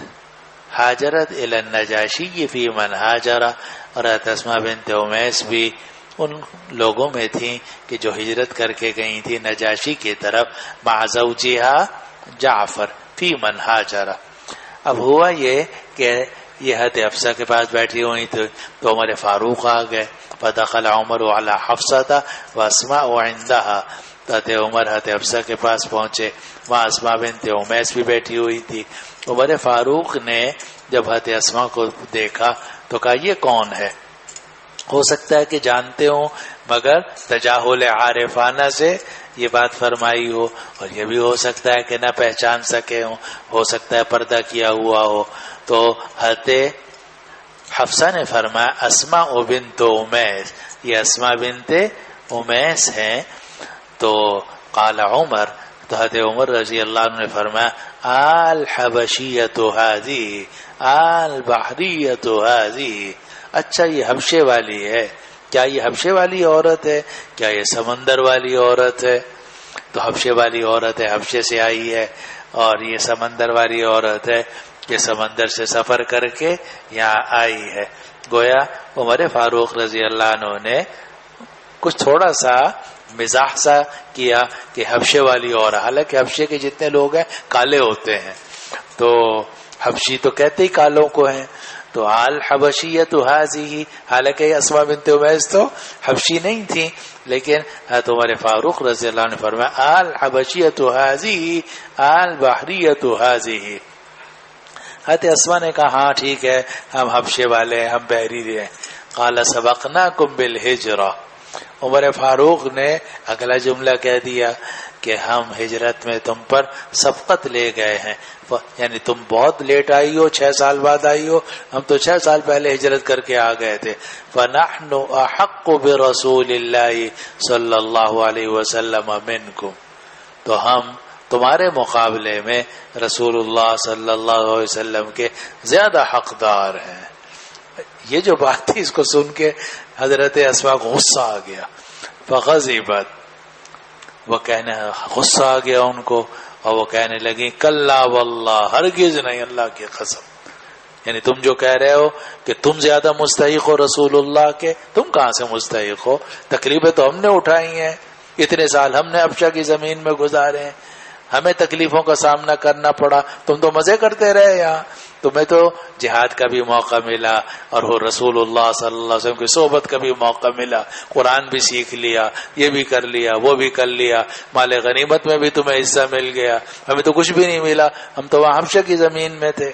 حاجرت الى النجاشی فی من حاجر، اور حضرت اسماء بنت عمیس بھی ان لوگوں میں تھیں کہ جو ہجرت کر کے گئی تھی نجاشی کی طرف، مع زوجہا جعفر فی من حاجر. اب ہوا یہ کہ یہ حضرت حفصہ کے پاس بیٹھی ہوئی تھی تو عمر فاروق آ گئے. فدخل عمر علی حفصہ واسماء عندها. حضرت عمر حضرت حفصہ کے پاس پہنچے، وہاں اسماء بنت عمیس بھی بیٹھی ہوئی تھی. عمر فاروق نے جب حضرت اسماء کو دیکھا تو کہا یہ کون ہے؟ ہو سکتا ہے کہ جانتے ہوں مگر تجاہل عارفانہ سے یہ بات فرمائی ہو، اور یہ بھی ہو سکتا ہے کہ نہ پہچان سکے ہوں، ہو سکتا ہے پردہ کیا ہوا ہو. تو حضرت حفصہ نے فرمایا اسماء بنت امیس، یہ اسماء بنت امیس ہیں. تو قال عمر، تو حضرت عمر رضی اللہ عنہ نے فرمایا الحبشیۃ هذه البحریۃ هذه، اچھا یہ حبشے والی ہے. کیا یہ حبشے والی عورت ہے؟ کیا یہ سمندر والی عورت ہے؟ تو حبشے والی عورت ہے، حبشے سے آئی ہے، اور یہ سمندر والی عورت ہے کہ سمندر سے سفر کر کے یہاں آئی ہے. گویا عمر فاروق رضی اللہ عنہ نے کچھ تھوڑا سا مزاح سا کیا کہ حبشے والی عورت، حالانکہ حبشے کے جتنے لوگ ہیں کالے ہوتے ہیں، تو حبشی تو کہتے ہی کالوں کو ہیں. تو الحبشیۃ هذه، حالانکہ اسماء بنت امیس تو حبشی نہیں تھی، لیکن حضرت عمر فاروق رضی اللہ عنہ نے فرمایا الحبشیۃ هذه البحریۃ هذه. حضرت اسماء نے کہا ہاں ٹھیک ہے، ہم حبشے والے ہیں، ہم بحری ہیں. قال سبقناکم بالہجرہ، عمر فاروق نے اگلا جملہ کہہ دیا کہ ہم ہجرت میں تم پر سبقت لے گئے ہیں، یعنی تم بہت لیٹ آئی ہو، 6 سال بعد آئی ہو، ہم تو 6 سال پہلے ہجرت کر کے آ گئے تھے. فنحن احق برسول اللہ صلی اللہ علیہ وسلم منکم، تو ہم تمہارے مقابلے میں رسول اللہ صلی اللہ علیہ وسلم کے زیادہ حقدار ہیں. یہ جو بات تھی اس کو سن کے حضرت اسماء کو غصہ آ گیا. فغضبت، وہ کہنے غصہ آ گیا ان کو، اور وہ کہنے لگی کلا واللہ، ہرگز نہیں، اللہ کی قسم. یعنی تم جو کہہ رہے ہو کہ تم زیادہ مستحق ہو رسول اللہ کے، تم کہاں سے مستحق ہو؟ تکلیفیں تو ہم نے اٹھائی ہیں، اتنے سال ہم نے حبشہ کی زمین میں گزارے ہیں، ہمیں تکلیفوں کا سامنا کرنا پڑا، تم تو مزے کرتے رہے یہاں. تمہیں تو جہاد کا بھی موقع ملا، اور وہ رسول اللہ صلی اللہ علیہ وسلم کی صحبت کا بھی موقع ملا، قرآن بھی سیکھ لیا، یہ بھی کر لیا، وہ بھی کر لیا، مال غنیمت میں بھی تمہیں حصہ مل گیا، ہمیں تو کچھ بھی نہیں ملا، ہم تو وہاں حبشہ کی زمین میں تھے.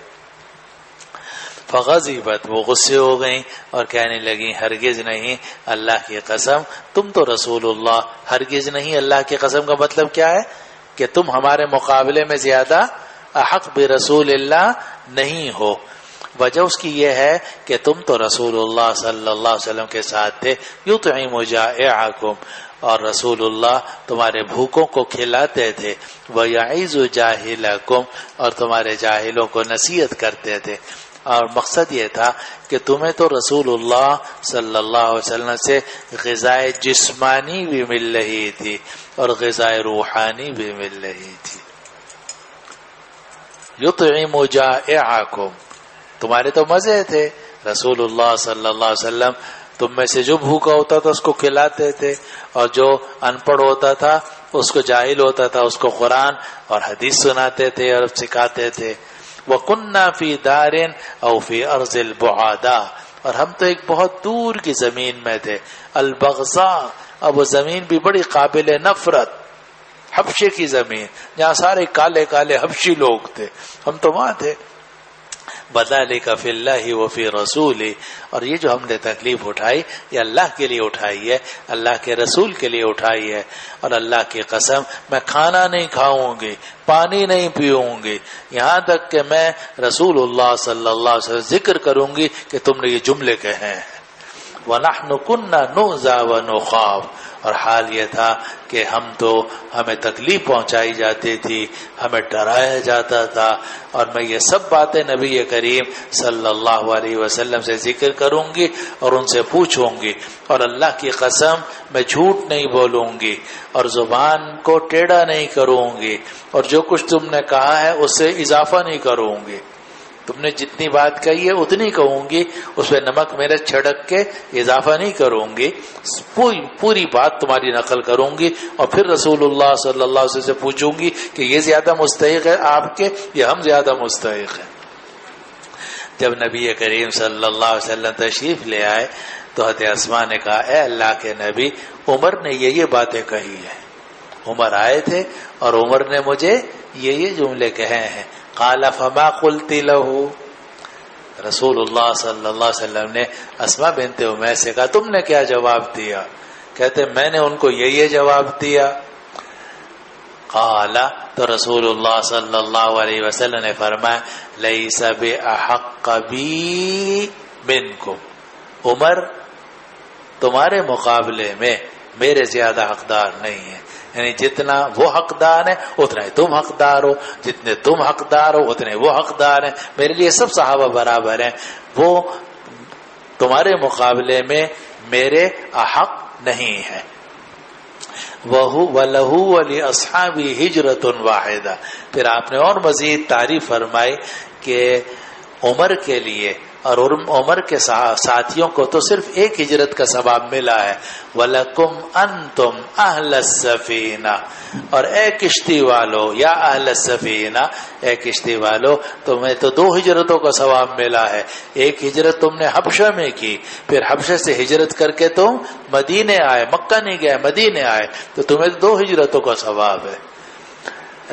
فغضبت، وہ غصے ہو گئیں اور کہنے لگیں ہرگز نہیں، اللہ کی قسم تم تو رسول اللہ، ہرگز نہیں، اللہ کی قسم کا مطلب کیا ہے کہ تم ہمارے مقابلے میں زیادہ احق برسول اللہ نہیں ہو. وجہ اس کی یہ ہے کہ تم تو رسول اللہ صلی اللہ علیہ وسلم کے ساتھ تھے، یطعم جائعکم، اور رسول اللہ تمہارے بھوکوں کو کھلاتے تھے، ویعظ جاہلکم، اور تمہارے جاہلوں کو نصیحت کرتے تھے. اور مقصد یہ تھا کہ تمہیں تو رسول اللہ صلی اللہ علیہ وسلم سے غذائے جسمانی بھی مل رہی تھی اور غذائے روحانی بھی مل رہی تھی. یطعم جائعکم، تمہارے تو مزے تھے، رسول اللہ صلی اللہ علیہ وسلم تم میں سے جو بھوکا ہوتا تھا اس کو کھلاتے تھے، اور جو ان پڑھ ہوتا تھا، اس کو جاہل ہوتا تھا، اس کو قرآن اور حدیث سناتے تھے اور سکھاتے تھے. وَكُنَّا فِي دَارٍ أَوْ فِي أَرْضِ الْبُعَدَاء، اور ہم تو ایک بہت دور کی زمین میں تھے، البغضاء، اب وہ زمین بھی بڑی قابل نفرت، حبشے کی زمین جہاں سارے کالے کالے حبشی لوگ تھے، ہم تو وہاں تھے. بذالک فی اللہ و فی رسولہ، اور یہ جو ہم نے تکلیف اٹھائی یہ اللہ کے لیے اٹھائی ہے، اللہ کے رسول کے لیے اٹھائی ہے. اور اللہ کی قسم میں کھانا نہیں کھاؤں گی، پانی نہیں پیوں گی، یہاں تک کہ میں رسول اللہ صلی اللہ علیہ وسلم ذکر کروں گی کہ تم نے یہ جملے کہے ہیں. وَنَحْنُ كُنَّا نُؤْذَى وَنُخَافُ، اور حال یہ تھا کہ ہمیں تکلیف پہنچائی جاتی تھی، ہمیں ڈرایا جاتا تھا، اور میں یہ سب باتیں نبی کریم صلی اللہ علیہ وسلم سے ذکر کروں گی اور ان سے پوچھوں گی، اور اللہ کی قسم میں جھوٹ نہیں بولوں گی اور زبان کو ٹیڑھا نہیں کروں گی، اور جو کچھ تم نے کہا ہے اس سے اضافہ نہیں کروں گی. تم نے جتنی بات کہی ہے اتنی کہوں گی، اس پہ نمک مرچ چھڑک کے اضافہ نہیں کروں گی، پوری بات تمہاری نقل کروں گی، اور پھر رسول اللہ صلی اللہ علیہ وسلم سے پوچھوں گی کہ یہ زیادہ مستحق ہے آپ کے یا ہم زیادہ مستحق ہیں. جب نبی کریم صلی اللہ علیہ وسلم تشریف لے آئے تو حضرت اسماء نے کہا اے اللہ کے نبی، عمر نے یہ باتیں کہی ہیں. عمر آئے تھے اور عمر نے مجھے یہ جملے کہے ہیں. قال فما قلت له، رسول اللہ صلی اللہ علیہ وسلم نے اسما بنت امیس سے کہا تم نے کیا جواب دیا؟ کہتے میں نے ان کو یہ جواب دیا. قال تو رسول اللہ صلی اللہ علیہ وسلم نے فرمایا لیس بأحق بی منکم، عمر تمہارے مقابلے میں میرے زیادہ حقدار نہیں ہے. یعنی جتنا وہ حقدار ہے اتنا ہی تم حقدار ہو، جتنے تم حقدار ہو اتنے وہ حقدار ہیں. میرے لیے سب صحابہ برابر ہیں، وہ تمہارے مقابلے میں میرے احق نہیں ہے. وَلَهُ وَلِأَصْحَابِهِ هِجْرَةٌ وَاحِدَةٌ. پھر آپ نے اور مزید تعریف فرمائی کہ عمر کے لیے اور عمر کے ساتھیوں کو تو صرف ایک ہجرت کا ثواب ملا ہے. وَلَكُمْ أَنْتُمْ أَهْلَ السَّفِينَةِ، اور اے کشتی والو یا اہل السفینہ، اے کشتی والو تمہیں تو 2 ہجرتوں کا ثواب ملا ہے. ایک ہجرت تم نے حبشہ میں کی، پھر حبشہ سے ہجرت کر کے تم مدینے آئے، مکہ نہیں گئے مدینے آئے، تو تمہیں 2 ہجرتوں کا ثواب ہے.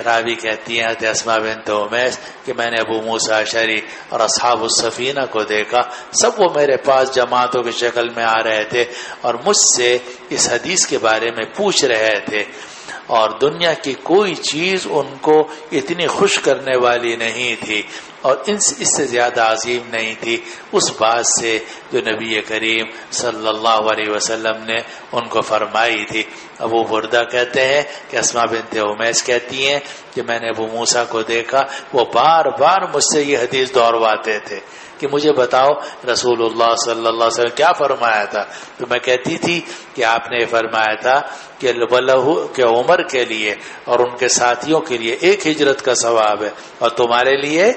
راوی کہتی ہیں حضرت اسماء بنت امیس کہ میں نے ابو موسیٰ اشعری اور اصحاب السفینہ کو دیکھا، سب وہ میرے پاس جماعتوں کی شکل میں آ رہے تھے اور مجھ سے اس حدیث کے بارے میں پوچھ رہے تھے، اور دنیا کی کوئی چیز ان کو اتنی خوش کرنے والی نہیں تھی اور اس سے زیادہ عظیم نہیں تھی اس بات سے جو نبی کریم صلی اللہ علیہ وسلم نے ان کو فرمائی تھی. ابو بردہ کہتے ہیں کہ اسماء بنت امیس کہتی ہیں کہ میں نے ابو موسیٰ کو دیکھا، وہ بار بار مجھ سے یہ حدیث دہرواتے تھے کہ مجھے بتاؤ رسول اللہ صلی اللہ علیہ وسلم کیا فرمایا تھا. تو میں کہتی تھی کہ آپ نے فرمایا تھا کہ عمر کے لیے اور ان کے ساتھیوں کے لیے 1 ہجرت کا ثواب ہے اور تمہارے لیے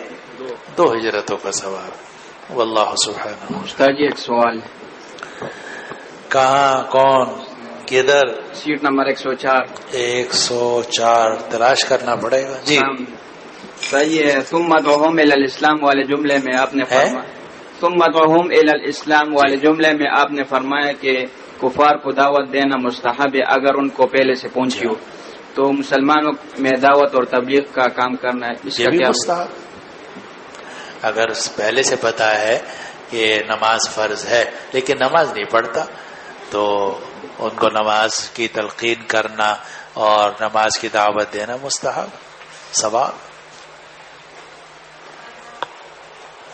2 ہجرتوں کا ثواب. واللہ سبحانہ. استاد جی ایک سوال. کہاں، کون، کدھر؟ Set number 104. 104 تلاش کرنا پڑے گا. جی صحیح ہے. ثم ادعوہم الی الاسلام والے جملے میں آپ نے فرمایا، ثم ادعوہم الی الاسلام والے جملے میں آپ نے فرمایا کہ کفار کو دعوت دینا مستحب ہے اگر ان کو پہلے سے پہنچی ہو، تو مسلمانوں میں دعوت اور تبلیغ کا کام کرنا ہے اس کا کیا مستحب؟ اگر پہلے سے پتا ہے کہ نماز فرض ہے لیکن نماز نہیں پڑھتا تو ان کو نماز کی تلقین کرنا اور نماز کی دعوت دینا مستحب ثواب.